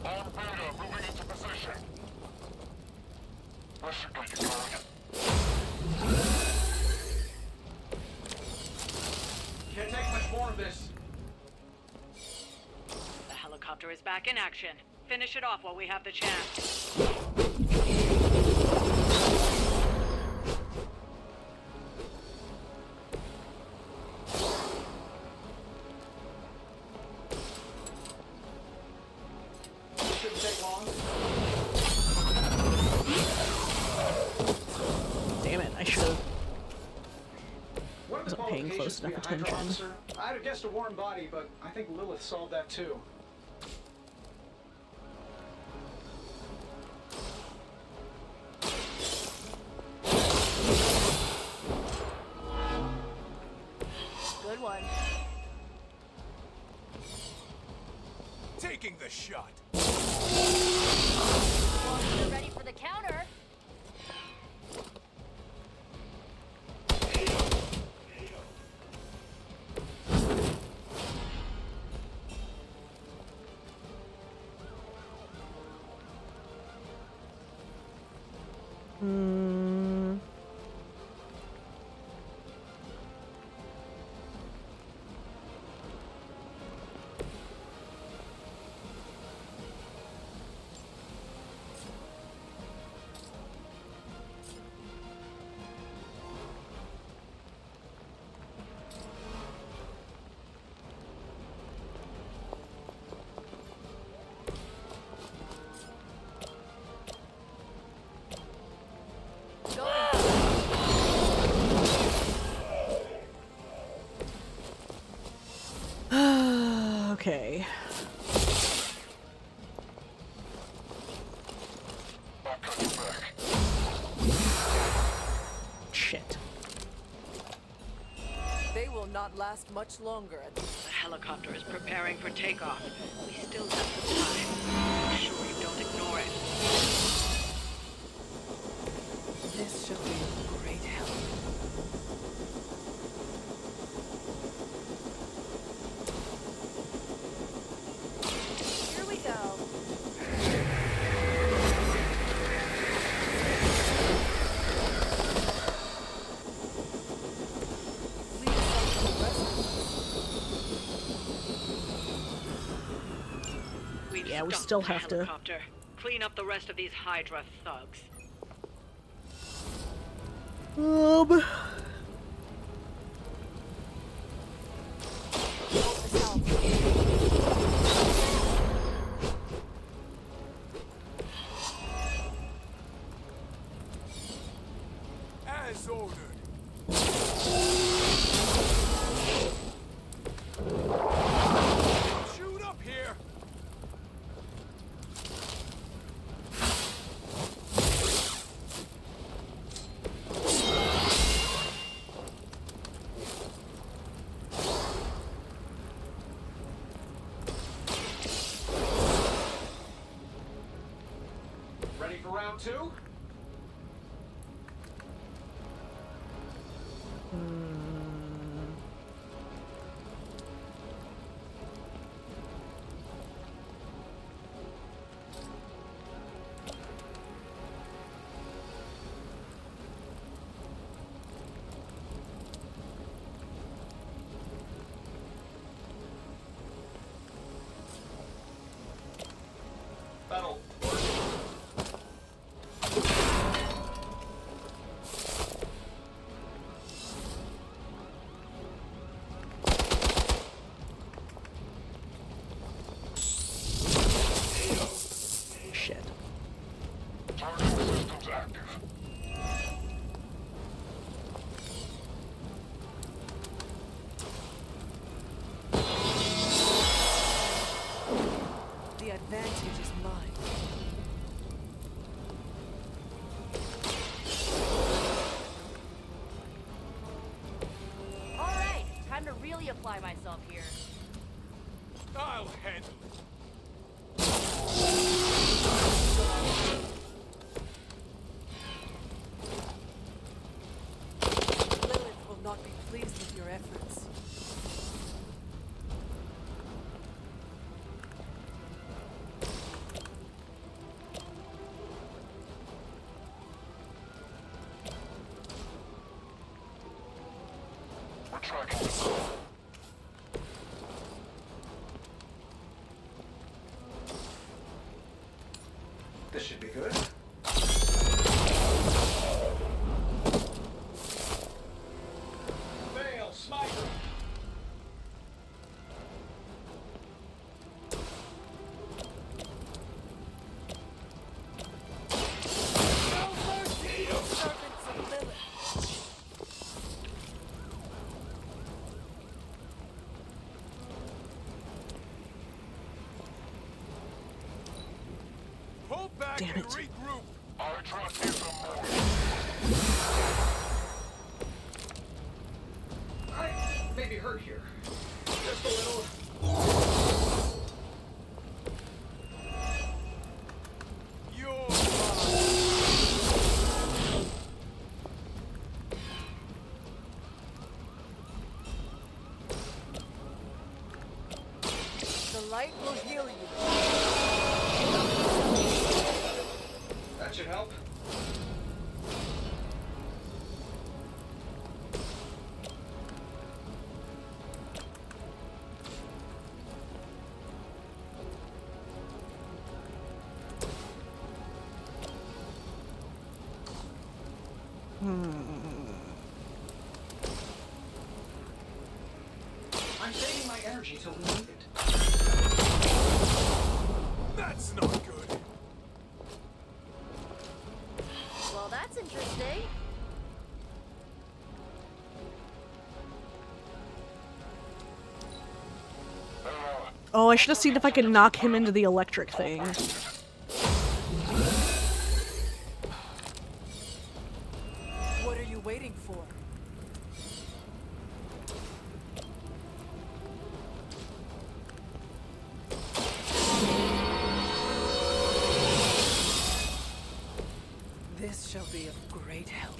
[SPEAKER 14] All Beta moving into position. This should get you going.
[SPEAKER 5] Can't take much more of this.
[SPEAKER 15] The helicopter is back in action. Finish it off while we have the chance.
[SPEAKER 5] Shouldn't take long.
[SPEAKER 1] Damn it, I should have.
[SPEAKER 5] What are the
[SPEAKER 1] Wasn't paying
[SPEAKER 5] qualifications
[SPEAKER 1] close
[SPEAKER 5] to be a
[SPEAKER 1] enough
[SPEAKER 5] Hydra
[SPEAKER 1] attention.
[SPEAKER 5] officer? I'd have guessed a warm body, but I think Lilith solved that too.
[SPEAKER 8] Good one.
[SPEAKER 14] Taking the shot.
[SPEAKER 8] You're ready for the counter.
[SPEAKER 1] Okay. Shit.
[SPEAKER 2] They will not last much longer.
[SPEAKER 15] The helicopter is preparing for takeoff. We still have some time. Make sure you don't ignore it.
[SPEAKER 2] This shall be of great help.
[SPEAKER 8] Here we go.
[SPEAKER 1] Yeah, we
[SPEAKER 15] Stop
[SPEAKER 1] still
[SPEAKER 15] the
[SPEAKER 1] have to.
[SPEAKER 15] helicopter. Clean up the rest of these Hydra thugs.
[SPEAKER 14] As ordered. Shoot up here.
[SPEAKER 12] Ready for round two? Battle.
[SPEAKER 1] Shit.
[SPEAKER 14] Target systems active.
[SPEAKER 2] The advantage is mine.
[SPEAKER 8] Alright, time to really apply myself here.
[SPEAKER 14] I'll handle it.
[SPEAKER 2] Lilith will not be pleased with your efforts.
[SPEAKER 14] We're tracking the call.
[SPEAKER 5] This should be good.
[SPEAKER 12] Fail, sniper.
[SPEAKER 2] No mercy, servants of Lilith.
[SPEAKER 14] Pull back
[SPEAKER 1] Damn
[SPEAKER 14] and
[SPEAKER 1] it.
[SPEAKER 14] regroup. I trust you some more.
[SPEAKER 12] I may be hurt here. Just a little.
[SPEAKER 14] You're
[SPEAKER 2] The light will heal you.
[SPEAKER 12] That should help. I'm saving my energy till we need it.
[SPEAKER 14] That's not good.
[SPEAKER 8] Well, that's interesting.
[SPEAKER 1] Oh, I should have seen if I could knock him into the electric thing.
[SPEAKER 2] What are you waiting for? This shall be of great help.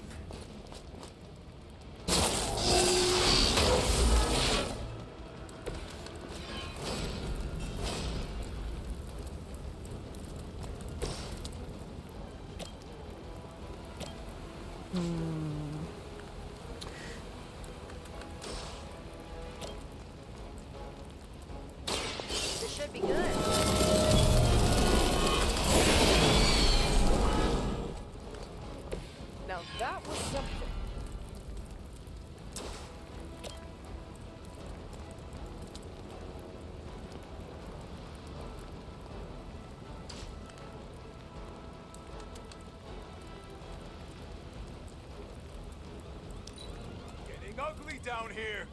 [SPEAKER 14] ugly down here.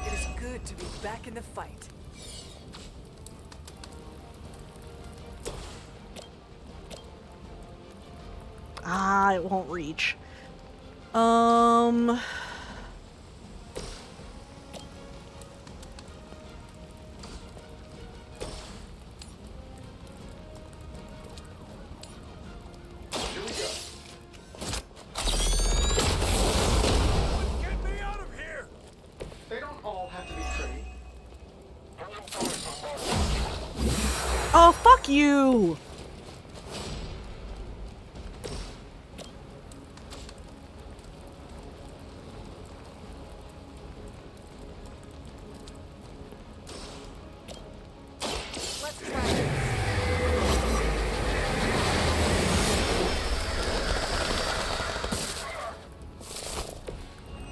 [SPEAKER 2] It is good to be back in the fight.
[SPEAKER 1] Ah, it won't reach.
[SPEAKER 14] Here we go. Get me out of here!
[SPEAKER 5] They don't all have to be pretty.
[SPEAKER 1] Oh, fuck you!
[SPEAKER 8] Let's try it.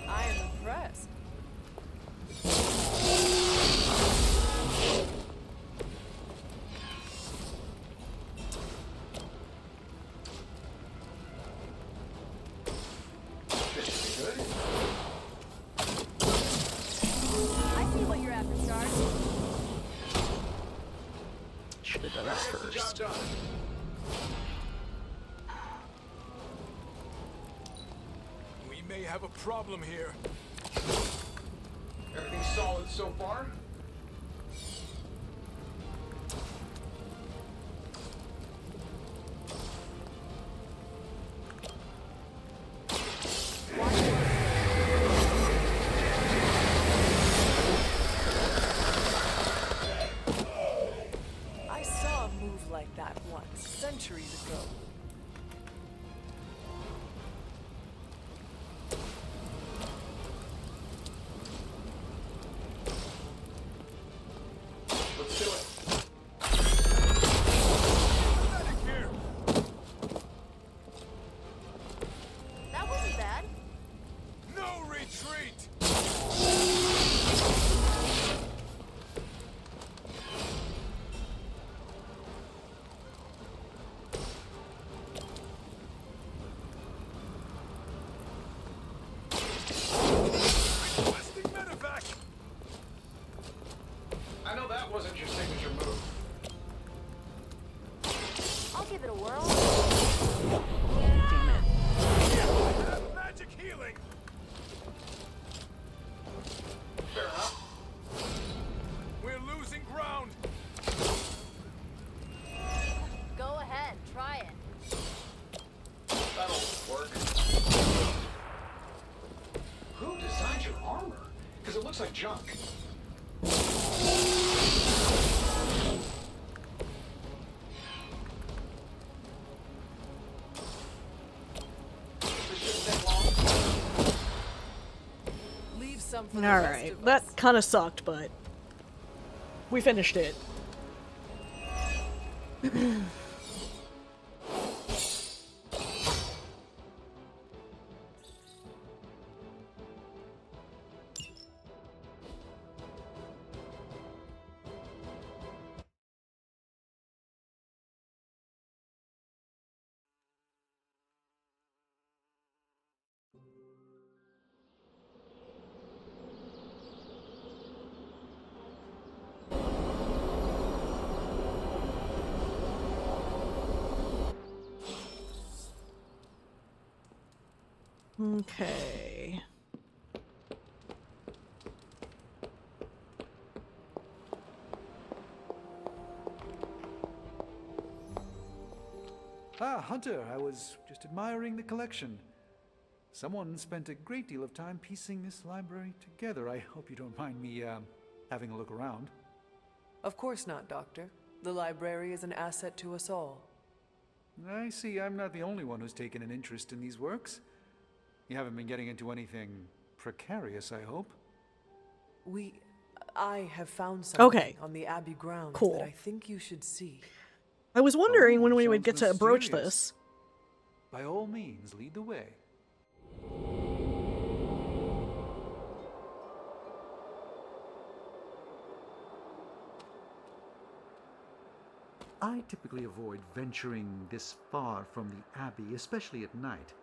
[SPEAKER 2] I am impressed.
[SPEAKER 5] This should be good.
[SPEAKER 8] I see what you're after, Charge.
[SPEAKER 1] Should have done that
[SPEAKER 14] Get the job
[SPEAKER 1] first.
[SPEAKER 14] done. We may have a problem here.
[SPEAKER 5] Everything solid so far?
[SPEAKER 2] I saw a move like that once, centuries ago.
[SPEAKER 5] Let's do it.
[SPEAKER 14] Medic here.
[SPEAKER 8] That wasn't bad.
[SPEAKER 14] No retreat. Requesting medevac.
[SPEAKER 5] I know that wasn't your signature move.
[SPEAKER 8] I'll give it a whirl.
[SPEAKER 1] Damn it.
[SPEAKER 14] Have magic healing.
[SPEAKER 5] Fair enough.
[SPEAKER 14] We're losing ground.
[SPEAKER 8] Go ahead, try it.
[SPEAKER 5] That'll work. Who designed your armor? Because it looks like junk. This shouldn't take long.
[SPEAKER 2] Leave some for the rest
[SPEAKER 1] Alright,
[SPEAKER 2] of us.
[SPEAKER 1] that kind of sucked, but we finished it. Okay.
[SPEAKER 11] Ah, Hunter, I was just admiring the collection. Someone spent a great deal of time piecing this library together. I hope you don't mind me, having a look around.
[SPEAKER 2] Of course not, Doctor. The library is an asset to us all.
[SPEAKER 11] I see I'm not the only one who's taken an interest in these works. You haven't been getting into anything precarious, I hope?
[SPEAKER 2] I have found something
[SPEAKER 1] Okay.
[SPEAKER 2] on the Abbey grounds
[SPEAKER 1] Cool.
[SPEAKER 2] that I think you should see.
[SPEAKER 1] I was wondering
[SPEAKER 11] Oh,
[SPEAKER 1] when we
[SPEAKER 11] sounds
[SPEAKER 1] would get to broach
[SPEAKER 11] mysterious.
[SPEAKER 1] this.
[SPEAKER 11] By all means, lead the way. I typically avoid venturing this far from the Abbey, especially at night.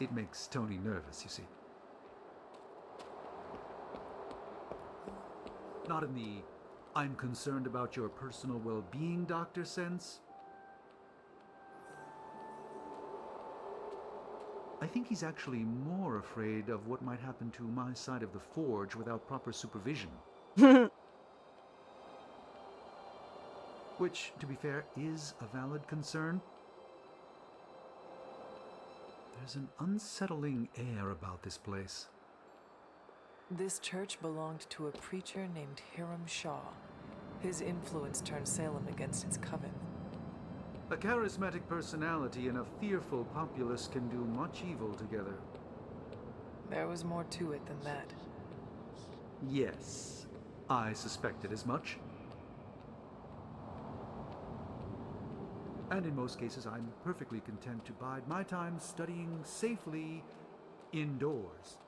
[SPEAKER 11] It makes Tony nervous, you see. Not in the I'm concerned about your personal well-being, Doctor sense. I think he's actually more afraid of what might happen to my side of the forge without proper supervision. Which, to be fair, is a valid concern. There's an unsettling air about this place.
[SPEAKER 2] This church belonged to a preacher named Hiram Shaw. His influence turned Salem against its coven.
[SPEAKER 11] A charismatic personality and a fearful populace can do much evil together.
[SPEAKER 2] There was more to it than that.
[SPEAKER 11] Yes, I suspected as much. And in most cases, I'm perfectly content to bide my time studying safely indoors.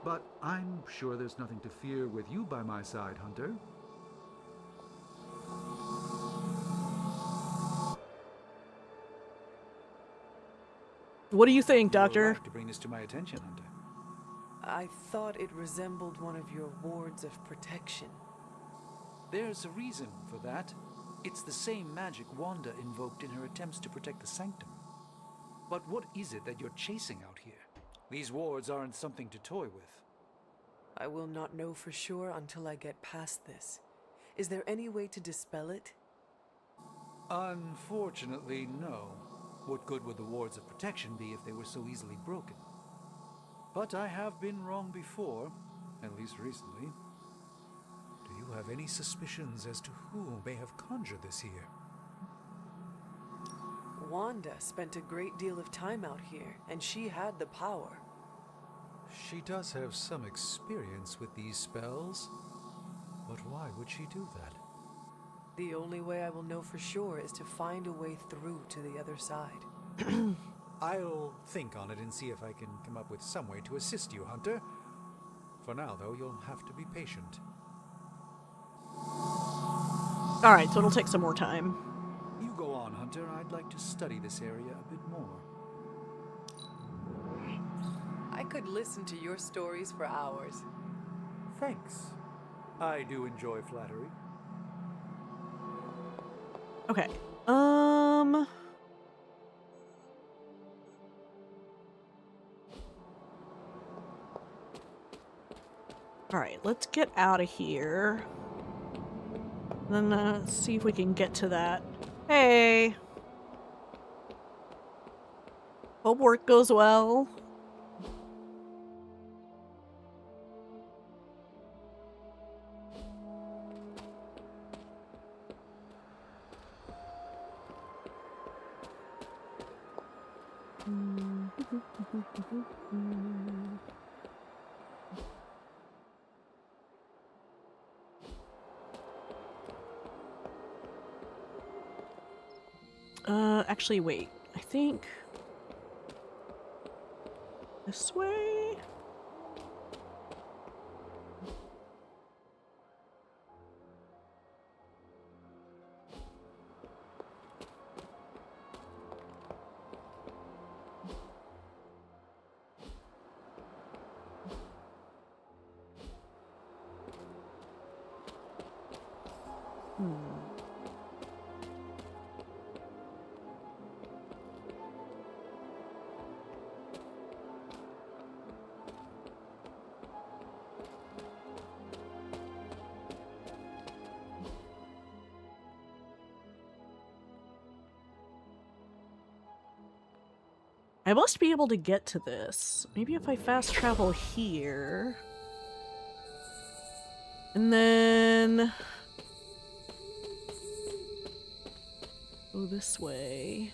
[SPEAKER 11] But I'm sure there's nothing to fear with you by my side, Hunter.
[SPEAKER 1] What do you think, Doctor?
[SPEAKER 11] You'll have to bring this to my attention, Hunter.
[SPEAKER 2] I thought it resembled one of your wards of protection.
[SPEAKER 11] There's a reason for that. It's the same magic Wanda invoked in her attempts to protect the Sanctum. But what is it that you're chasing out here? These wards aren't something to toy with.
[SPEAKER 2] I will not know for sure until I get past this. Is there any way to dispel it?
[SPEAKER 11] Unfortunately, no. What good would the wards of protection be if they were so easily broken? But I have been wrong before, at least recently. Do you have any suspicions as to who may have conjured this here?
[SPEAKER 2] Wanda spent a great deal of time out here, and she had the power.
[SPEAKER 11] She does have some experience with these spells, but why would she do that?
[SPEAKER 2] The only way I will know for sure is to find a way through to the other side.
[SPEAKER 11] I'll think on it and see if I can come up with some way to assist you, Hunter. For now, though, you'll have to be patient.
[SPEAKER 1] Alright, so it'll take some more time.
[SPEAKER 11] You go on, Hunter. I'd like to study this area a bit more.
[SPEAKER 2] I could listen to your stories for hours.
[SPEAKER 11] Thanks. I do enjoy flattery.
[SPEAKER 1] Okay. Alright, let's get out of here. Then see if we can get to that. Hey! Hope work goes well. Actually, wait. I think this way? I must be able to get to this. Maybe if I fast travel here. And then go this way.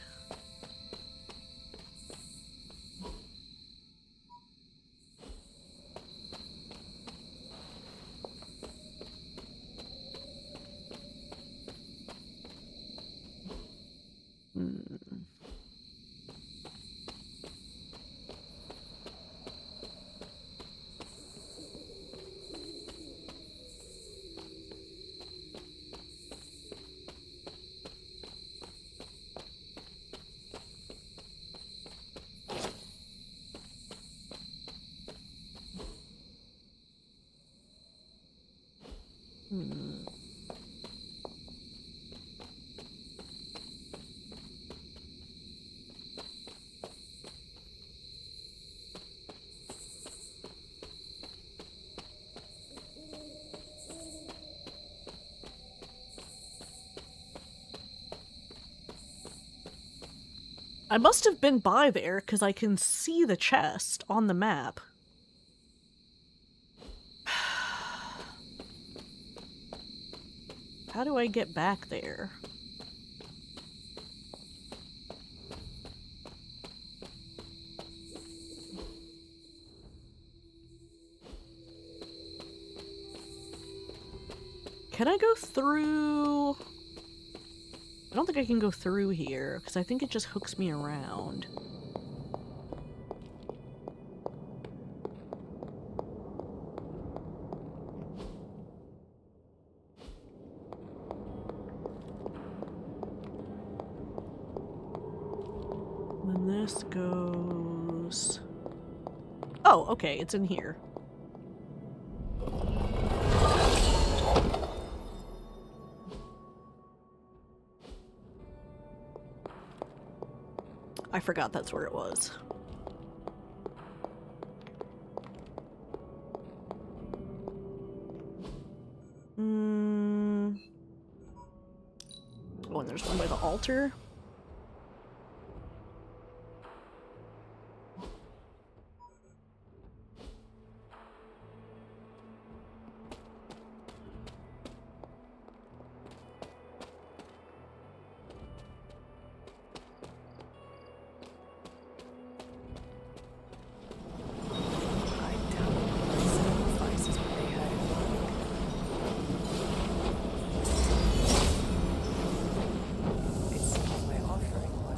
[SPEAKER 1] I must have been by there because I can see the chest on the map. How do I get back there? Can I go through? I don't think I can go through here, because I think it just hooks me around. Then this goes... Oh, okay, it's in here. I forgot that's where it was. Oh, and there's one by the altar.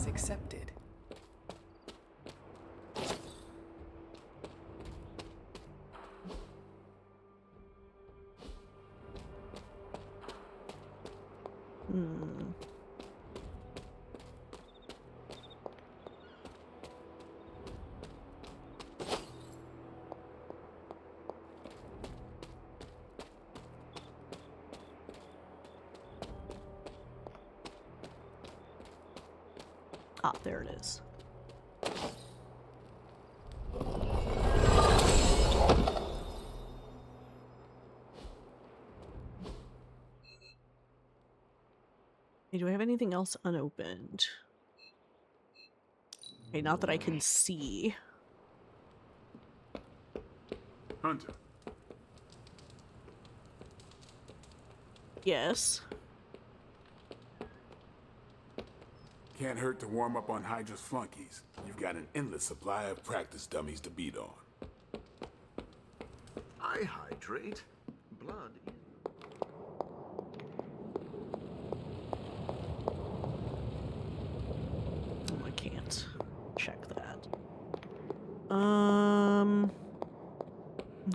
[SPEAKER 2] Accepted.
[SPEAKER 1] Ah, there it is. Hey, do I have anything else unopened? Okay, not that I can see.
[SPEAKER 4] Hunter.
[SPEAKER 1] Yes.
[SPEAKER 4] Can't hurt to warm up on Hydra's flunkies. You've got an endless supply of practice dummies to beat on.
[SPEAKER 14] I hydrate. Blood.
[SPEAKER 1] Oh, I can't check that.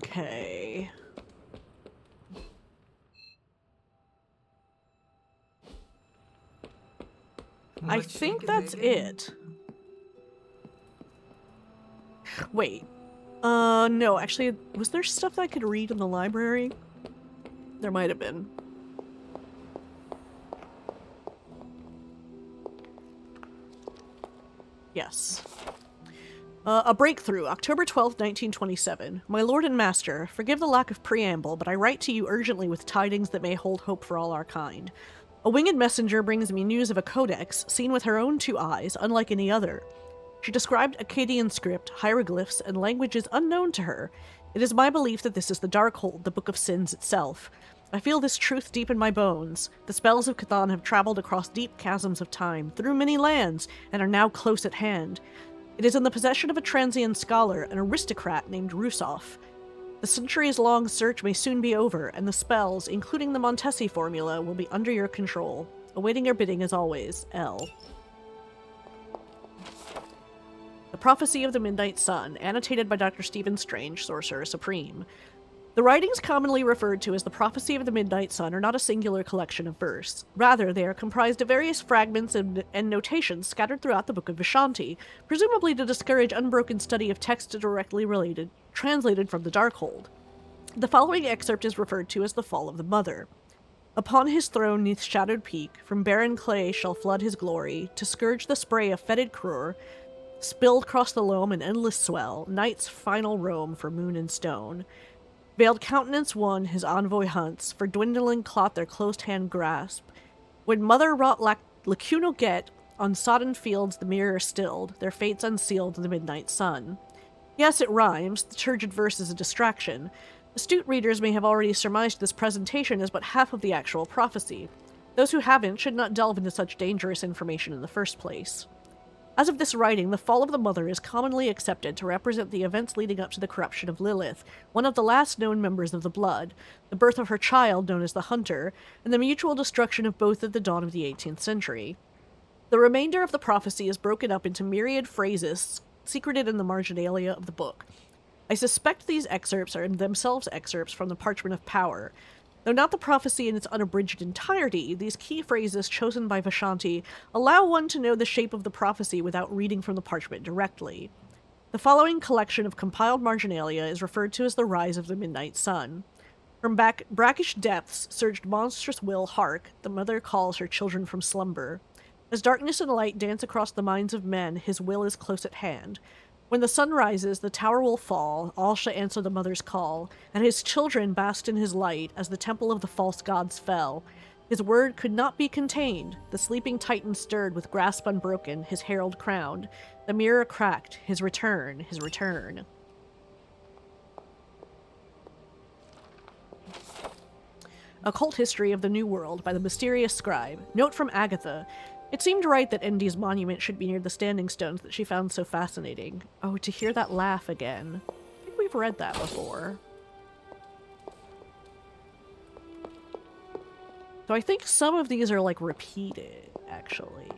[SPEAKER 1] Okay. I think that's it. Wait. No, actually, was there stuff that I could read in the library? There might have been. Yes. A breakthrough, October 12th, 1927. My lord and master, forgive the lack of preamble, but I write to you urgently with tidings that may hold hope for all our kind. A winged messenger brings me news of a codex, seen with her own two eyes, unlike any other. She described Akkadian script, hieroglyphs, and languages unknown to her. It is my belief that this is the Darkhold, the Book of Sins itself. I feel this truth deep in my bones. The spells of Cthon have traveled across deep chasms of time, through many lands, and are now close at hand. It is in the possession of a transient scholar, an aristocrat named Rusoff. The centuries-long search may soon be over, and the spells, including the Montesi formula, will be under your control. Awaiting your bidding as always, L. The Prophecy of the Midnight Sun, annotated by Dr. Stephen Strange, Sorcerer Supreme. The writings commonly referred to as the Prophecy of the Midnight Sun are not a singular collection of verse. Rather, they are comprised of various fragments and notations scattered throughout the Book of Vishanti, presumably to discourage unbroken study of text directly translated from the Darkhold. The following excerpt is referred to as the Fall of the Mother. Upon his throne neath shadowed peak, from barren clay shall flood his glory, to scourge the spray of fetid crore, spilled across the loam in endless swell, night's final roam for moon and stone. Veiled countenance one his envoy hunts, for dwindling clot their closed hand grasp. When mother wrought lacunal get, On sodden fields the mirror stilled, their fates unsealed in the midnight sun. Yes, it rhymes. The turgid verse is a distraction. Astute readers may have already surmised this presentation as but half of the actual prophecy. Those who haven't should not delve into such dangerous information in the first place. As of this writing, the fall of the Mother is commonly accepted to represent the events leading up to the corruption of Lilith, one of the last known members of the Blood, the birth of her child known as the Hunter, and the mutual destruction of both at the dawn of the 18th century. The remainder of the prophecy is broken up into myriad phrases secreted in the marginalia of the book. I suspect these excerpts are themselves excerpts from the Parchment of Power. Though not the prophecy in its unabridged entirety, these key phrases chosen by Vishanti allow one to know the shape of the prophecy without reading from the parchment directly. The following collection of compiled marginalia is referred to as the Rise of the Midnight Sun. From brackish depths surged monstrous will hark, the mother calls her children from slumber. As darkness and light dance across the minds of men, his will is close at hand. When the sun rises, the tower will fall, all shall answer the mother's call, and his children basked in his light as the temple of the false gods fell. His word could not be contained. The sleeping titan stirred with grasp unbroken, his herald crowned. The mirror cracked, his return, his return. Occult History of the New World by the Mysterious Scribe. Note from Agatha. It seemed right that Endy's monument should be near the standing stones that she found so fascinating. Oh, to hear that laugh again. I think we've read that before. So I think some of these are, like, repeated, actually.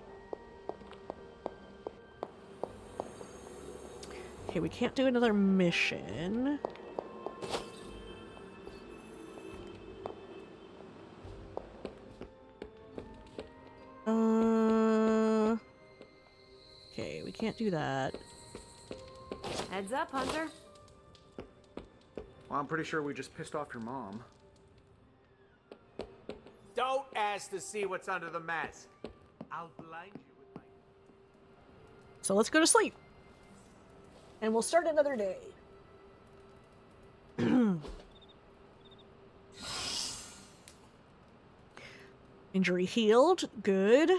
[SPEAKER 1] Okay, we can't do another mission. Okay, we can't do that.
[SPEAKER 8] Heads up, Hunter.
[SPEAKER 5] Well, I'm pretty sure we just pissed off your mom.
[SPEAKER 10] Don't ask to see what's under the mask. I'll blind you with my...
[SPEAKER 1] So let's go to sleep. And we'll start another day. Injury healed. Good.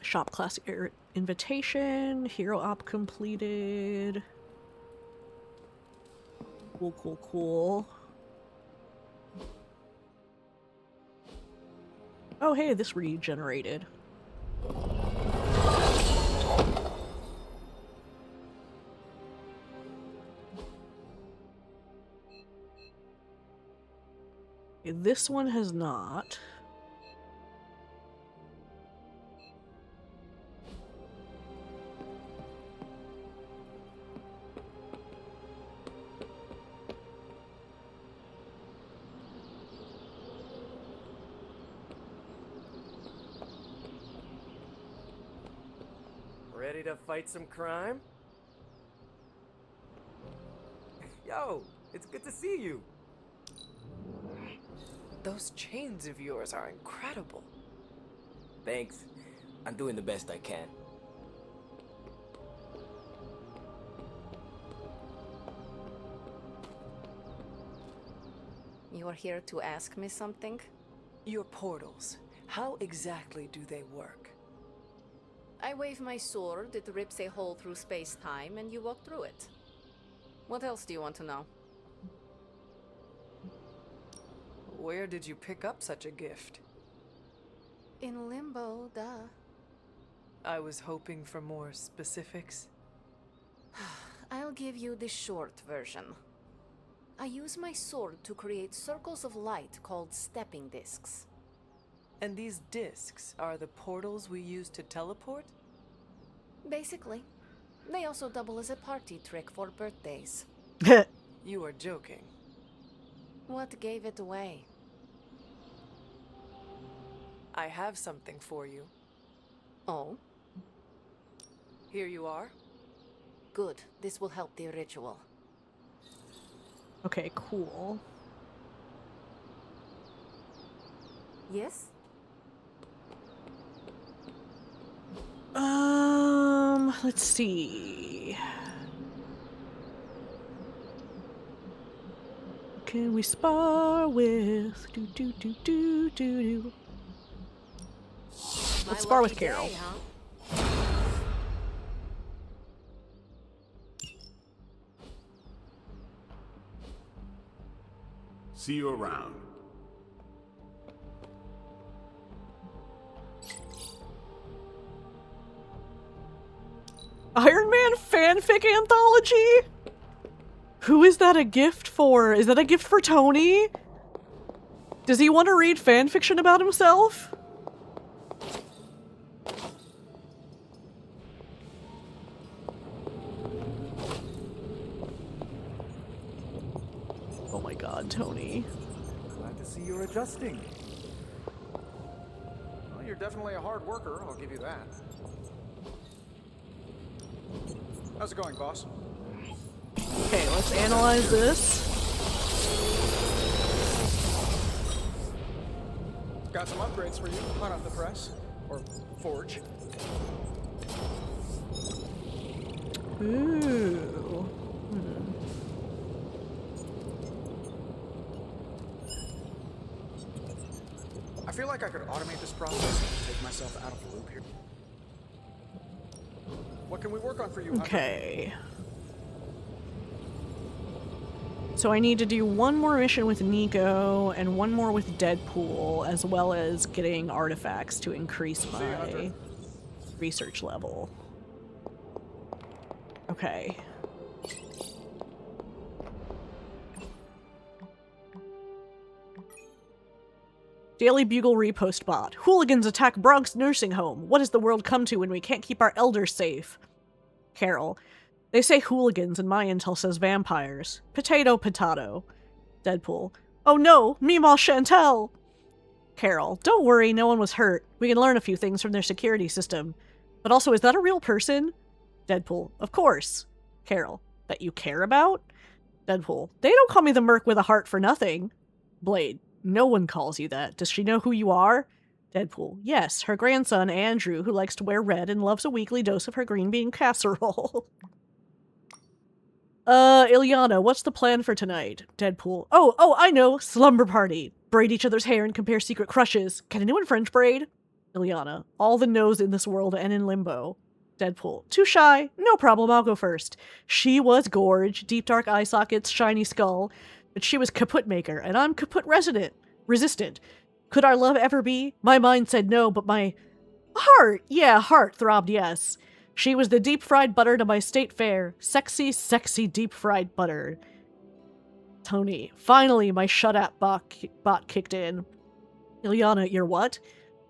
[SPEAKER 1] Shop class invitation. Hero op completed. Cool, cool, cool. Oh, hey, this regenerated. Okay, this one has not.
[SPEAKER 12] Ready to fight some crime?
[SPEAKER 9] Yo, it's good to see you.
[SPEAKER 2] Those chains of yours are incredible.
[SPEAKER 9] Thanks. I'm doing the best I can.
[SPEAKER 3] You are here to ask me something?
[SPEAKER 2] Your portals, how exactly do they work?
[SPEAKER 3] I wave my sword, it rips a hole through space-time, and you walk through it. What else do you want to know?
[SPEAKER 2] Where did you pick up such a gift?
[SPEAKER 3] In limbo, duh.
[SPEAKER 2] I was hoping for more specifics.
[SPEAKER 3] I'll give you the short version. I use my sword to create circles of light called stepping discs.
[SPEAKER 2] And these discs are the portals we use to teleport?
[SPEAKER 3] Basically. They also double as a party trick for birthdays.
[SPEAKER 2] You are joking.
[SPEAKER 3] What gave it away?
[SPEAKER 2] I have something for you.
[SPEAKER 3] Oh?
[SPEAKER 2] Here you are.
[SPEAKER 3] Good. This will help the ritual.
[SPEAKER 1] Okay, cool.
[SPEAKER 8] Yes?
[SPEAKER 1] Let's see. Can we spar with Let's spar with Carol.
[SPEAKER 4] See you around.
[SPEAKER 1] Iron Man fanfic anthology? Who is that a gift for? Is that a gift for Tony? Does he want to read fanfiction about himself? Oh my god, Tony.
[SPEAKER 11] Glad to see you're adjusting.
[SPEAKER 5] Well, you're definitely a hard worker, I'll give you that. How's it going, boss?
[SPEAKER 1] Okay, let's analyze this.
[SPEAKER 5] Got some upgrades for you, hot off the press. Or forge.
[SPEAKER 1] Ooh.
[SPEAKER 5] I feel like I could automate this process and take myself out of the loop here. What can we work on for you, Hunter?
[SPEAKER 1] Okay. So I need to do one more mission with Nico and one more with Deadpool, as well as getting artifacts to increase my research level. Okay. Daily Bugle repost bot. Hooligans attack Bronx nursing home. What does the world come to when we can't keep our elders safe? Carol. They say hooligans and my intel says vampires. Potato, potato. Deadpool. Oh no, Meemaw Chantel! Carol. Don't worry, no one was hurt. We can learn a few things from their security system. But also, is that a real person? Deadpool. Of course. Carol. That you care about? Deadpool. They don't call me the Merc with a heart for nothing. Blade. No one calls you that. Does she know who you are? Deadpool. Yes, her grandson, Andrew, who likes to wear red and loves a weekly dose of her green bean casserole. Ilyana, what's the plan for tonight? Deadpool. Oh, I know. Slumber party. Braid each other's hair and compare secret crushes. Can anyone French braid? Ilyana. All the no's in this world and in limbo. Deadpool. Too shy. No problem, I'll go first. She was gorge, deep dark eye sockets, shiny skull. But she was kaput maker, and I'm kaput resistant. Could our love ever be? My mind said no, but my heart throbbed yes. She was the deep-fried butter to my state fair. Sexy, sexy deep-fried butter. Tony. Finally, my shut-up bot kicked in. Ilyana, you're what?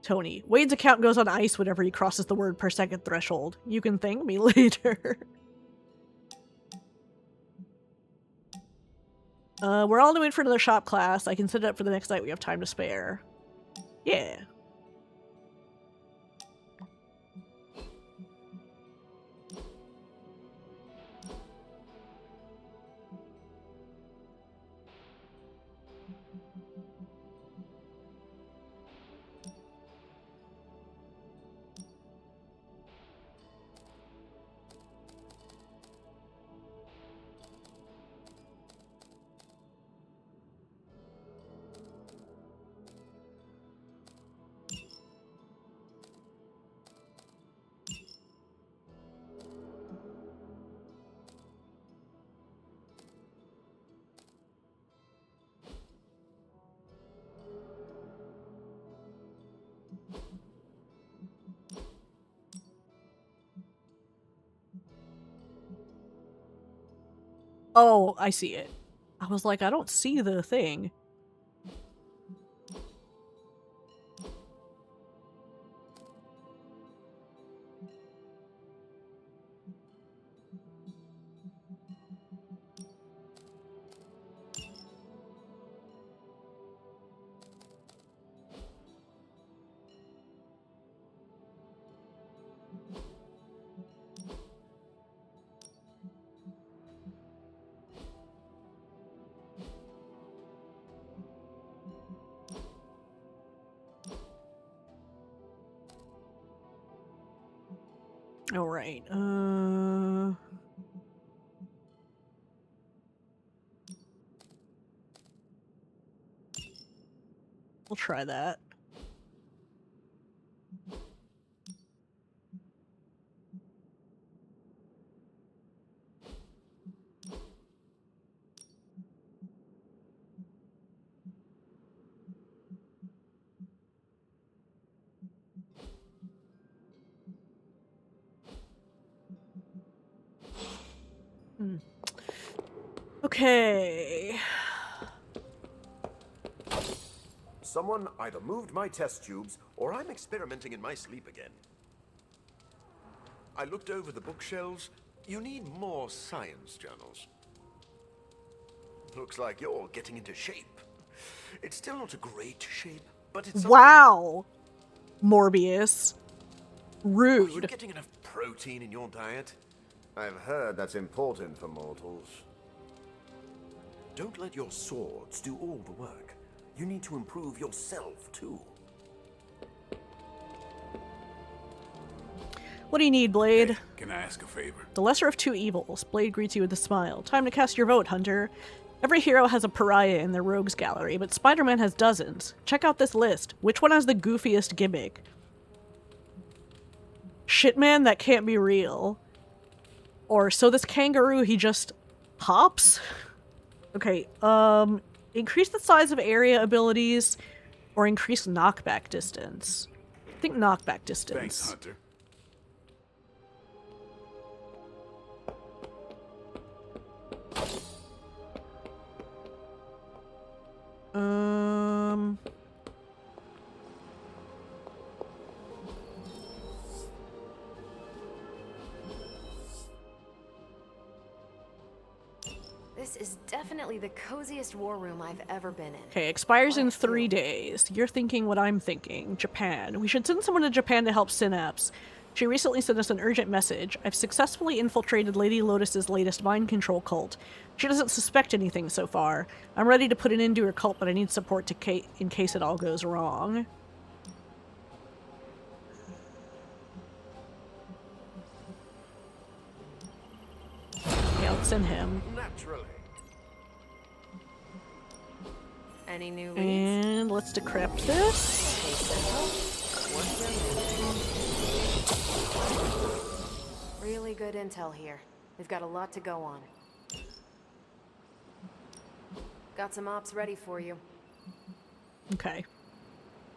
[SPEAKER 1] Tony. Wade's account goes on ice whenever he crosses the word per second threshold. You can thank me later. We're all doing for another shop class. I can set it up for the next night. We have time to spare. Yeah. Oh, I see it. I was like, I don't see the thing. All right. We'll try that. Okay.
[SPEAKER 16] Someone either moved my test tubes, or I'm experimenting in my sleep again. I looked over the bookshelves. You need more science journals. Looks like you're getting into shape. It's still not a great shape, but it's
[SPEAKER 1] wow. Morbius. Rude.
[SPEAKER 16] Are you getting enough protein in your diet? I've heard that's important for mortals. Don't let your swords do all the work. You need to improve yourself, too.
[SPEAKER 1] What do you need, Blade?
[SPEAKER 4] Hey, can I ask a favor?
[SPEAKER 1] The lesser of two evils. Blade greets you with a smile. Time to cast your vote, Hunter. Every hero has a pariah in their rogues gallery, but Spider-Man has dozens. Check out this list. Which one has the goofiest gimmick? Shitman, that can't be real. Or, so this kangaroo, he just pops? Okay, increase the size of area abilities, or increase knockback distance. I think knockback distance.
[SPEAKER 4] Thanks, Hunter.
[SPEAKER 6] This is definitely the coziest war room I've ever been in.
[SPEAKER 1] Okay, expires in 3 days. You're thinking what I'm thinking. Japan. We should send someone to Japan to help Synapse. She recently sent us an urgent message. I've successfully infiltrated Lady Lotus's latest mind control cult. She doesn't suspect anything so far. I'm ready to put an end to her cult, but I need support in case it all goes wrong. Yeah, let's send him.
[SPEAKER 16] Naturally.
[SPEAKER 6] Any new leads?
[SPEAKER 1] And let's decrypt this.
[SPEAKER 6] Really good intel here. We've got a lot to go on. Got some ops ready for you.
[SPEAKER 1] Okay.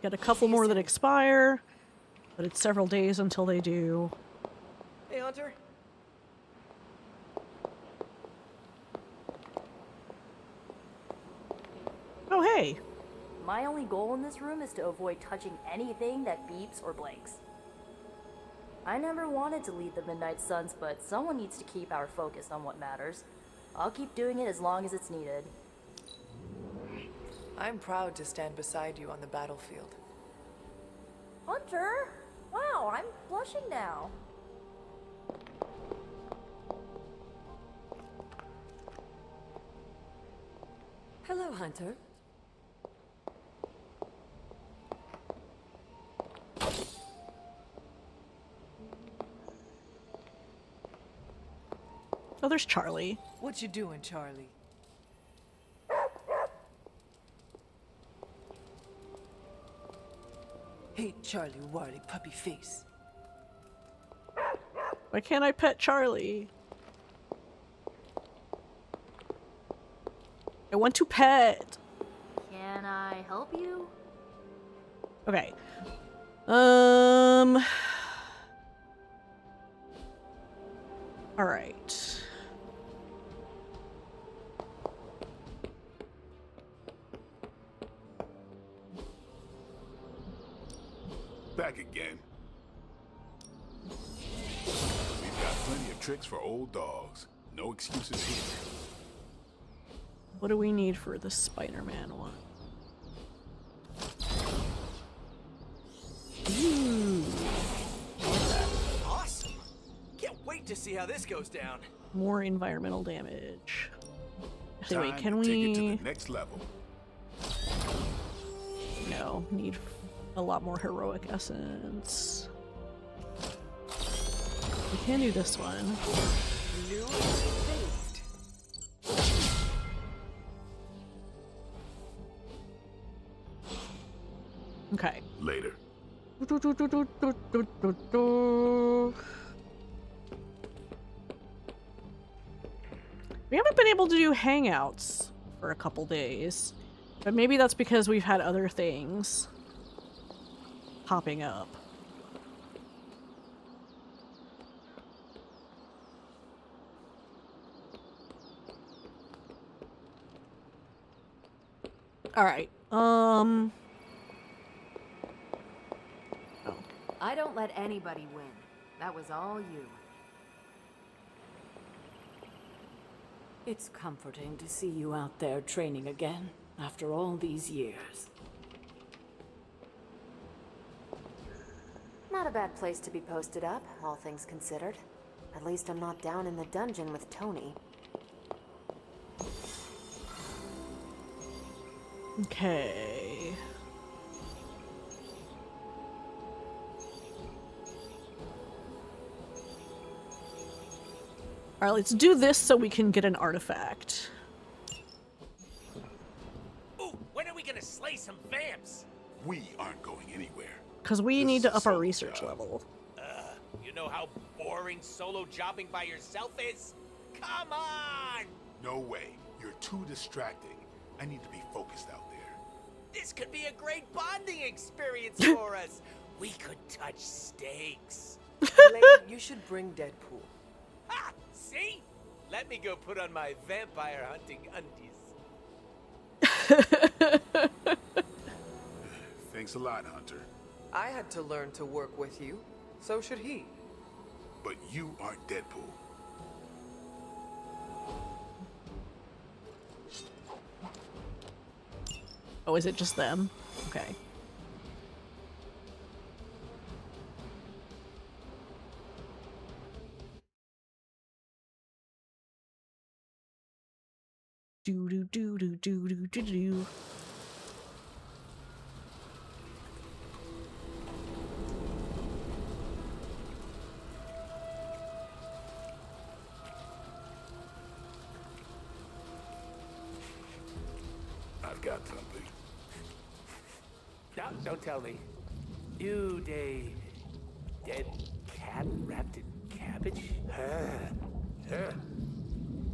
[SPEAKER 1] Got a couple more that expire, but it's several days until they do.
[SPEAKER 12] Hey, Hunter.
[SPEAKER 1] Oh, hey.
[SPEAKER 8] My only goal in this room is to avoid touching anything that beeps or blinks. I never wanted to lead the Midnight Suns, but someone needs to keep our focus on what matters. I'll keep doing it as long as it's needed.
[SPEAKER 2] I'm proud to stand beside you on the battlefield.
[SPEAKER 8] Hunter! Wow, I'm blushing now.
[SPEAKER 3] Hello, Hunter.
[SPEAKER 1] Oh, there's Charlie.
[SPEAKER 2] What you doing, Charlie? Hey, Charlie Warley puppy face.
[SPEAKER 1] Why can't I pet Charlie? I want to pet.
[SPEAKER 8] Can I help you?
[SPEAKER 1] Okay. All right.
[SPEAKER 4] Back again. We've got plenty of tricks for old dogs. No excuses here.
[SPEAKER 1] What do we need for the Spider-Man one? Ooh.
[SPEAKER 12] Awesome! Can't wait to see how this goes down.
[SPEAKER 1] More environmental damage. Actually, wait,
[SPEAKER 4] Time
[SPEAKER 1] can
[SPEAKER 4] to take it
[SPEAKER 1] we...
[SPEAKER 4] to the next level.
[SPEAKER 1] No, need a lot more heroic essence. Can't do this one.
[SPEAKER 2] New saved.
[SPEAKER 1] Okay.
[SPEAKER 4] Later.
[SPEAKER 1] We haven't been able to do hangouts for a couple days, but maybe that's because we've had other things popping up. All right.
[SPEAKER 6] I don't let anybody win. That was all you.
[SPEAKER 3] It's comforting to see you out there training again after all these years.
[SPEAKER 6] Not a bad place to be posted up, all things considered. At least I'm not down in the dungeon with Tony.
[SPEAKER 1] Okay. Alright, let's do this so we can get an artifact.
[SPEAKER 10] Ooh, when are we gonna slay some vamps?
[SPEAKER 4] We aren't going anywhere.
[SPEAKER 1] Because we need to up our research level.
[SPEAKER 10] You know how boring solo jobbing by yourself is? Come on!
[SPEAKER 4] No way. You're too distracting. I need to be focused out there.
[SPEAKER 10] This could be a great bonding experience for us. We could touch steaks.
[SPEAKER 2] Blade, you should bring Deadpool.
[SPEAKER 10] Ha! See? Let me go put on my vampire hunting undies.
[SPEAKER 4] Thanks a lot, Hunter.
[SPEAKER 2] I had to learn to work with you. So should he.
[SPEAKER 4] But you aren't Deadpool.
[SPEAKER 1] Oh, is it just them? Okay. Do do do do do do do do.
[SPEAKER 4] I've got something.
[SPEAKER 10] No, don't tell me. You dead cat wrapped in cabbage?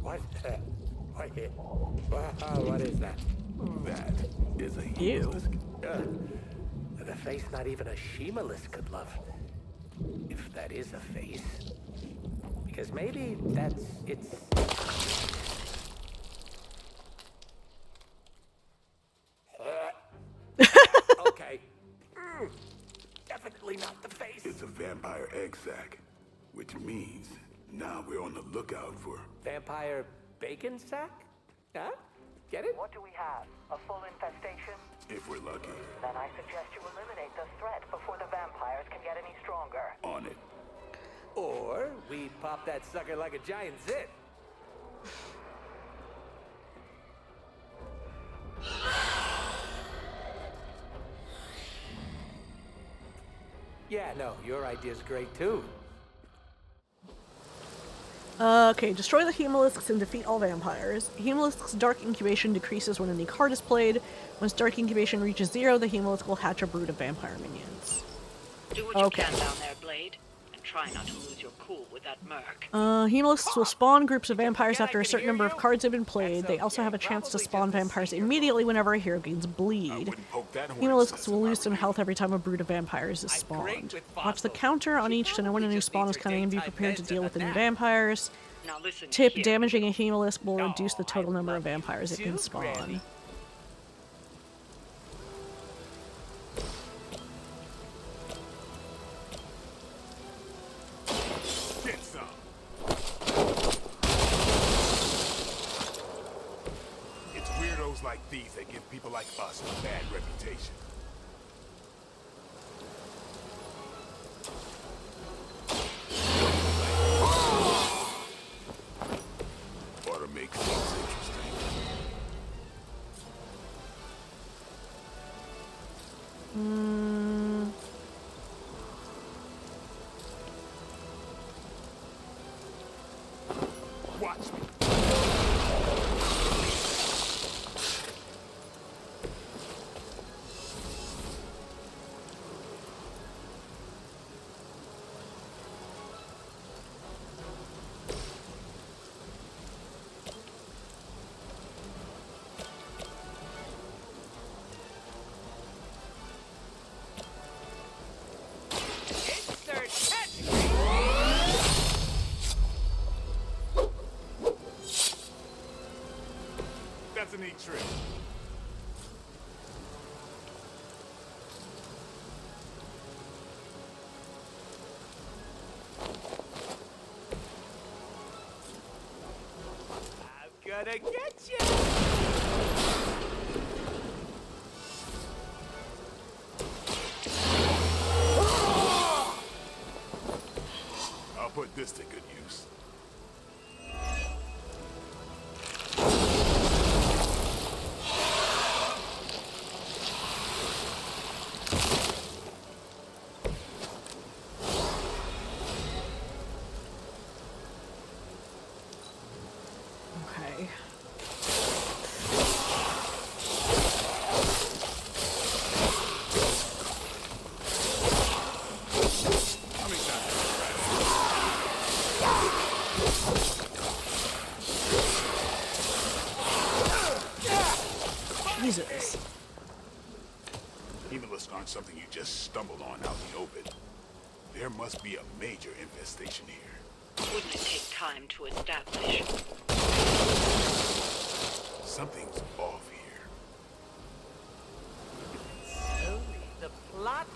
[SPEAKER 10] What? What is that?
[SPEAKER 4] That is a
[SPEAKER 1] Ew.
[SPEAKER 10] The face not even a Shemalisk could love. If that is a face. Because maybe it's... Okay. Definitely not the face.
[SPEAKER 4] It's a vampire egg sac, which means now we're on the lookout for...
[SPEAKER 10] Vampire bacon sack? Huh? Get it?
[SPEAKER 17] What do we have? A full infestation?
[SPEAKER 4] If we're lucky.
[SPEAKER 17] Then I suggest you eliminate the threat before the vampires can get any stronger.
[SPEAKER 4] On it.
[SPEAKER 10] Or we pop that sucker like a giant zit. Yeah, no, your idea's great too.
[SPEAKER 1] Okay, destroy the Hemalisks and defeat all vampires. Hemalisk's dark incubation decreases when a new card is played. Once dark incubation reaches 0, the Hemalisk will hatch a brood of vampire minions.
[SPEAKER 15] Do what you can down there, Blade, and try not to lose your cool with that merc.
[SPEAKER 1] Hemalisks will spawn groups of vampires after a certain number of cards have been played. They also have a chance to spawn vampires immediately whenever a hero gains bleed. Hemalisks will lose some health every time a brood of vampires is spawned. Watch the counter on each to know when a new spawn is coming and be prepared to deal with the new vampires.
[SPEAKER 15] Now listen
[SPEAKER 1] Tip,
[SPEAKER 15] here.
[SPEAKER 1] damaging a Hemalisk will reduce the total number of vampires it can spawn.
[SPEAKER 4] Get some. It's weirdos like these that give people like us a bad reputation. Ought to make things interesting. Watch me. That's a neat trick.
[SPEAKER 10] I'm gonna get you!
[SPEAKER 4] I'll put this to good use.
[SPEAKER 1] Okay.
[SPEAKER 4] How many times?
[SPEAKER 1] Jesus.
[SPEAKER 4] Hemolisks aren't something you just stumbled on out in the open. There must be a major infestation here.
[SPEAKER 15] Wouldn't it take time to establish?
[SPEAKER 4] Something's off here.
[SPEAKER 10] Slowly, the plot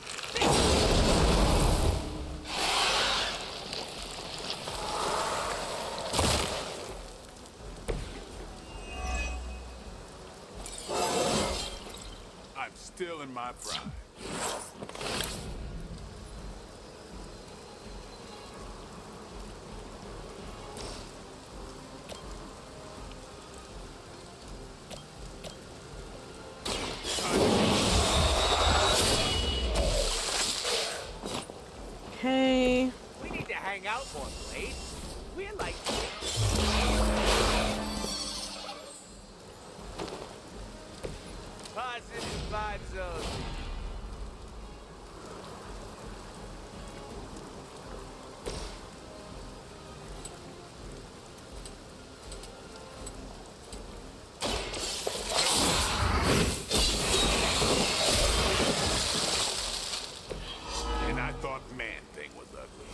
[SPEAKER 4] I'm still in my prime.
[SPEAKER 1] Okay.
[SPEAKER 10] We need to hang out more, Blade. We're like... Positive vibe zone.
[SPEAKER 4] And I thought Man-Thing was ugly.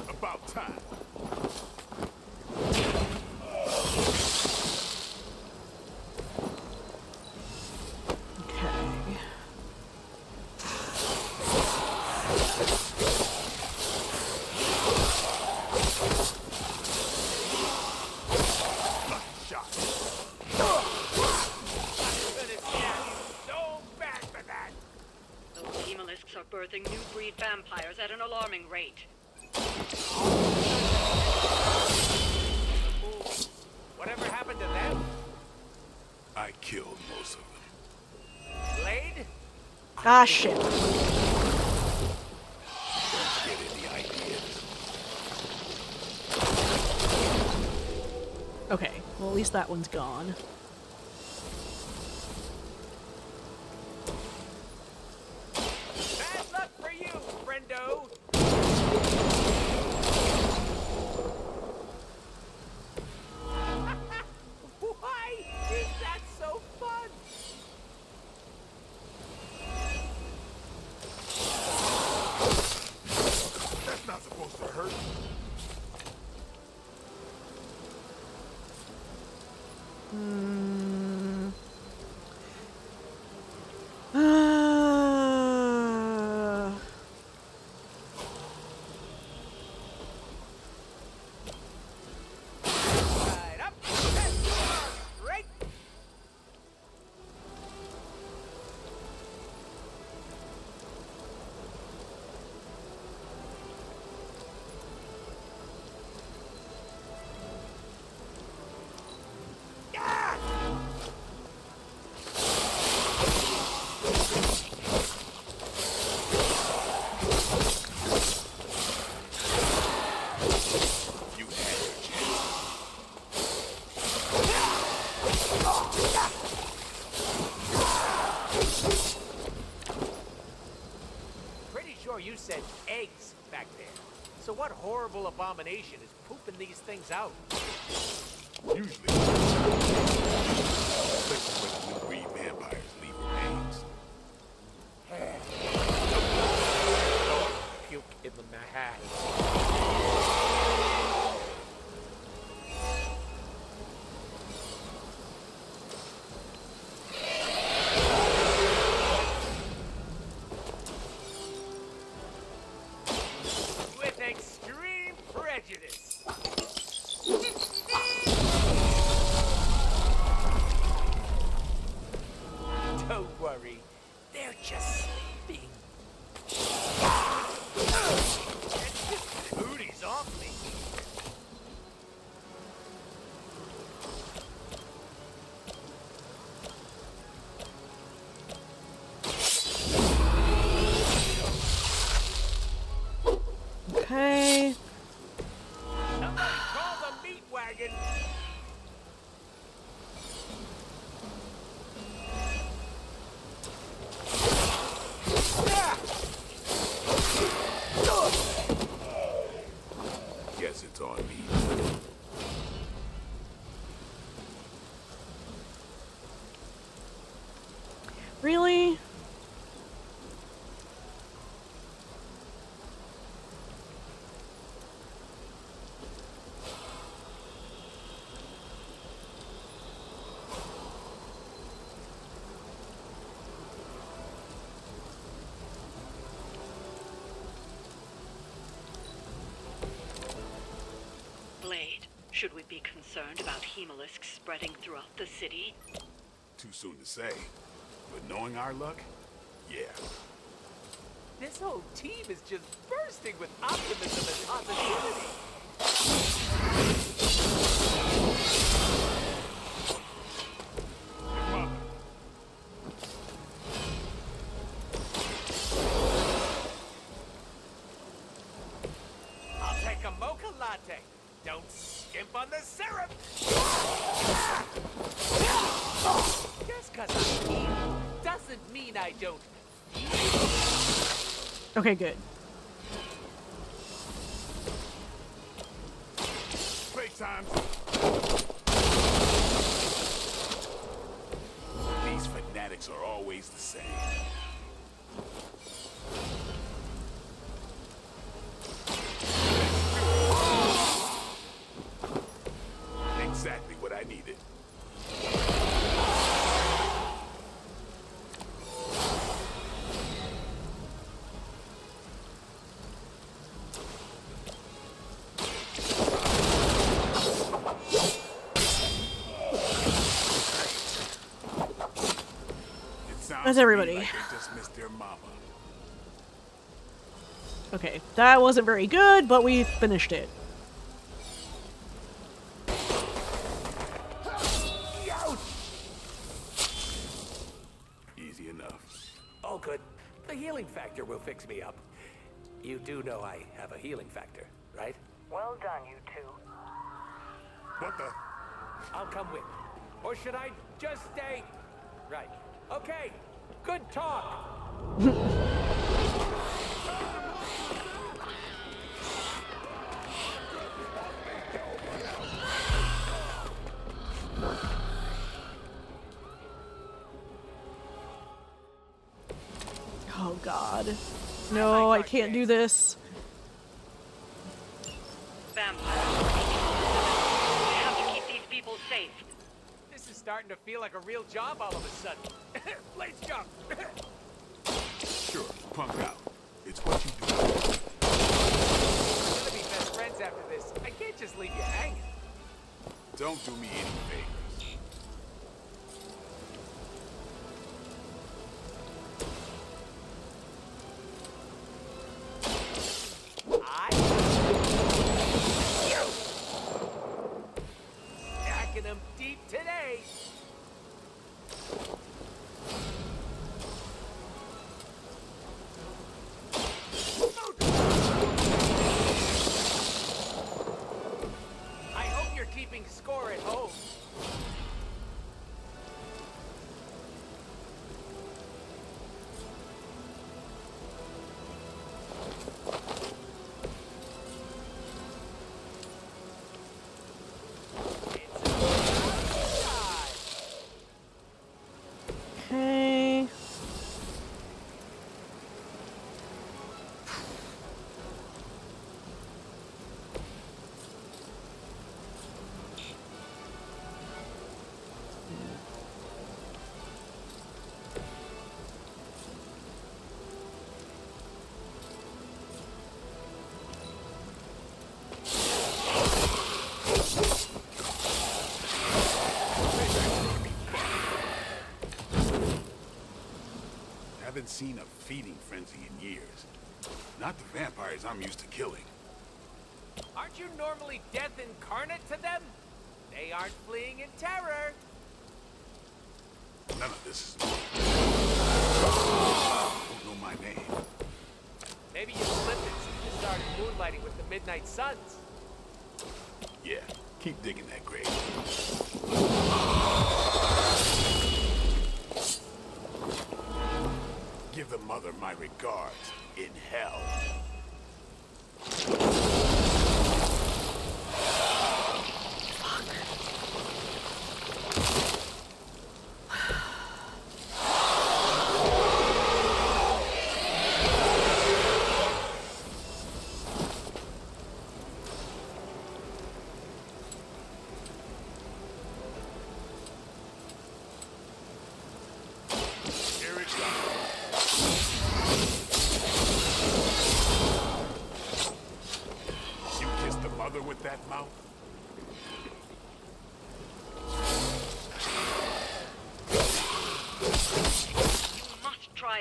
[SPEAKER 4] About time.
[SPEAKER 1] Okay.
[SPEAKER 4] Lucky shot.
[SPEAKER 15] Those hemolisks are birthing new breed vampires at an alarming rate.
[SPEAKER 10] Whatever happened to them?
[SPEAKER 4] I killed most of them.
[SPEAKER 10] Blade?
[SPEAKER 1] Ah, shit.
[SPEAKER 4] Don't get any ideas.
[SPEAKER 1] Okay, well at least that one's gone.
[SPEAKER 10] Bad luck for you, friendo! Why is that so fun?
[SPEAKER 4] That's not supposed to hurt.
[SPEAKER 1] Hmm.
[SPEAKER 10] What horrible abomination is pooping these things out?
[SPEAKER 4] Usually, places where the new breed vampires leave remains.
[SPEAKER 10] Don't puke in the hat. With extreme prejudice. Don't worry, they're just sleeping. Get this cooties off me.
[SPEAKER 1] Okay.
[SPEAKER 10] Somebody call the meat wagon.
[SPEAKER 4] Guess it's on me.
[SPEAKER 1] Really?
[SPEAKER 15] Blade, should we be concerned about hemolisks spreading throughout the city?
[SPEAKER 4] Too soon to say. But knowing our luck, yeah.
[SPEAKER 10] This whole team is just bursting with optimism and positivity. I'll take a mocha latte. Don't skimp on the syrup. Just 'cause I'm evil doesn't mean I don't.
[SPEAKER 1] Okay, good.
[SPEAKER 4] Break times. These fanatics are always the same. Exactly what I needed.
[SPEAKER 1] That's everybody.
[SPEAKER 4] Like they just missed their mama.
[SPEAKER 1] Okay, that wasn't very good, but we finished it.
[SPEAKER 4] Easy enough.
[SPEAKER 10] Oh, good. The healing factor will fix me up. You do know I have a healing factor, right?
[SPEAKER 17] Well done, you two.
[SPEAKER 4] What the?
[SPEAKER 10] I'll come with. Or should I just stay? Right. Okay. Good talk.
[SPEAKER 1] Oh god. No, I can't do this.
[SPEAKER 15] Vampires. We have to keep these people safe.
[SPEAKER 10] This is starting to feel like a real job all of a sudden. Let's jump.
[SPEAKER 4] Sure, punk out. It's what you do.
[SPEAKER 10] We're gonna be best friends after this. I can't just leave you hanging.
[SPEAKER 4] Don't do me any favors.
[SPEAKER 10] Stacking them deep today. I hope you're keeping score at home.
[SPEAKER 4] haven't seen a feeding frenzy in years. Not the vampires I'm used to killing.
[SPEAKER 10] Aren't you normally death incarnate to them? They aren't fleeing in terror.
[SPEAKER 4] None of this is normal. Don't know my name.
[SPEAKER 10] Maybe you slipped it since you started moonlighting with the Midnight Suns.
[SPEAKER 4] Yeah, keep digging that grave. Give the mother my regards in hell.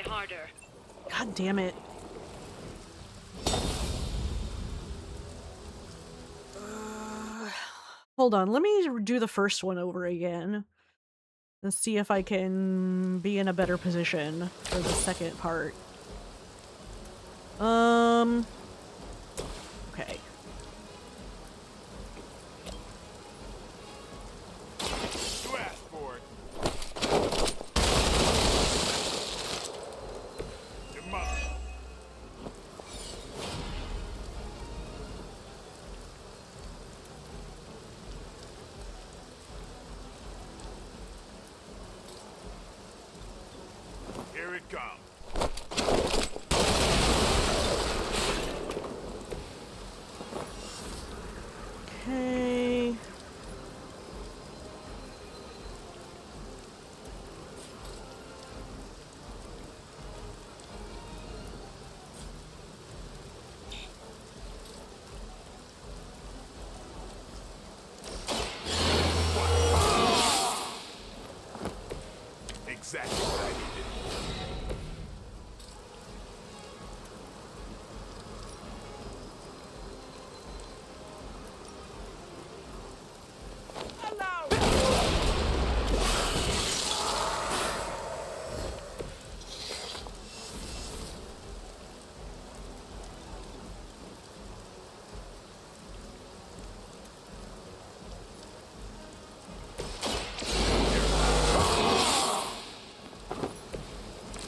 [SPEAKER 15] Harder.
[SPEAKER 1] God damn it. Hold on, let me do the first one over again. Let's see if I can be in a better position for the second part. Okay.
[SPEAKER 4] You asked for it. Your mother. Here it comes.
[SPEAKER 1] Okay.
[SPEAKER 4] Exactly what I needed.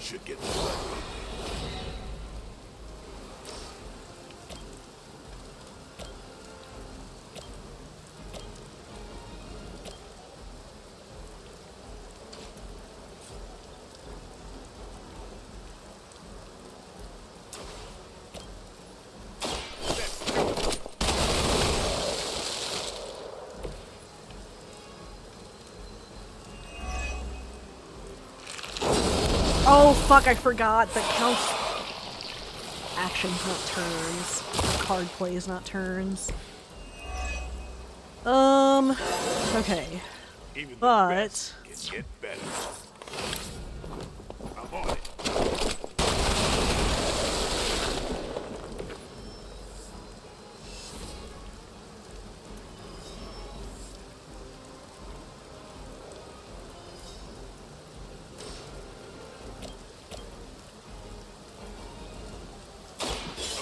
[SPEAKER 4] Should get the blood moving.
[SPEAKER 1] Oh fuck, I forgot that counts actions, not turns. Card plays, not turns. Okay.
[SPEAKER 4] Even
[SPEAKER 1] but
[SPEAKER 4] the best can get better. I'm on it.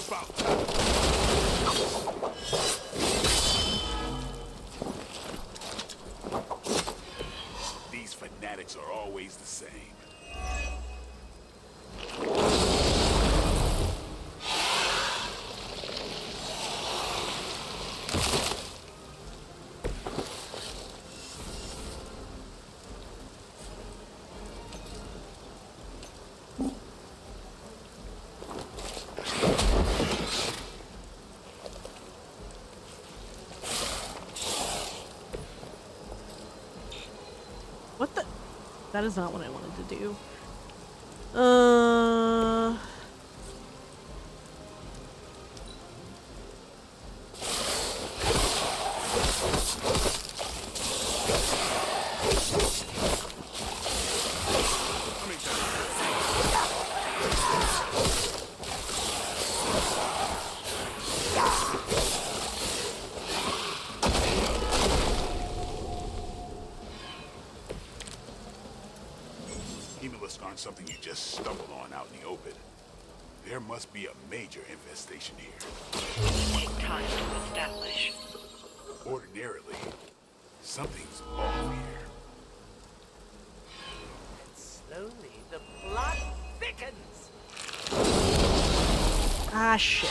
[SPEAKER 4] About time. These fanatics are always the same.
[SPEAKER 1] what the? That is not what I wanted to do.
[SPEAKER 4] Hemolisks aren't something you just stumble on out in the open. There must be a major infestation here.
[SPEAKER 15] Take time to establish.
[SPEAKER 4] Ordinarily, something's off here.
[SPEAKER 10] And slowly, the plot thickens.
[SPEAKER 1] Ah, shit.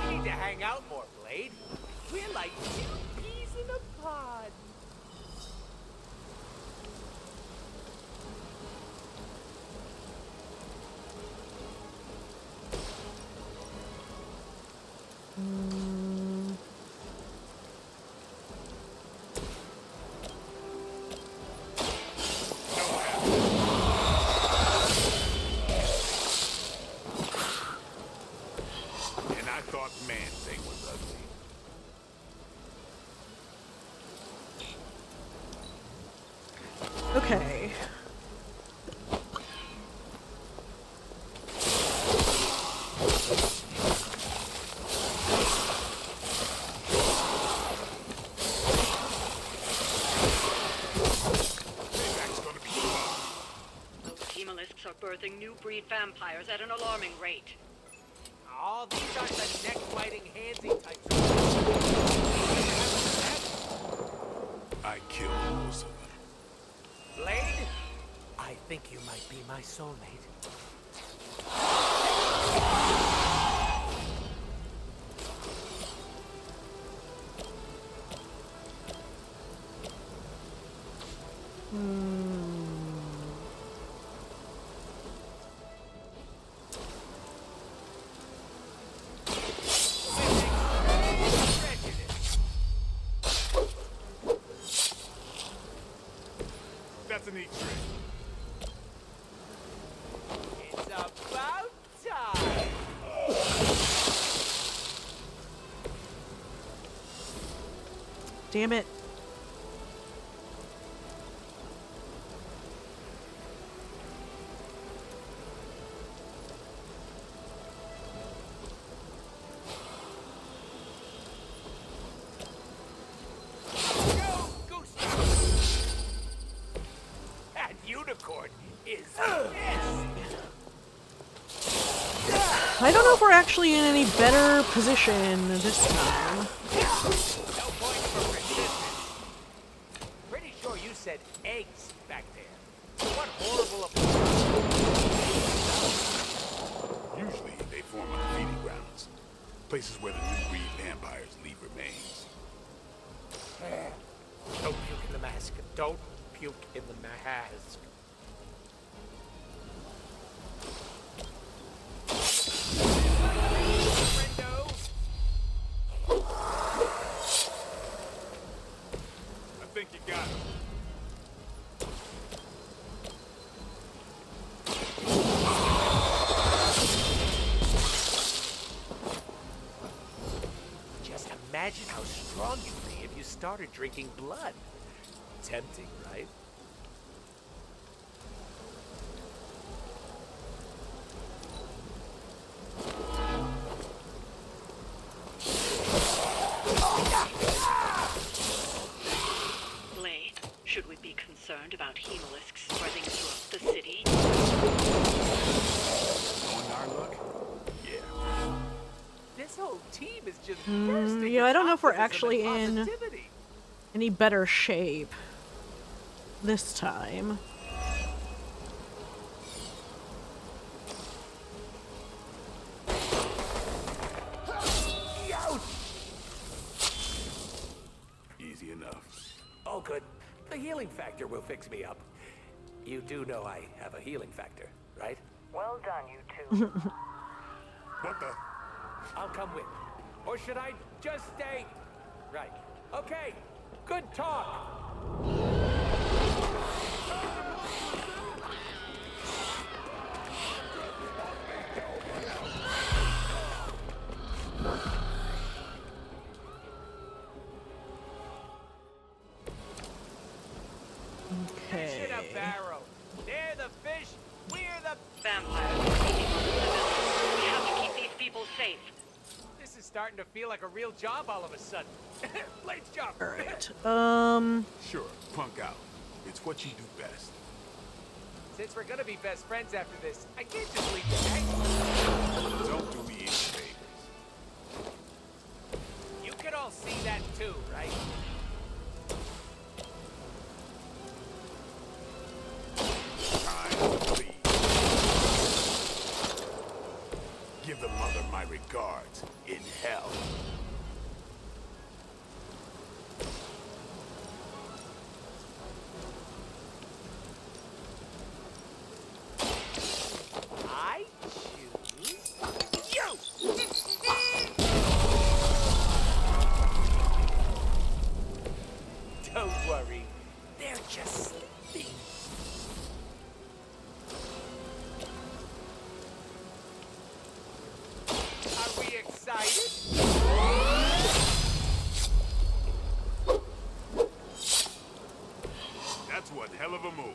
[SPEAKER 10] We need to hang out more, Blade. We're like two peas in a pod.
[SPEAKER 4] And I thought Man-Thing was ugly.
[SPEAKER 1] Okay.
[SPEAKER 15] Those hemolisks are birthing new breed vampires at an alarming rate.
[SPEAKER 10] Oh, these aren't the neck-biting handsy types.
[SPEAKER 4] I killed most of them.
[SPEAKER 10] Blade, I think you might be my soulmate.
[SPEAKER 4] That's a neat trick.
[SPEAKER 10] It's about time.
[SPEAKER 1] Damn it.
[SPEAKER 10] That unicorn is pissed.
[SPEAKER 1] I don't know if we're actually in any better position this time.
[SPEAKER 10] No point for resistance. Pretty sure you said eggs back there. What horrible
[SPEAKER 4] Usually, they form on feeding grounds. Places where the new breed vampires leave remains.
[SPEAKER 10] Don't puke in the mask. Don't puke in the mask. Friendo.
[SPEAKER 4] I think you got him.
[SPEAKER 10] Just imagine how strong you'd be if you started drinking blood. Tempting, right?
[SPEAKER 15] Blade, should we be concerned about hemolisks spreading throughout the city?
[SPEAKER 4] Knowing our luck? Yeah.
[SPEAKER 10] This whole team is just bursting
[SPEAKER 1] Yeah, I
[SPEAKER 10] with
[SPEAKER 1] don't know if we're
[SPEAKER 10] optimism
[SPEAKER 1] actually
[SPEAKER 10] and
[SPEAKER 1] in
[SPEAKER 10] positivity.
[SPEAKER 1] any better shape this time.
[SPEAKER 4] Easy enough.
[SPEAKER 10] Oh, good. The healing factor will fix me up. You do know I have a healing factor, right?
[SPEAKER 17] Well done, you two.
[SPEAKER 4] What the?
[SPEAKER 10] I'll come with. Or should I just stay? Right. Okay. Good talk. a barrow. They're the fish, we're the
[SPEAKER 15] Vampires are feeding on the civilians. We have to keep these people safe.
[SPEAKER 10] This is starting to feel like a real job all of a sudden. Blade's job.
[SPEAKER 1] Alright.
[SPEAKER 4] Sure, punk out. It's what you do best.
[SPEAKER 10] Since we're gonna be best friends after this, I can't just leave you hanging.
[SPEAKER 4] Don't do me any favors.
[SPEAKER 10] You can all see that too, right?
[SPEAKER 4] Time to leave. Give the mother my regards in hell.
[SPEAKER 10] I choose you! Don't worry, they're just sleeping. Are we excited?
[SPEAKER 4] That's one hell of a move.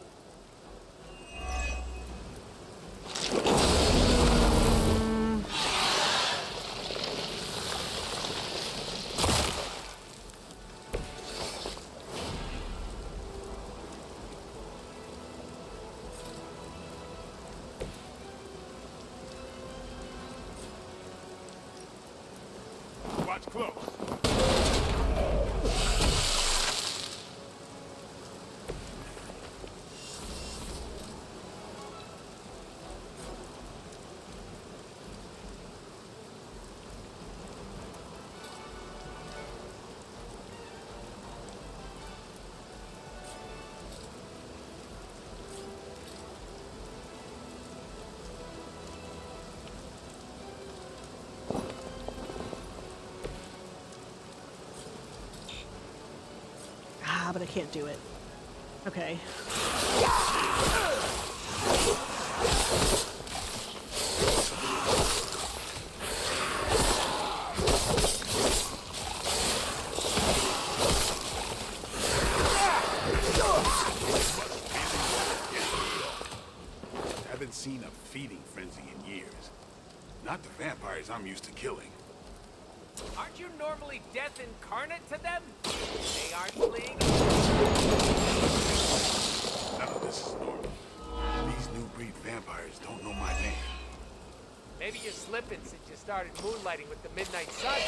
[SPEAKER 4] Watch close.
[SPEAKER 1] Ah, but I can't do it. Okay.
[SPEAKER 4] Haven't seen a feeding frenzy in years. Not the vampires I'm used to killing.
[SPEAKER 10] Aren't you normally death incarnate to them? They aren't fleeing.
[SPEAKER 4] None of this is normal. These new breed vampires don't know my name.
[SPEAKER 10] Maybe you're slipping since you started moonlighting with the Midnight Sun.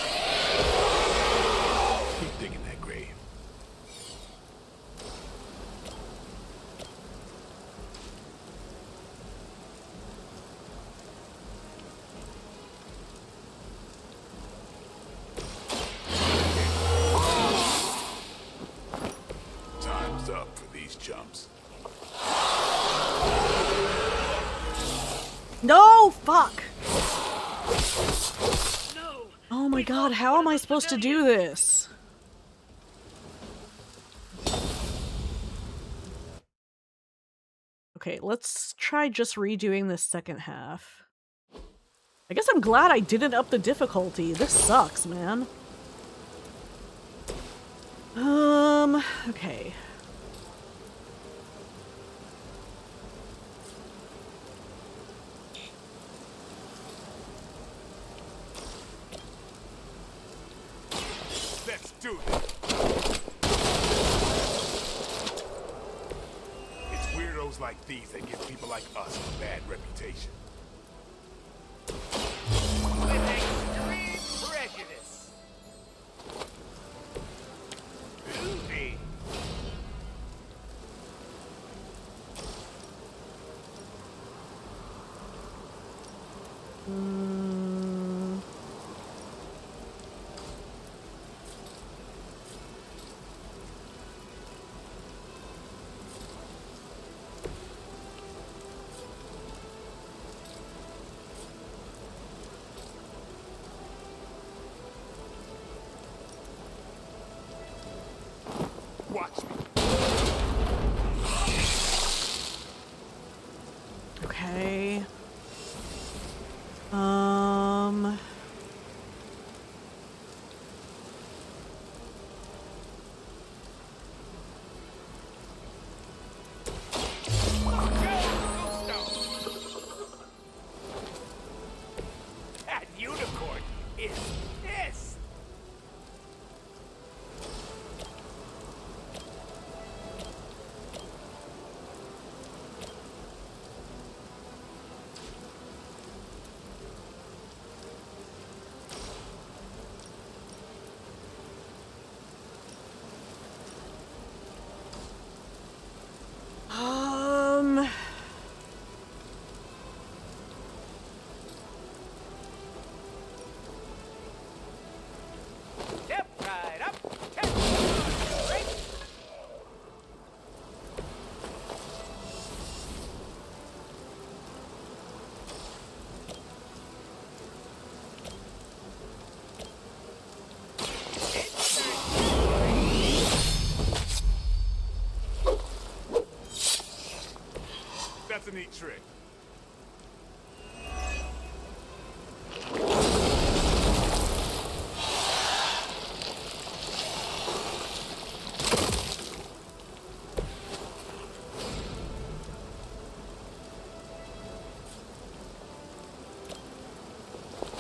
[SPEAKER 4] Keep digging that grave. Time's up for these chumps.
[SPEAKER 1] No! Fuck! Oh my god, how am I supposed to do this? Okay, let's try just redoing this second half. I guess I'm glad I didn't up the difficulty. This sucks, man. Okay.
[SPEAKER 4] Let's do this. It's weirdos like these that give people like us a bad reputation.
[SPEAKER 10] With extreme prejudice. Ooh-wee.
[SPEAKER 4] trick.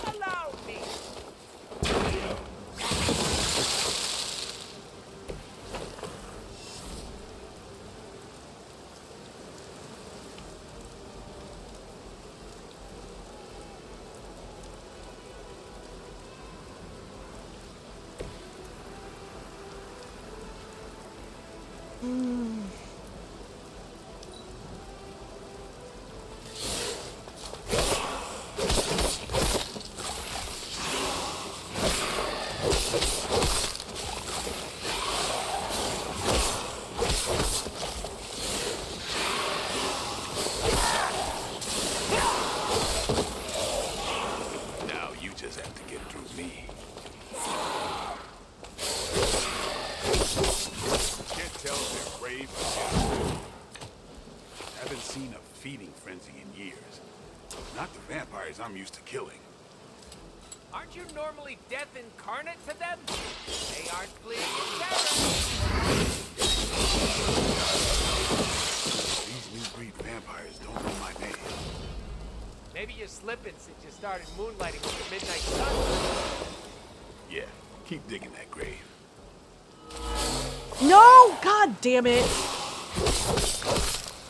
[SPEAKER 10] Allow me.
[SPEAKER 4] Now you just have to get through me. Can't tell if they're brave or scared. Haven't seen a feeding frenzy in years. Not the vampires I'm used to killing.
[SPEAKER 10] Aren't you normally death incarnate to them? They aren't fleeing in terror.
[SPEAKER 4] These new breed vampires don't know my name.
[SPEAKER 10] Maybe you're slipping since you started moonlighting with the midnight sun.
[SPEAKER 4] Yeah, keep digging that grave.
[SPEAKER 1] No! God damn it!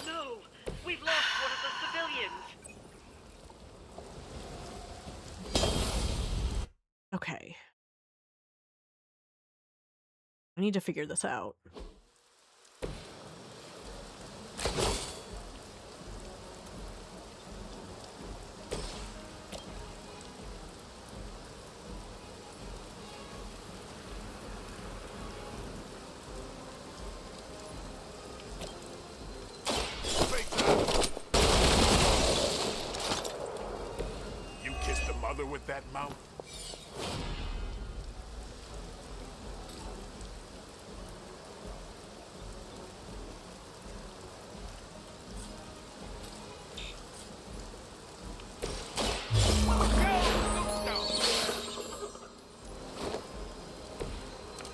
[SPEAKER 15] No! We've lost one of the civilians!
[SPEAKER 1] Okay. I need to figure this out.
[SPEAKER 4] You kissed the mother with that mouth?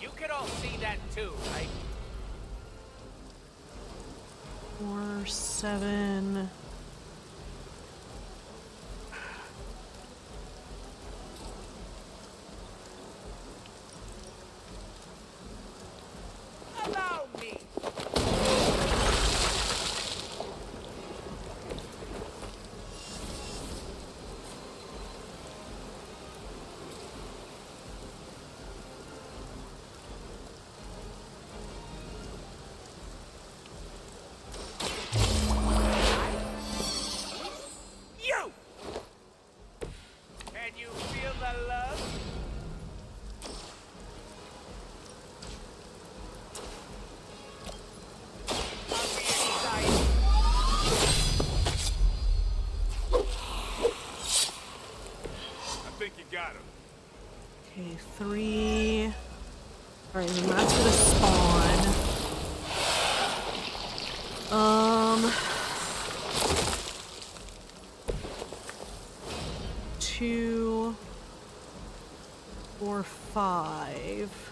[SPEAKER 10] You can all see that too, right?
[SPEAKER 1] 4, 7.
[SPEAKER 10] Allow me. You! Can you feel the love? I'll be excited.
[SPEAKER 4] I think you got him.
[SPEAKER 1] Okay, 3. Alright, then that's gonna spawn. 2, 4, 5.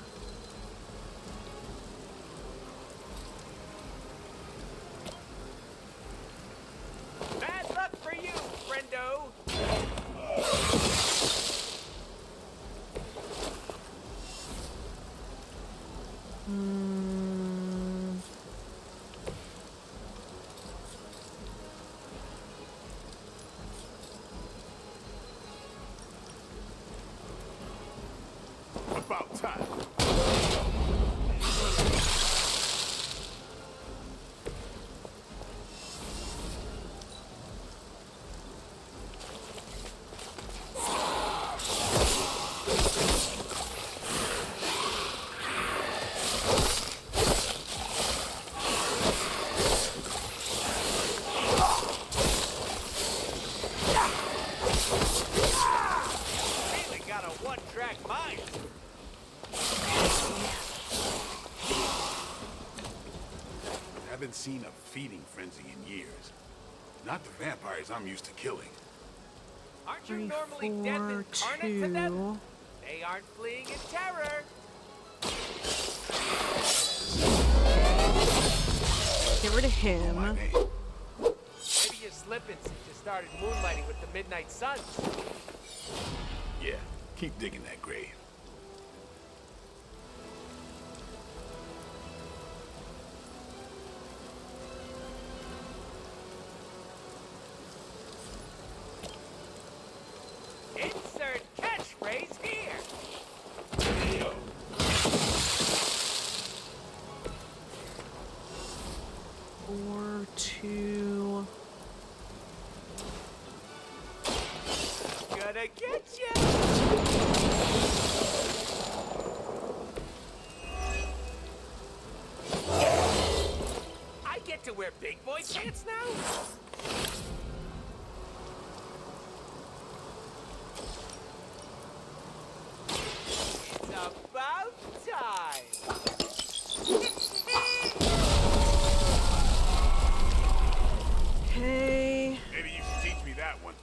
[SPEAKER 10] Bad luck for you, friendo.
[SPEAKER 4] About time.
[SPEAKER 10] Really got a one-track mind.
[SPEAKER 4] Haven't seen a feeding frenzy in years. Not the vampires I'm used to killing.
[SPEAKER 10] Aren't you
[SPEAKER 1] 3,
[SPEAKER 10] normally
[SPEAKER 1] 4,
[SPEAKER 10] death incarnate to
[SPEAKER 1] 2.
[SPEAKER 10] them? They aren't fleeing in terror.
[SPEAKER 1] Get rid of him.
[SPEAKER 10] Maybe you're slipping since you started moonlighting with the Midnight Suns.
[SPEAKER 4] Yeah, keep digging that grave.
[SPEAKER 10] Insert catchphrase here.
[SPEAKER 1] 4, 2.
[SPEAKER 10] Gonna get you. I get to wear big boy pants now? It's about time.
[SPEAKER 1] Okay.
[SPEAKER 4] Maybe you should teach me that one.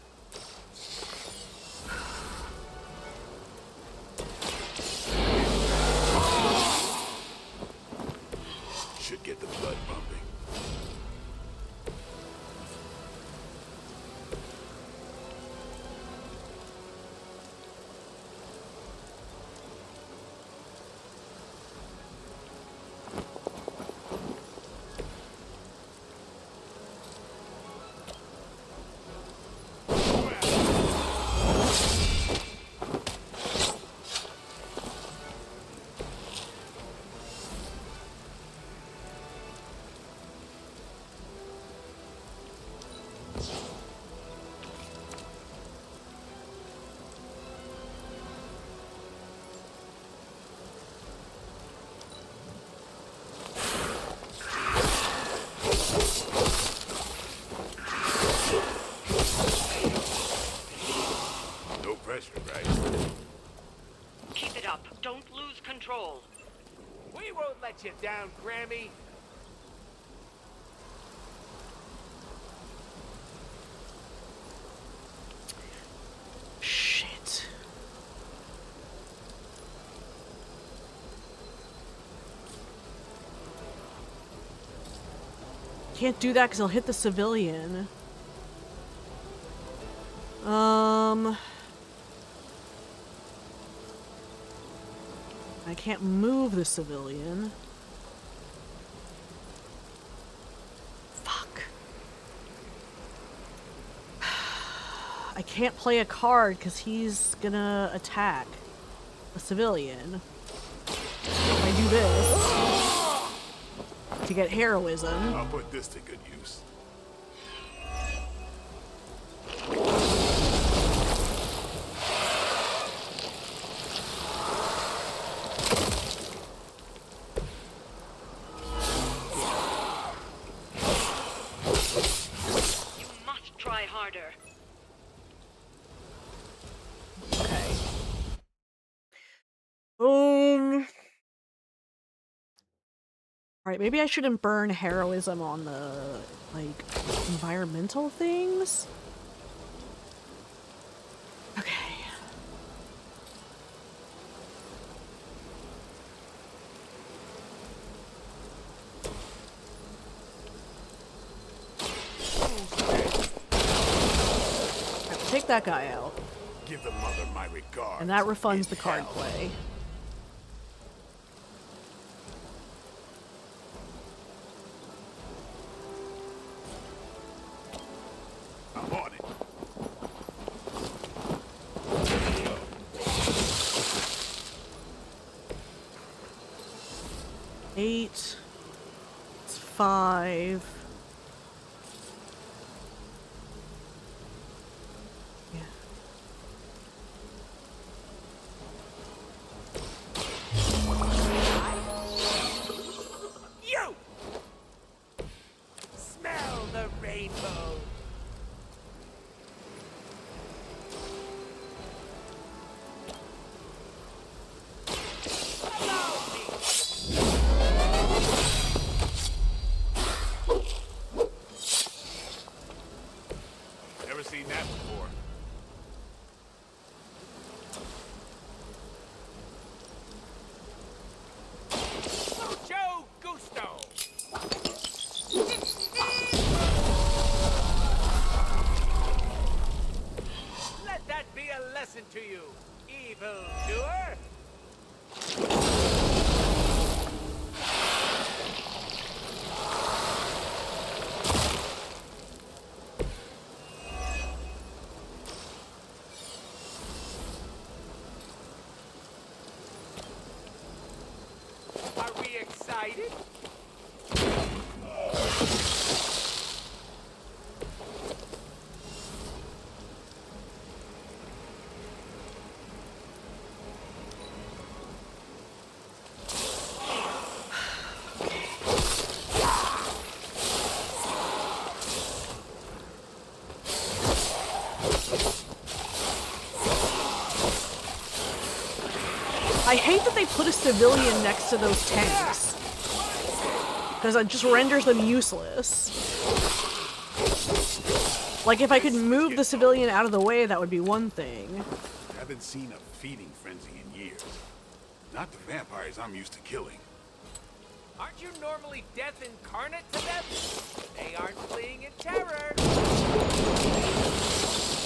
[SPEAKER 4] Should get the blood pumping. No pressure, right?
[SPEAKER 15] Keep it up. Don't lose control.
[SPEAKER 10] We won't let you down, Grammy.
[SPEAKER 1] Shit. Can't do that because I'll hit the civilian. I can't move the civilian. Fuck. I can't play a card because he's gonna attack a civilian. If I do this to get heroism.
[SPEAKER 4] I'll put this to good use.
[SPEAKER 15] You must try harder.
[SPEAKER 1] Okay. Alright, maybe I shouldn't burn heroism on the, like, environmental things? Okay. Take that guy out.
[SPEAKER 4] Give the mother my regards.
[SPEAKER 1] And that refunds the card play.
[SPEAKER 4] I'm on it.
[SPEAKER 1] Eight. It's 5. Yeah.
[SPEAKER 10] You! Smell the rainbow. excited?
[SPEAKER 1] I hate that they put a civilian next to those tanks. Because it just renders them useless. Like, if I could move the civilian out of the way, that would be one thing.
[SPEAKER 4] I haven't seen a feeding frenzy in years. Not the vampires I'm used to killing.
[SPEAKER 10] Aren't you normally death incarnate to them? They aren't fleeing in terror.
[SPEAKER 4] None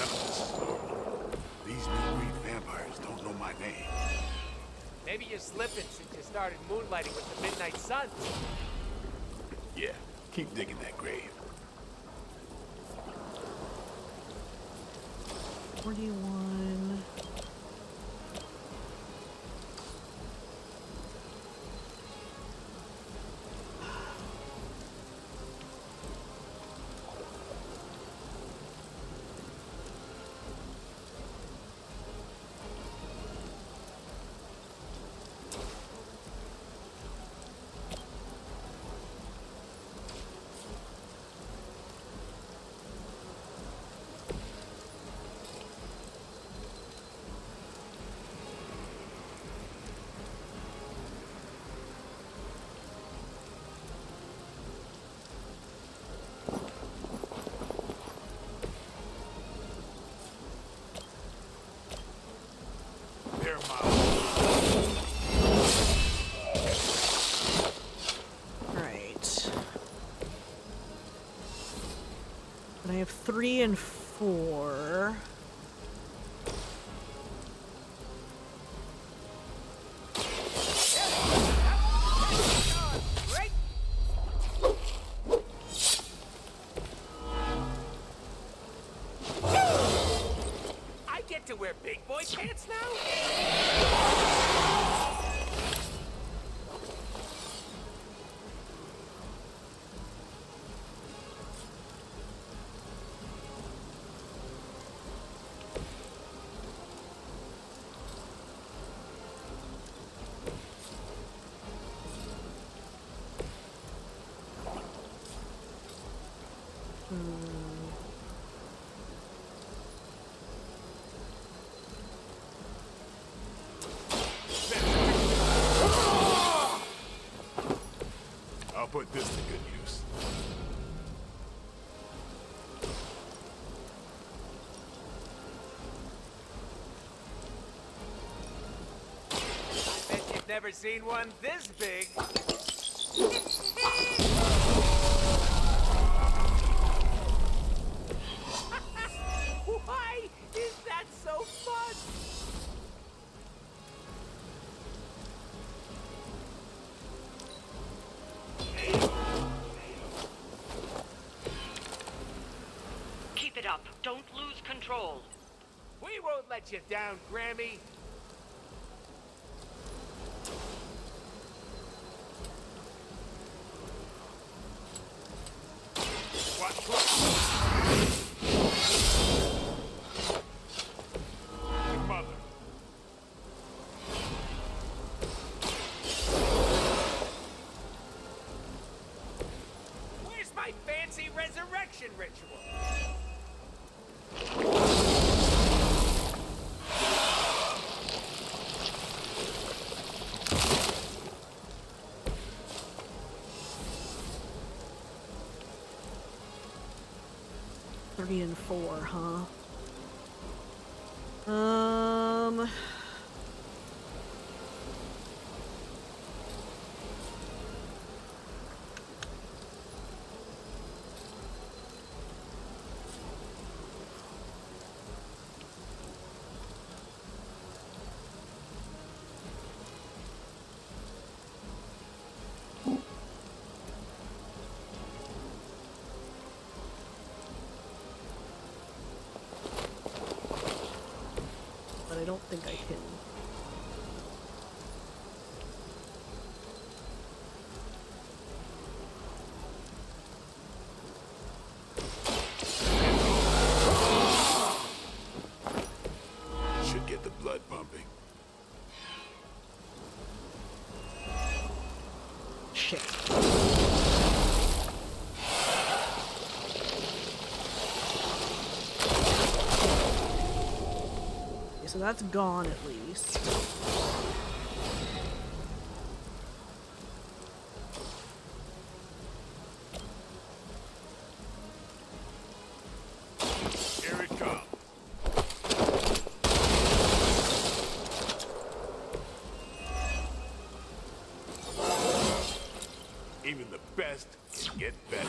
[SPEAKER 4] of this is normal. These new breed vampires don't know my name.
[SPEAKER 10] Maybe you're slipping since you started moonlighting with the Midnight Suns.
[SPEAKER 4] Yeah, keep digging that grave.
[SPEAKER 1] 41. Right. And I have 3 and 4.
[SPEAKER 10] I get to wear big boy pants now?
[SPEAKER 4] I'll put this to good use.
[SPEAKER 10] I bet you've never seen one this big. Why is that so fun?
[SPEAKER 15] Keep it up. Don't lose control.
[SPEAKER 10] We won't let you down, Grammy.
[SPEAKER 4] Watch close. Your mother.
[SPEAKER 10] Where's my fancy resurrection ritual?
[SPEAKER 1] And 4, huh? But I don't think I can. shit. Okay, so that's gone at least.
[SPEAKER 4] Here it comes. Even the best get better.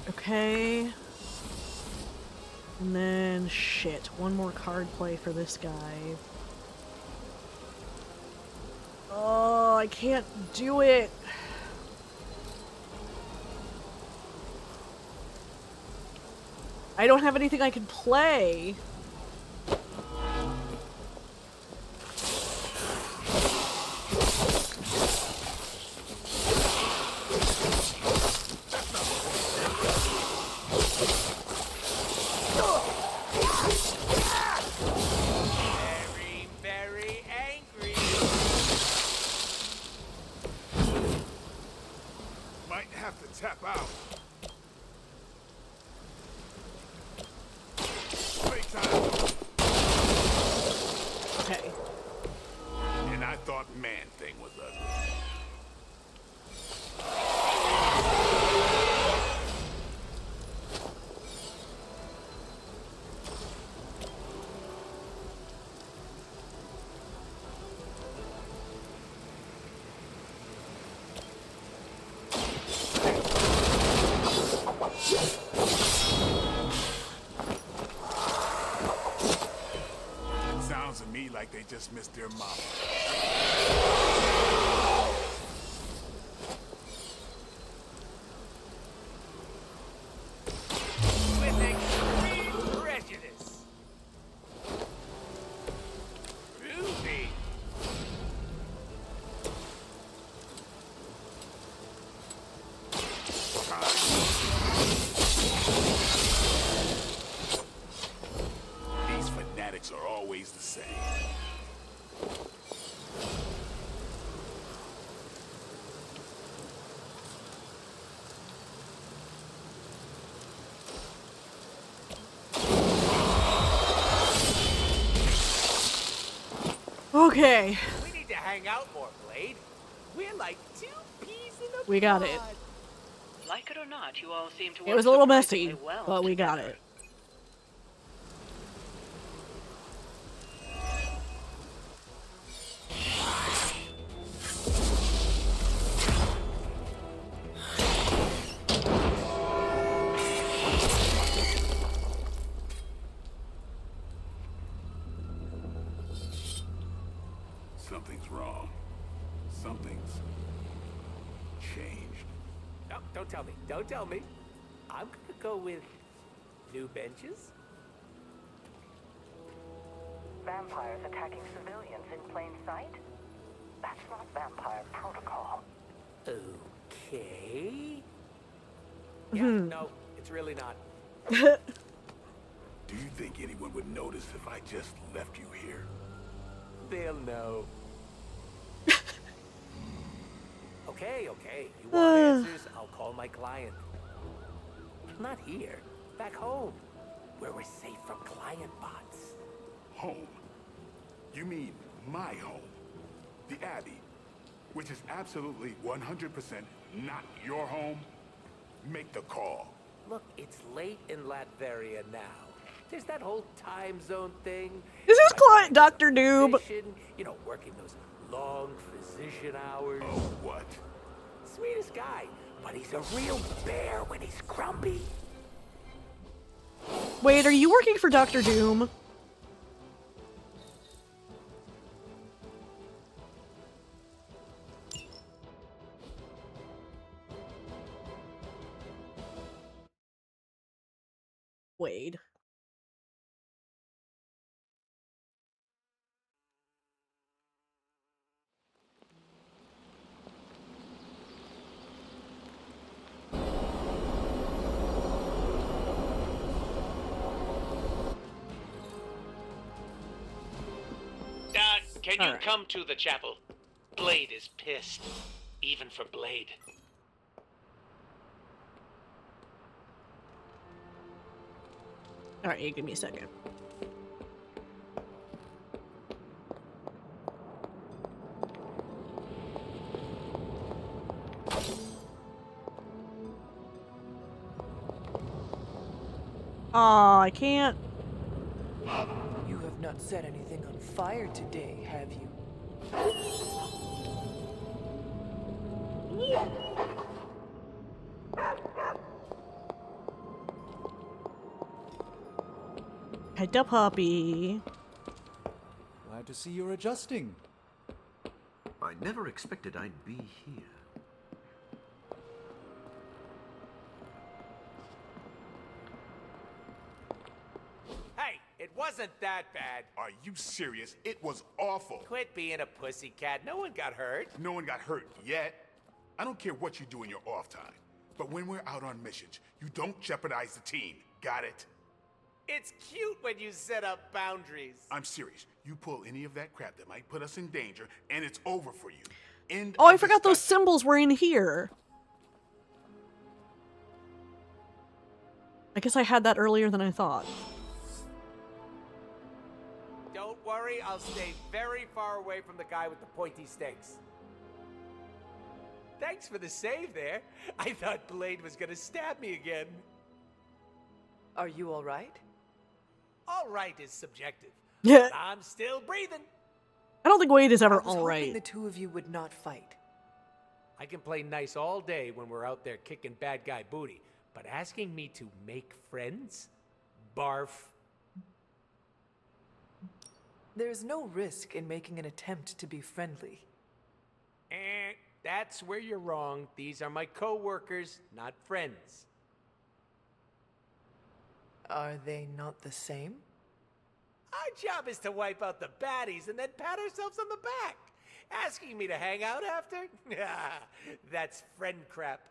[SPEAKER 1] Okay. And then, shit, one more card play for this guy. Oh, I can't do it. I don't have anything I can play.
[SPEAKER 10] Very, very angry.
[SPEAKER 4] Might have to tap out.
[SPEAKER 1] Okay.
[SPEAKER 4] And I thought Man-Thing was ugly. Sounds to me like they just missed their mama.
[SPEAKER 10] With extreme prejudice. Ruby.
[SPEAKER 4] These fanatics are always the same.
[SPEAKER 1] Okay.
[SPEAKER 10] We need to hang out more, Blade. We're like two peas in a
[SPEAKER 1] We got it.
[SPEAKER 15] Like it or not, you all seem to work
[SPEAKER 1] It was a little
[SPEAKER 15] surprisingly
[SPEAKER 1] messy,
[SPEAKER 15] well
[SPEAKER 1] but we got
[SPEAKER 15] together.
[SPEAKER 1] it.
[SPEAKER 4] Something's wrong. Something's changed.
[SPEAKER 10] No, don't tell me. Don't tell me. I'm gonna go with new benches.
[SPEAKER 17] Vampires attacking civilians in plain sight? That's not vampire protocol.
[SPEAKER 10] Okay. Yeah, no, it's really not.
[SPEAKER 4] Do you think anyone would notice if I just left you here?
[SPEAKER 10] They'll know. Okay. You want answers? I'll call my client. Not here. Back home. Where we're safe from client bots.
[SPEAKER 4] Home? You mean my home? The Abbey, which is absolutely 100% not your home? Make the call.
[SPEAKER 10] Look, it's late in Latveria now. There's that whole time zone thing.
[SPEAKER 1] Is his client Dr. Noob?
[SPEAKER 10] You know, working those long physician hours.
[SPEAKER 4] Oh, what?
[SPEAKER 10] Sweetest guy, but he's a real bear when he's grumpy.
[SPEAKER 1] Wait, are you working for Dr. Doom? Wade.
[SPEAKER 10] Can you
[SPEAKER 1] Alright.
[SPEAKER 10] come to the chapel? Blade is pissed. Even for Blade.
[SPEAKER 1] Alright, give me a second. Aw, I can't.
[SPEAKER 2] You have not set anything on fire today, have you?
[SPEAKER 1] Pet the puppy.
[SPEAKER 11] Glad to see you're adjusting.
[SPEAKER 13] I never expected I'd be here.
[SPEAKER 10] Hey, it wasn't that bad.
[SPEAKER 4] Are you serious? It was awful.
[SPEAKER 10] Quit being a pussycat. No one got hurt.
[SPEAKER 4] No one got hurt yet. I don't care what you do in your off time, but when we're out on missions, you don't jeopardize the team. Got it?
[SPEAKER 10] It's cute when you set up boundaries.
[SPEAKER 4] I'm serious. You pull any of that crap that might put us in danger, and it's over for you. End
[SPEAKER 1] Oh, I
[SPEAKER 4] of
[SPEAKER 1] forgot those
[SPEAKER 4] discussion.
[SPEAKER 1] symbols were in here. I guess I had that earlier than I thought.
[SPEAKER 10] Don't worry, I'll stay very far away from the guy with the pointy stakes. Thanks for the save there. I thought Blade was gonna stab me again.
[SPEAKER 2] Are you all right?
[SPEAKER 10] All right is subjective.
[SPEAKER 1] Yeah.
[SPEAKER 10] But I'm still breathing.
[SPEAKER 1] I don't think Wade is ever
[SPEAKER 2] I was hoping
[SPEAKER 1] alright.
[SPEAKER 2] the two of you would not fight.
[SPEAKER 10] I can play nice all day when we're out there kicking bad guy booty, but asking me to make friends? Barf.
[SPEAKER 2] There's no risk in making an attempt to be friendly.
[SPEAKER 10] That's where you're wrong. These are my co-workers, not friends.
[SPEAKER 2] Are they not the same?
[SPEAKER 10] Our job is to wipe out the baddies and then pat ourselves on the back. Asking me to hang out after? That's friend crap.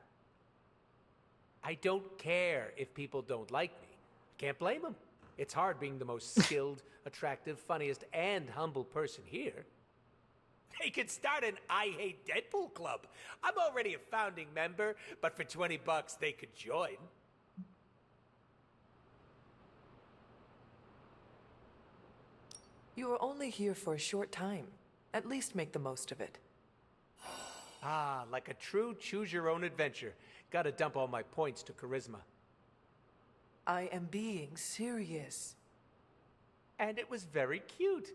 [SPEAKER 10] I don't care if people don't like me. Can't blame them. It's hard being the most skilled, attractive, funniest, and humble person here. They could start an I Hate Deadpool club. I'm already a founding member, but for $20 they could join.
[SPEAKER 2] You are only here for a short time. At least make the most of it.
[SPEAKER 10] Ah, like a true choose-your-own-adventure. Gotta dump all my points to charisma.
[SPEAKER 2] I am being serious.
[SPEAKER 10] And it was very cute.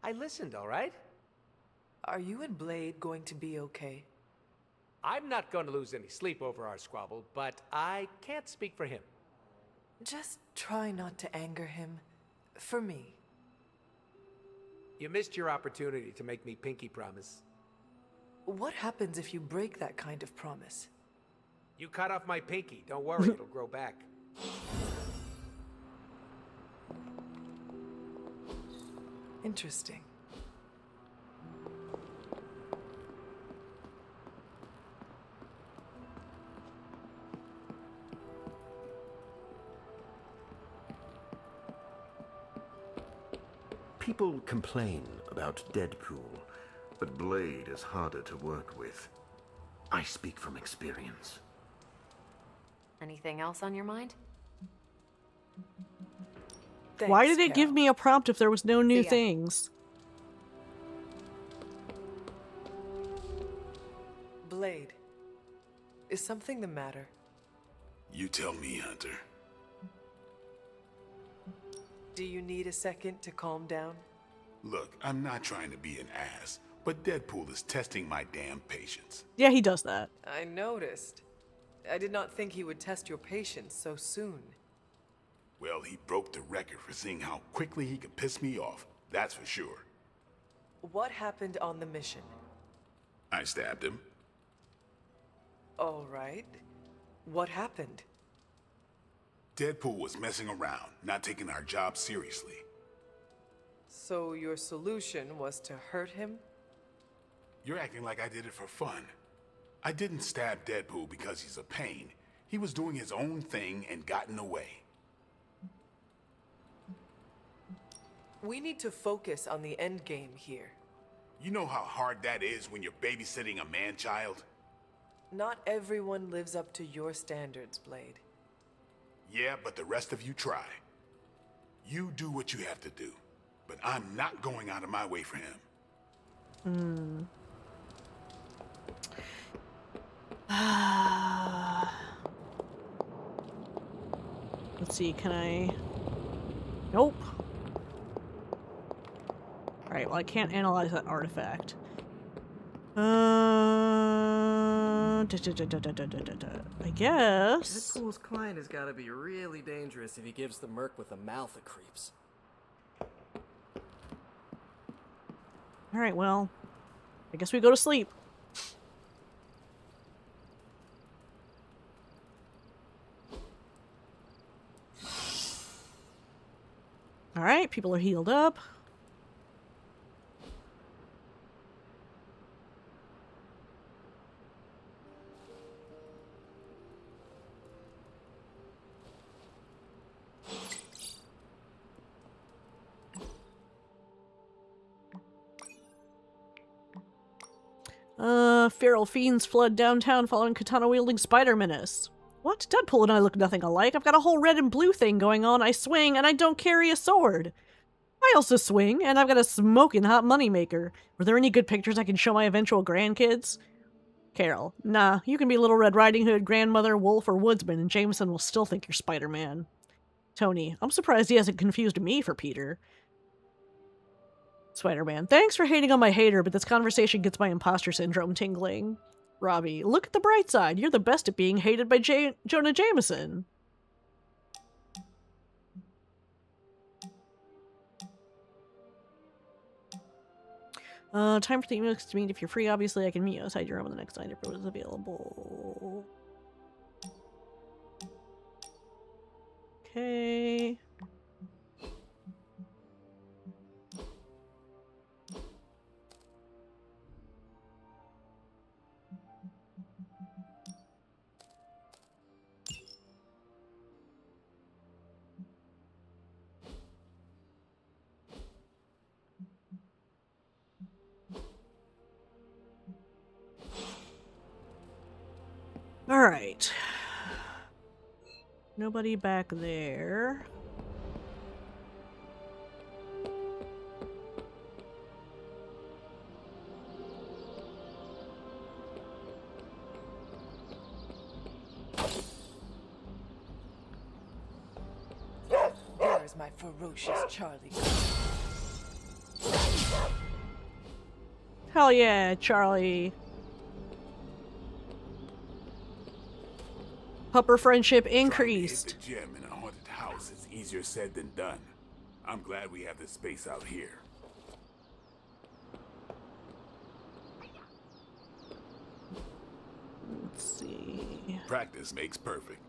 [SPEAKER 10] I listened, all right?
[SPEAKER 2] Are you and Blade going to be okay?
[SPEAKER 10] I'm not going to lose any sleep over our squabble, but I can't speak for him.
[SPEAKER 2] Just try not to anger him. For me.
[SPEAKER 10] You missed your opportunity to make me pinky promise.
[SPEAKER 2] What happens if you break that kind of promise?
[SPEAKER 10] You cut off my pinky. Don't worry, it'll grow back.
[SPEAKER 2] Interesting.
[SPEAKER 13] People complain about Deadpool, but Blade is harder to work with. I speak from experience.
[SPEAKER 6] Anything else on your mind?
[SPEAKER 1] Why did it give me a prompt if there was no new
[SPEAKER 6] See ya.
[SPEAKER 1] things?
[SPEAKER 2] Blade, is something the matter?
[SPEAKER 4] You tell me, Hunter.
[SPEAKER 2] Do you need a second to calm down?
[SPEAKER 4] Look, I'm not trying to be an ass, but Deadpool is testing my damn patience.
[SPEAKER 1] Yeah, he does that.
[SPEAKER 2] I noticed. I did not think he would test your patience so soon.
[SPEAKER 4] Well, he broke the record for seeing how quickly he could piss me off, that's for sure.
[SPEAKER 2] What happened on the mission?
[SPEAKER 4] I stabbed him.
[SPEAKER 2] All right. What happened?
[SPEAKER 4] Deadpool was messing around, not taking our job seriously.
[SPEAKER 2] So your solution was to hurt him?
[SPEAKER 4] You're acting like I did it for fun. I didn't stab Deadpool because he's a pain. He was doing his own thing and got in the way.
[SPEAKER 2] We need to focus on the end game here.
[SPEAKER 4] You know how hard that is when you're babysitting a man-child?
[SPEAKER 2] Not everyone lives up to your standards, Blade.
[SPEAKER 4] Yeah, but the rest of you try. You do what you have to do, but I'm not going out of my way for him.
[SPEAKER 1] Let's see, can I... Nope. Alright, well I can't analyze that artifact. I guess...
[SPEAKER 12] Deadpool's client has gotta be really dangerous if he gives the merc with a mouth the creeps.
[SPEAKER 1] Alright, well... I guess we go to sleep. Alright, people are healed up. Feral fiends flood downtown following katana-wielding spider menace. What? Deadpool and I look nothing alike. I've got a whole red and blue thing going on. I swing, and I don't carry a sword. I also swing, and I've got a smoking hot moneymaker. Were there any good pictures I can show my eventual grandkids? Carol, nah, you can be Little Red Riding Hood, Grandmother, Wolf, or Woodsman, and Jameson will still think you're Spider-Man. Tony, I'm surprised he hasn't confused me for Peter. Spider-Man, thanks for hating on my hater, but this conversation gets my imposter syndrome tingling. Robbie, look at the bright side. You're the best at being hated by Jonah Jameson. Time for the emails to meet. If you're free, obviously I can meet you outside your room on the next night if it was available. Okay. Alright. Nobody back there.
[SPEAKER 2] There's my ferocious Charlie.
[SPEAKER 1] Hell yeah, Charlie. Pupper friendship increased.
[SPEAKER 4] Trying to hit the gym in a haunted house is easier said than done. I'm glad we have this space out here.
[SPEAKER 1] Let's see.
[SPEAKER 4] Practice makes perfect.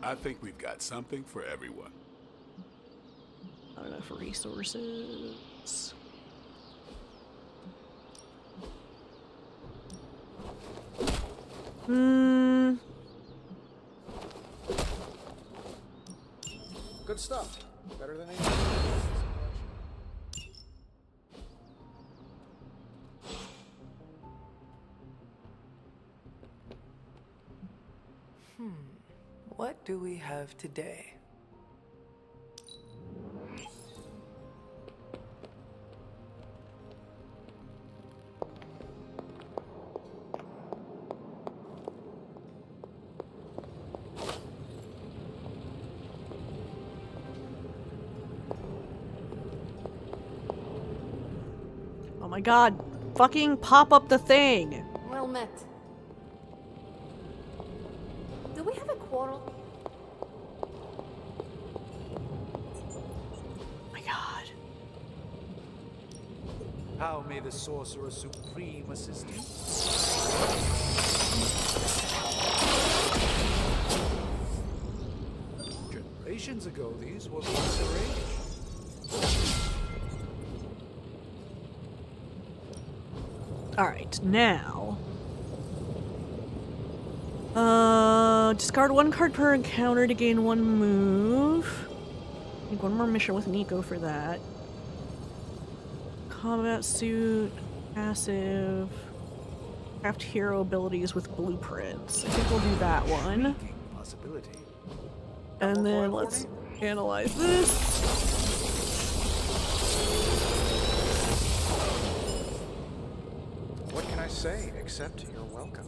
[SPEAKER 4] I think we've got something for everyone.
[SPEAKER 1] Not enough resources.
[SPEAKER 5] Good stuff. Better than anything.
[SPEAKER 2] What do we have today?
[SPEAKER 1] Oh my god. Fucking pop up the thing.
[SPEAKER 3] Well met. Do we have a quarrel?
[SPEAKER 1] My god.
[SPEAKER 11] How may the Sorcerer Supreme assist you? Generations ago, these were once arranged.
[SPEAKER 1] Alright, now. Discard one card per encounter to gain one move. think one more mission with Nico for that. Combat suit, passive, craft hero abilities with blueprints. I think we'll do that one.
[SPEAKER 11] Possibility.
[SPEAKER 1] And then let's analyze this.
[SPEAKER 5] What can I say except you're welcome?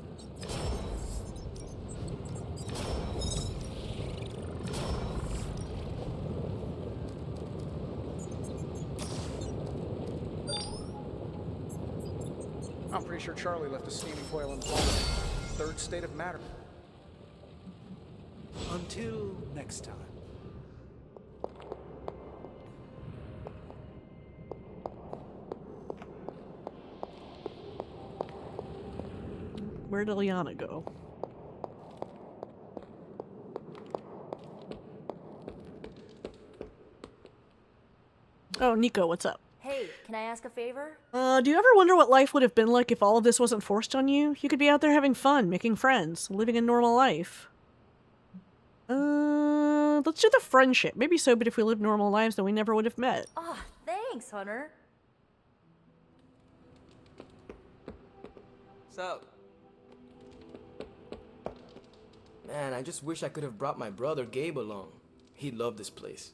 [SPEAKER 5] I'm pretty sure Charlie left a steaming coil in the vault. Third state of matter.
[SPEAKER 11] Until next time.
[SPEAKER 1] Where did Liana go? Oh, Nico, what's up?
[SPEAKER 8] Hey, can I ask a favor?
[SPEAKER 1] Do you ever wonder what life would have been like if all of this wasn't forced on you? You could be out there having fun, making friends, living a normal life. Let's do the friendship. Maybe so, but if we lived normal lives, then we never would have met.
[SPEAKER 8] Ah, thanks, Hunter.
[SPEAKER 9] So, man, I just wish I could have brought my brother Gabe along. He'd love this place.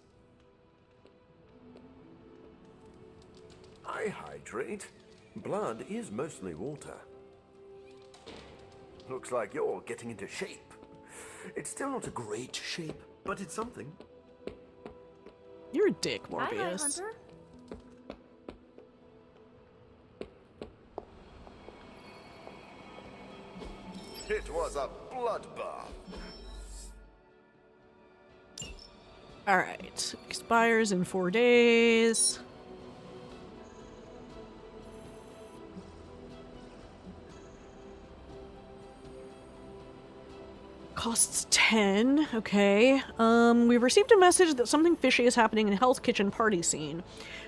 [SPEAKER 16] I hydrate. Blood is mostly water. Looks like you're getting into shape. It's still not a great shape, but it's something.
[SPEAKER 1] You're a dick,
[SPEAKER 8] Hi,
[SPEAKER 1] Morbius.
[SPEAKER 8] Hunter.
[SPEAKER 16] It was a bloodbath.
[SPEAKER 1] Alright. Expires in 4 days. Costs 10. Okay. We've received a message that something fishy is happening in Hell's Kitchen party scene.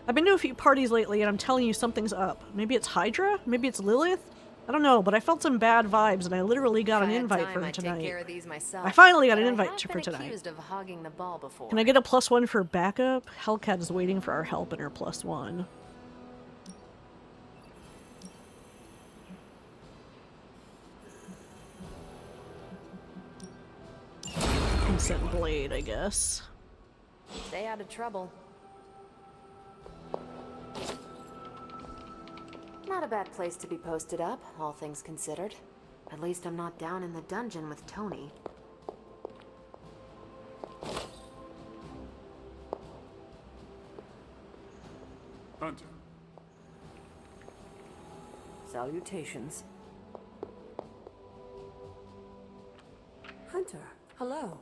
[SPEAKER 1] I've been to a few parties lately and I'm telling you something's up. Maybe it's Hydra? Maybe it's Lilith? I don't know, but I felt some bad vibes and I literally got an invite for tonight.
[SPEAKER 6] Take care of these myself,
[SPEAKER 1] I finally got an
[SPEAKER 6] but
[SPEAKER 1] invite
[SPEAKER 6] I have
[SPEAKER 1] for
[SPEAKER 6] been
[SPEAKER 1] tonight.
[SPEAKER 6] accused of hogging the ball before.
[SPEAKER 1] Can I get a +1 for backup? Hellcat is waiting for our help and her +1. Consent Blade, I guess.
[SPEAKER 6] Stay out of trouble. Not a bad place to be posted up, all things considered. At least I'm not down in the dungeon with Tony.
[SPEAKER 4] Hunter.
[SPEAKER 7] Salutations. Hunter, hello.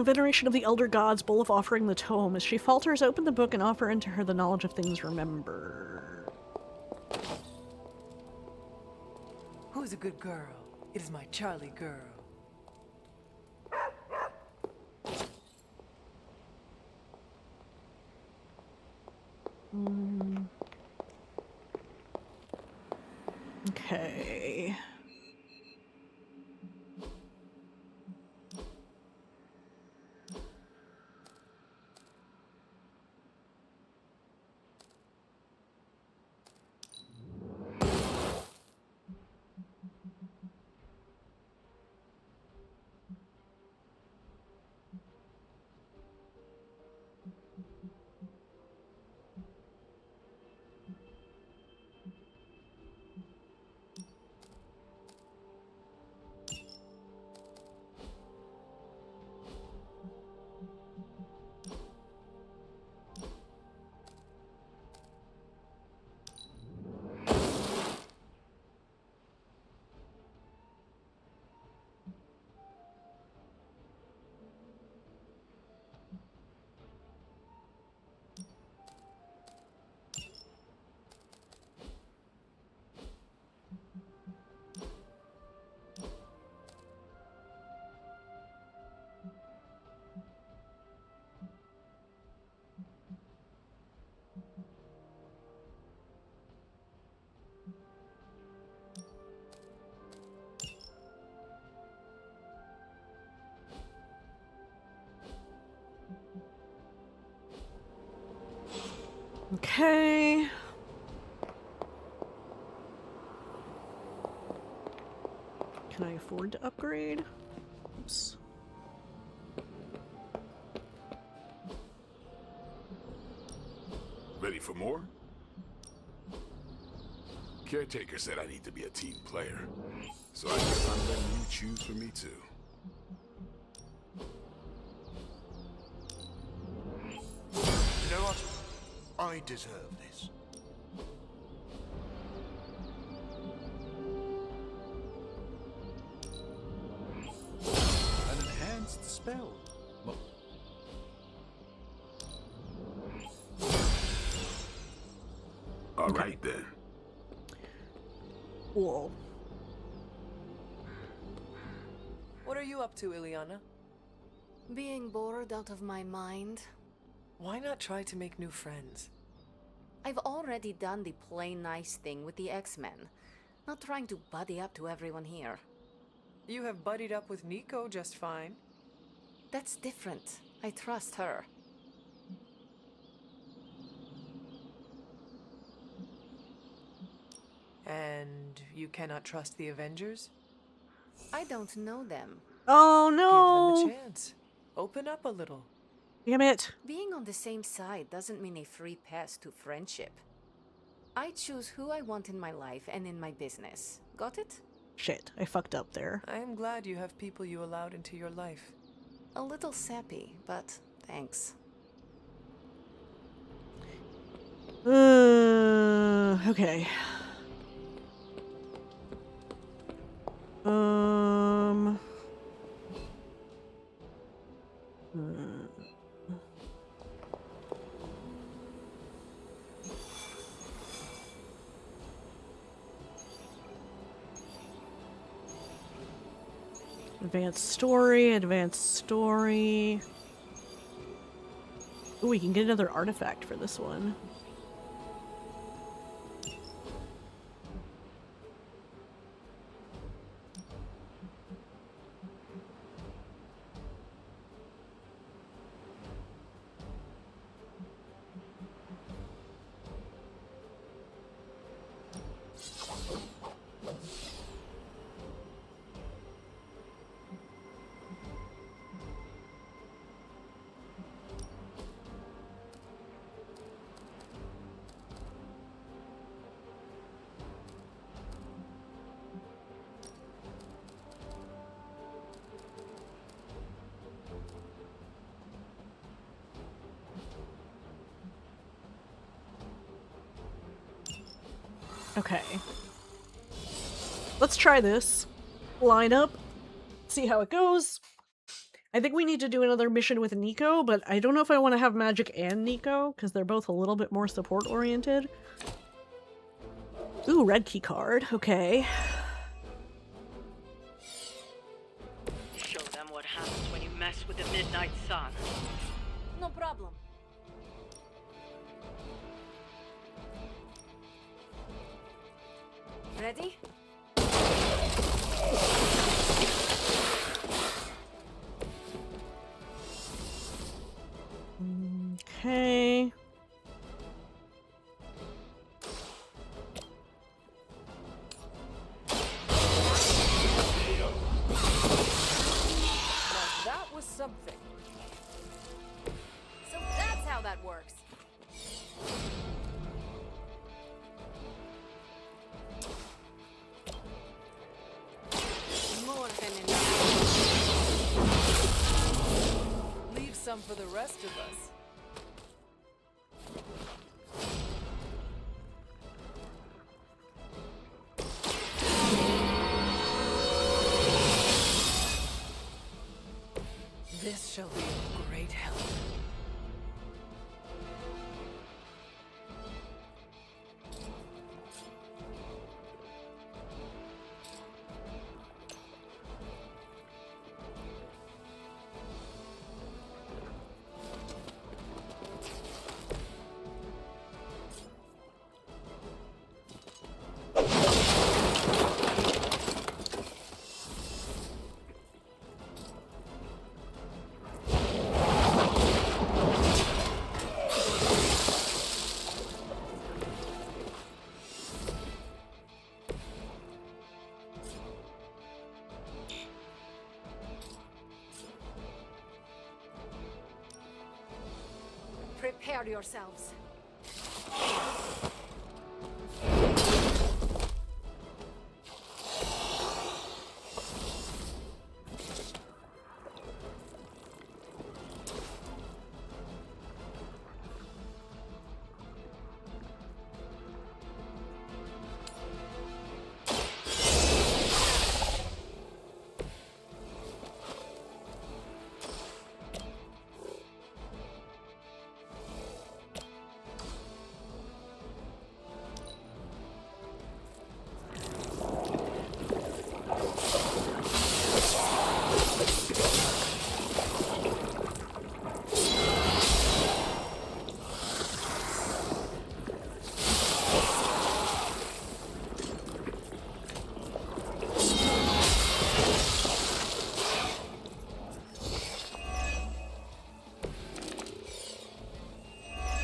[SPEAKER 1] Veneration of the Elder Gods, Bowl of Offering the Tome. As she falters, open the book and offer unto her the knowledge of things remembered.
[SPEAKER 2] Who's a good girl? It is my Charlie girl.
[SPEAKER 1] Okay. Okay. Can I afford to upgrade? Oops.
[SPEAKER 4] Ready for more? Caretaker said I need to be a team player, so I guess I'm letting you choose for me too.
[SPEAKER 14] You know what? I deserve this.
[SPEAKER 11] An enhanced spell.
[SPEAKER 4] All right then.
[SPEAKER 1] Cool.
[SPEAKER 2] What are you up to, Ileana?
[SPEAKER 6] Being bored out of my mind.
[SPEAKER 2] Why not try to make new friends?
[SPEAKER 6] I've already done the play nice thing with the X-Men. Not trying to buddy up to everyone here.
[SPEAKER 2] You have buddied up with Nico just fine.
[SPEAKER 6] That's different. I trust her.
[SPEAKER 2] And you cannot trust the Avengers?
[SPEAKER 6] I don't know them.
[SPEAKER 1] Oh no!
[SPEAKER 2] Give them a chance. Open up a little.
[SPEAKER 1] Damn it.
[SPEAKER 6] Being on the same side doesn't mean a free pass to friendship. I choose who I want in my life and in my business. Got it?
[SPEAKER 1] Shit, I fucked up there.
[SPEAKER 2] I am glad you have people you allowed into your life.
[SPEAKER 6] A little sappy, but thanks.
[SPEAKER 1] Okay. Advanced story, advanced story. Ooh, we can get another artifact for this one. Okay. Let's try this. Line up. See how it goes. I think we need to do another mission with Nico, but I don't know if I want to have Magic and Nico, because they're both a little bit more support-oriented. Ooh, red key card. Okay.
[SPEAKER 15] Show them what happens when you mess with the Midnight Sun.
[SPEAKER 8] No problem.
[SPEAKER 6] Ready?
[SPEAKER 1] Okay.
[SPEAKER 8] That was something. So that's how that works.
[SPEAKER 2] More than enough. Leave some for the rest of us. This shall be of great help.
[SPEAKER 3] Prepare yourselves.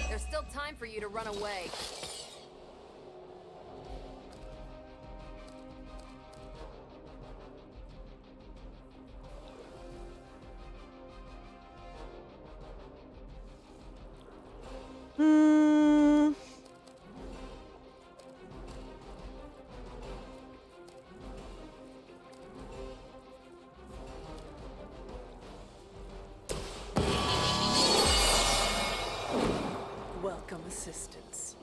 [SPEAKER 6] There's still time for you to run away.
[SPEAKER 2] Welcome assistance.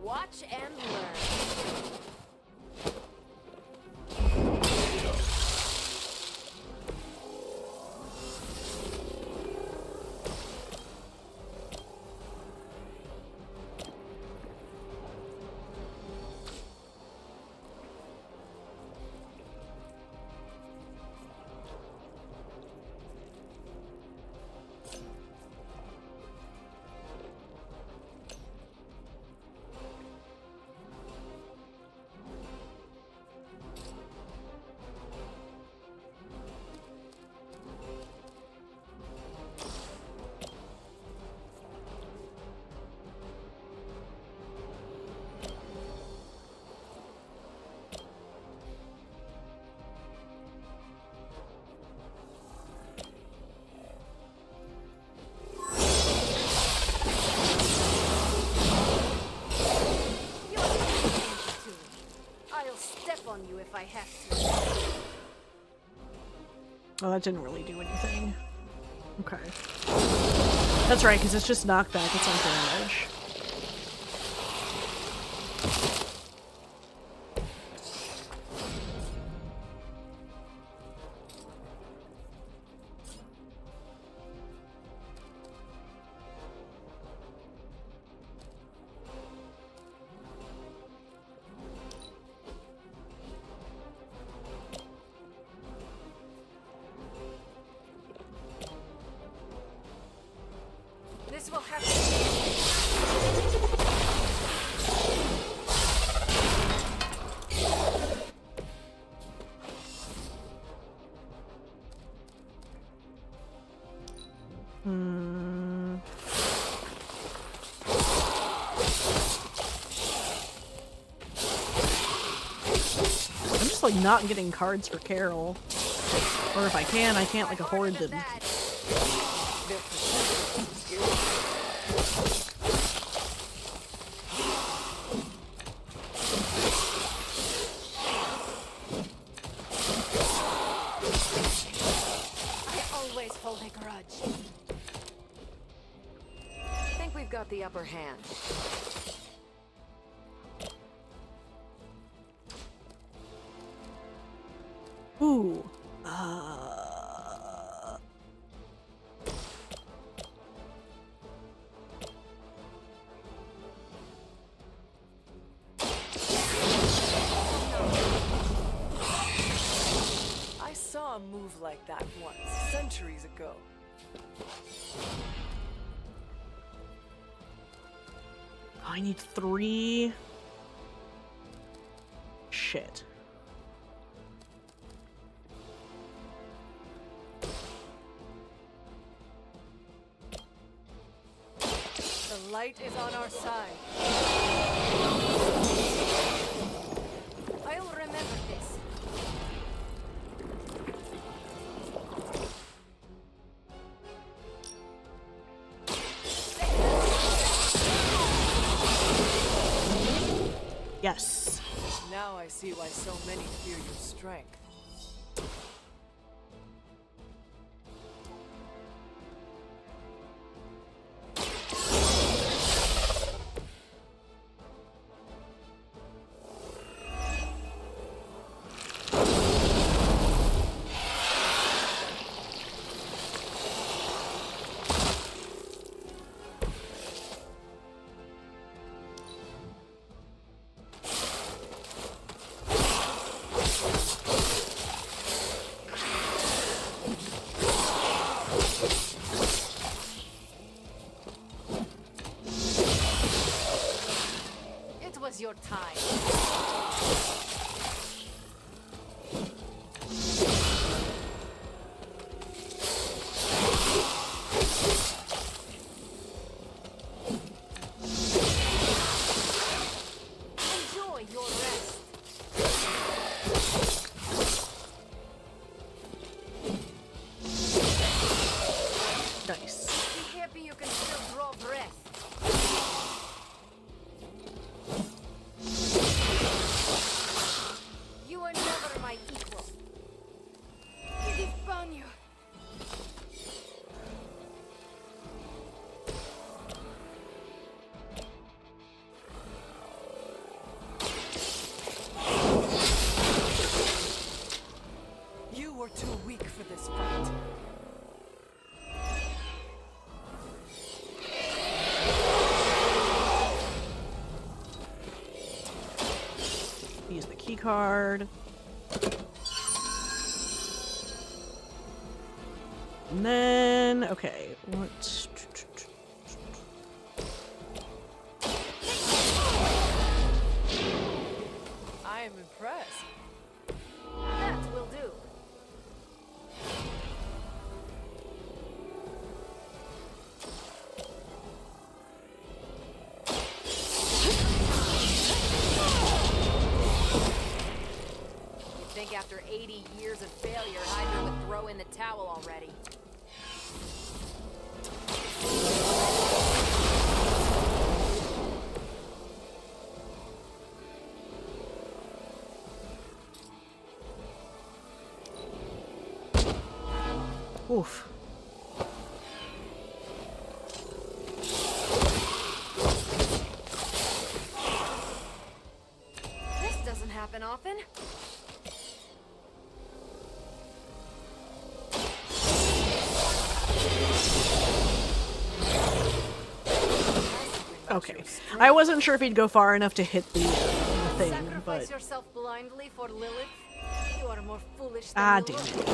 [SPEAKER 6] Watch and learn.
[SPEAKER 3] I'll step on you if I have to.
[SPEAKER 1] Oh, that didn't really do anything. Okay. That's right, because it's just knockback, it's not damage.
[SPEAKER 3] This will have to...
[SPEAKER 1] I'm just like not getting cards for Carol. Or if I can, I can't like afford them.
[SPEAKER 3] I always hold a grudge.
[SPEAKER 6] I think we've got the upper hand.
[SPEAKER 1] Ooh.
[SPEAKER 2] like that once, centuries ago.
[SPEAKER 1] I need 3. Shit.
[SPEAKER 2] The light is on our side.
[SPEAKER 8] I'll remember this.
[SPEAKER 1] Yes.
[SPEAKER 2] Now I see why so many fear your strength.
[SPEAKER 3] It was your time. Enjoy your rest.
[SPEAKER 1] Nice.
[SPEAKER 3] Be happy you can still draw breath. You are never my equal. It is Banyu.
[SPEAKER 2] You were too weak for this fight.
[SPEAKER 1] Use the key card. And then, okay, what?
[SPEAKER 2] I am impressed.
[SPEAKER 8] That will do.
[SPEAKER 3] You'd think after 80 years of failure, Hydra would throw in the towel already.
[SPEAKER 1] Oof.
[SPEAKER 3] This doesn't happen often.
[SPEAKER 1] Okay. I wasn't sure if he'd go far enough to hit the thing,
[SPEAKER 3] Sacrifice
[SPEAKER 1] but...
[SPEAKER 3] yourself blindly for Lilith? You are more foolish than
[SPEAKER 1] Ah,
[SPEAKER 3] you
[SPEAKER 1] damn
[SPEAKER 3] look.
[SPEAKER 1] it.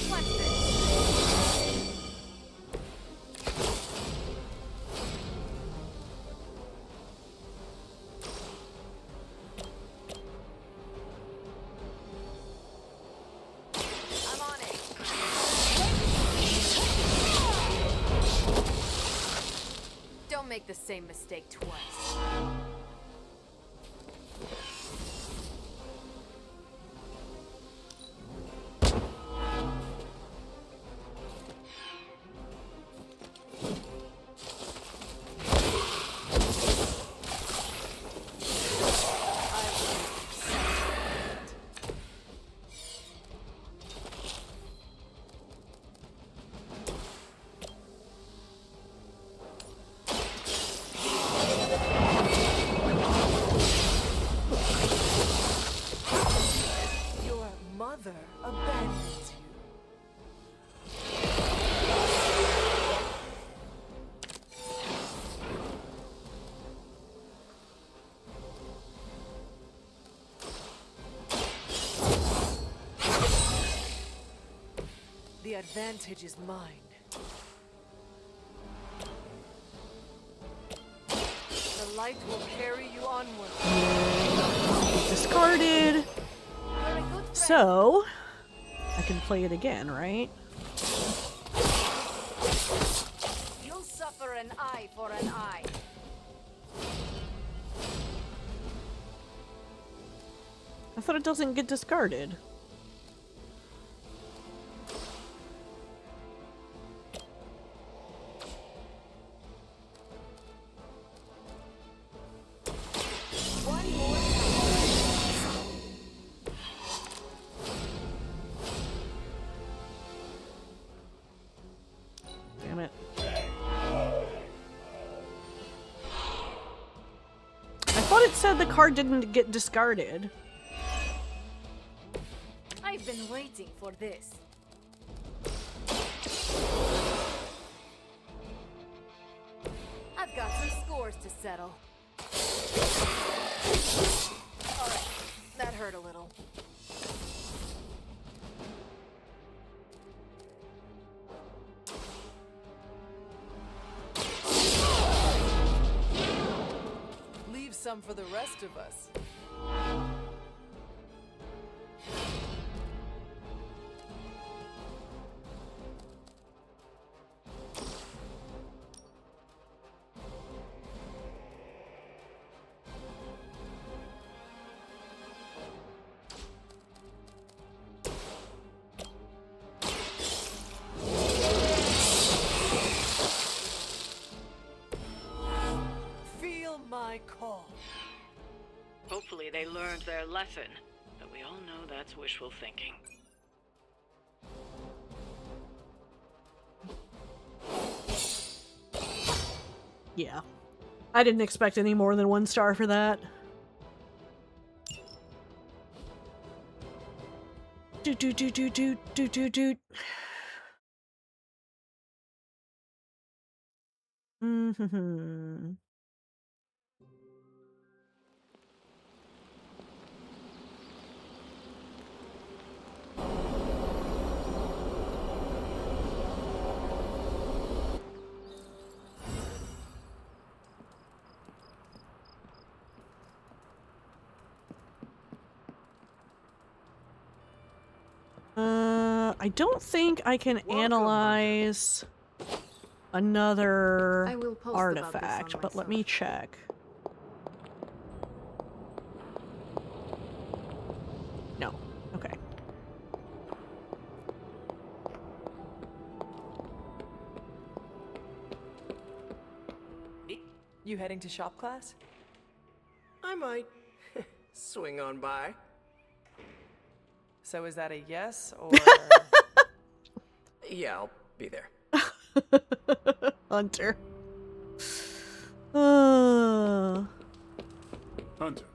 [SPEAKER 3] What's this? I'm on it. Don't make the same mistake twice.
[SPEAKER 2] advantage is mine. The light will carry you onward.
[SPEAKER 1] Discarded. So, I can play it again, right?
[SPEAKER 8] You'll suffer an eye for an eye.
[SPEAKER 1] I thought it doesn't get discarded. Damn it. I thought it said the card didn't get discarded.
[SPEAKER 8] I've been waiting for this. I've got some scores to settle. Alright, that hurt a little.
[SPEAKER 2] Leave some for the rest of us. My call.
[SPEAKER 15] Hopefully they learned their lesson, but we all know that's wishful thinking.
[SPEAKER 1] Yeah. I didn't expect any more than 1 star for that. Doot. Mm-hmm. I don't think I can analyze another artifact, but let me check. No. Okay.
[SPEAKER 2] You heading to shop class?
[SPEAKER 12] I might. Swing on by.
[SPEAKER 2] So is that a yes or...
[SPEAKER 12] Yeah, I'll be there.
[SPEAKER 1] Hunter.
[SPEAKER 4] Hunter.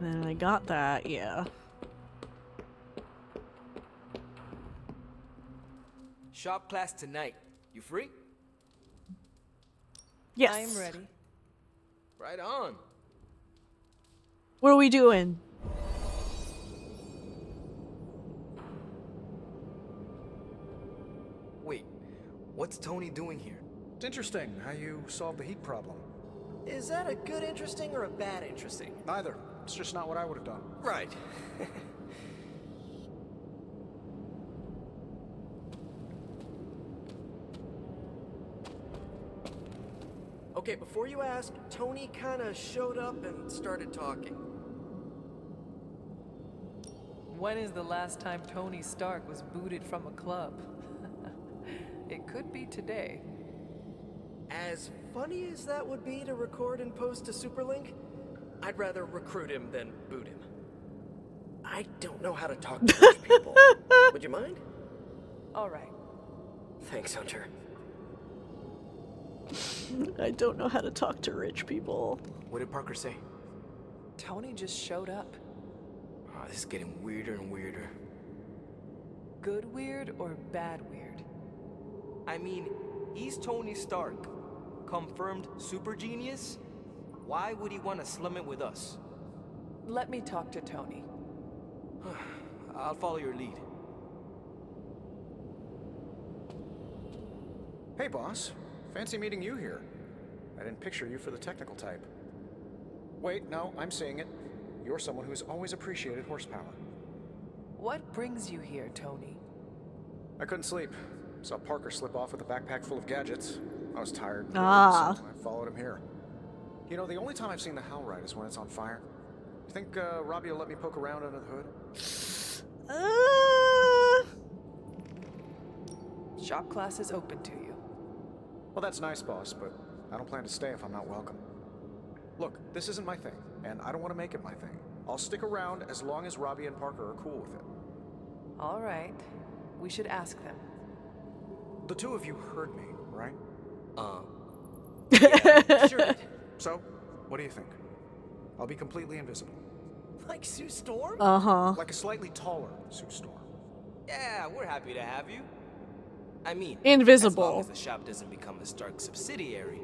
[SPEAKER 1] And I got that, yeah.
[SPEAKER 9] Shop class tonight. You free?
[SPEAKER 1] Yes.
[SPEAKER 2] I'm ready.
[SPEAKER 9] Right on.
[SPEAKER 1] What are we doing?
[SPEAKER 9] Wait, what's Tony doing here?
[SPEAKER 5] It's interesting how you solved the heat problem.
[SPEAKER 12] Is that a good interesting or a bad interesting?
[SPEAKER 5] Neither. It's just not what I would have done.
[SPEAKER 12] Right. Okay, before you ask, Tony kinda showed up and started talking.
[SPEAKER 2] When is the last time Tony Stark was booted from a club? It could be today.
[SPEAKER 12] As funny as that would be to record and post to Superlink, I'd rather recruit him than boot him. I don't know how to talk to rich people. Would you mind?
[SPEAKER 2] All right.
[SPEAKER 12] Thanks, Hunter.
[SPEAKER 1] I don't know how to talk to rich people.
[SPEAKER 9] What did Parker say?
[SPEAKER 2] Tony just showed up.
[SPEAKER 12] Oh, this is getting weirder and weirder.
[SPEAKER 2] Good weird or bad weird?
[SPEAKER 9] I mean, he's Tony Stark. Confirmed super genius? Why would he want to slum it with us?
[SPEAKER 2] Let me talk to Tony.
[SPEAKER 9] I'll follow your lead.
[SPEAKER 5] Hey, boss. Fancy meeting you here. I didn't picture you for the technical type. Wait, no, I'm seeing it. You're someone who's always appreciated horsepower.
[SPEAKER 2] What brings you here, Tony?
[SPEAKER 5] I couldn't sleep. Saw Parker slip off with a backpack full of gadgets. I was tired. So I followed him here. You know, the only time I've seen the Hell Ride is when it's on fire. You think Robbie will let me poke around under the hood?
[SPEAKER 2] Shop class is open to you.
[SPEAKER 5] Well, that's nice, boss, but I don't plan to stay if I'm not welcome. Look, this isn't my thing, and I don't want to make it my thing. I'll stick around as long as Robbie and Parker are cool with it.
[SPEAKER 2] All right. We should ask them.
[SPEAKER 5] The two of you heard me, right?
[SPEAKER 12] Yeah, sure did.
[SPEAKER 5] So, what do you think? I'll be completely invisible.
[SPEAKER 9] Like Sue Storm?
[SPEAKER 1] Uh-huh.
[SPEAKER 5] Like a slightly taller Sue Storm.
[SPEAKER 9] Yeah, we're happy to have you. I mean,
[SPEAKER 1] invisible.
[SPEAKER 9] As long as the shop doesn't become a Stark subsidiary,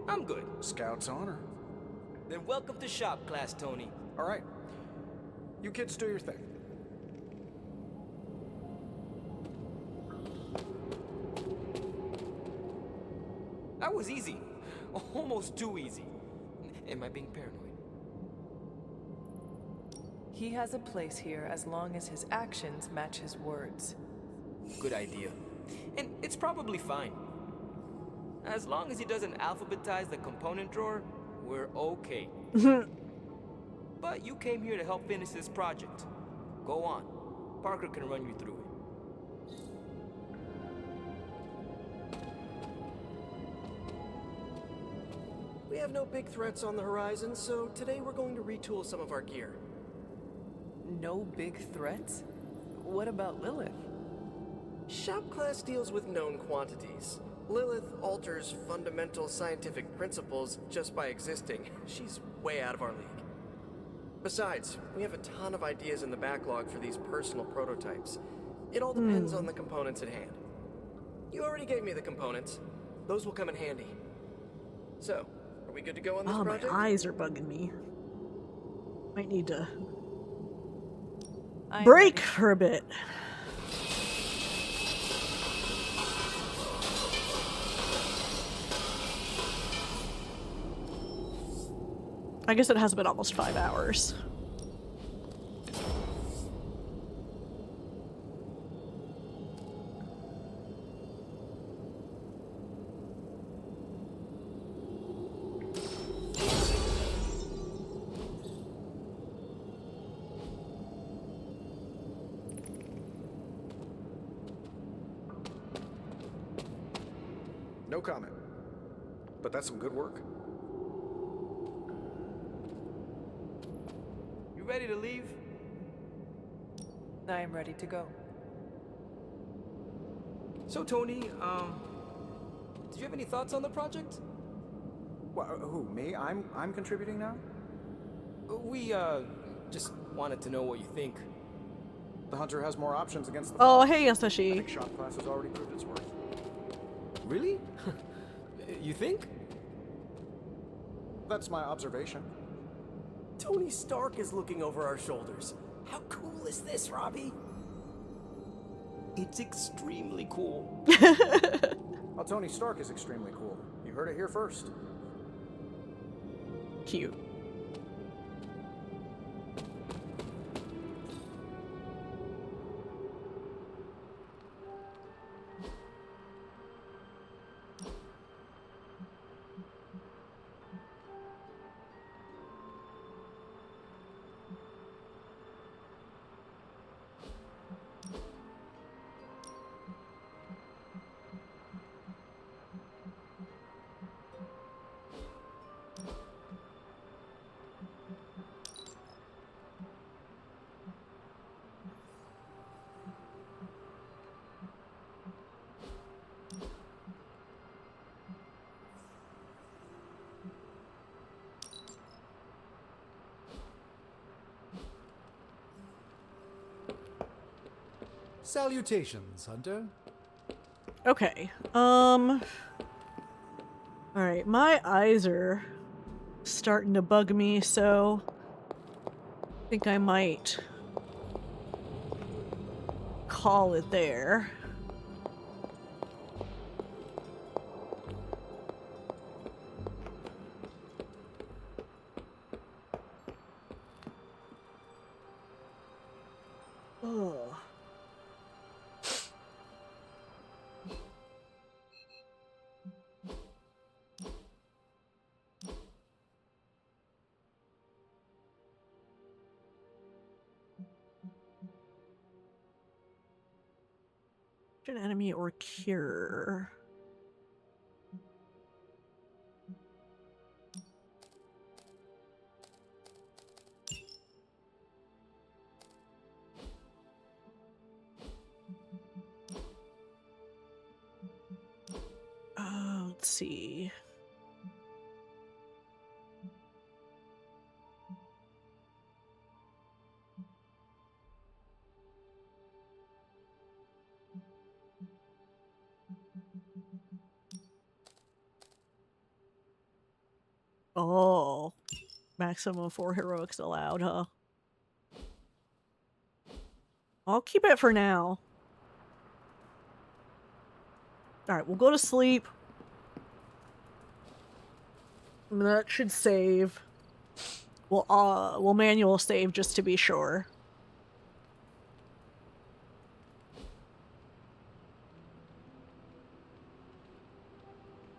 [SPEAKER 9] I'm good.
[SPEAKER 5] Scout's honor.
[SPEAKER 9] Then welcome to shop class, Tony.
[SPEAKER 5] All right. You kids do your thing.
[SPEAKER 9] That was easy. Almost too easy. Am I being paranoid?
[SPEAKER 2] He has a place here as long as his actions match his words.
[SPEAKER 9] Good idea. And it's probably fine. As long as he doesn't alphabetize the component drawer, we're okay. But you came here to help finish this project. Go on. Parker can run you through it.
[SPEAKER 12] We have no big threats on the horizon, so today we're going to retool some of our gear.
[SPEAKER 2] No big threats? What about Lilith?
[SPEAKER 12] Shop class deals with known quantities. Lilith alters fundamental scientific principles just by existing. She's way out of our league. Besides, we have a ton of ideas in the backlog for these personal prototypes. It all depends on the components at hand. You already gave me the components. Those will come in handy. So, are we good to go on this project?
[SPEAKER 1] My eyes are bugging me. Might need to break for a bit. I guess it has been almost 5 hours.
[SPEAKER 5] No comment. But that's some good work.
[SPEAKER 9] You ready to leave?
[SPEAKER 2] I am ready to go.
[SPEAKER 9] So, Tony, did you have any thoughts on the project?
[SPEAKER 5] Who, me? I'm contributing now?
[SPEAKER 9] We, just wanted to know what you think.
[SPEAKER 5] The Hunter has more options against the
[SPEAKER 1] Oh,
[SPEAKER 5] Fog.
[SPEAKER 1] hey,
[SPEAKER 5] I
[SPEAKER 1] Yasashi.
[SPEAKER 5] think shop class has already proved its worth.
[SPEAKER 9] Really? You think?
[SPEAKER 5] That's my observation.
[SPEAKER 12] Tony Stark is looking over our shoulders. How cool is this, Robbie?
[SPEAKER 9] It's extremely cool.
[SPEAKER 5] Well, Tony Stark is extremely cool. You heard it here first.
[SPEAKER 1] Cute.
[SPEAKER 11] Salutations, Hunter.
[SPEAKER 1] Okay. Alright, my eyes are starting to bug me, so I think I might call it there. Ugh. An enemy or cure. Let's see. Oh, maximum 4 heroics allowed, huh? I'll keep it for now. Alright, we'll go to sleep. That should save. We'll manual save just to be sure.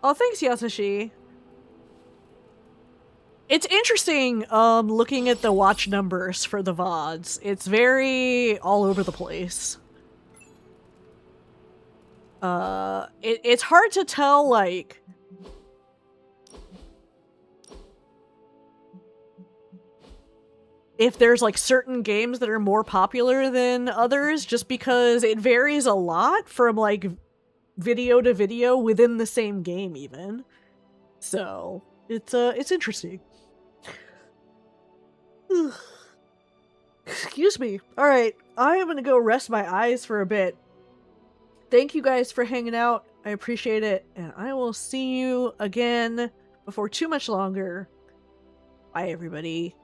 [SPEAKER 1] Oh, thanks, Yasushi. It's interesting, looking at the watch numbers for the VODs. It's very all over the place. It's hard to tell, like, if there's, like, certain games that are more popular than others, just because it varies a lot from, like, video to video within the same game, even. So, it's interesting. Excuse me. Alright, I am gonna go rest my eyes for a bit. Thank you guys for hanging out. I appreciate it, and I will see you again before too much longer. Bye, everybody.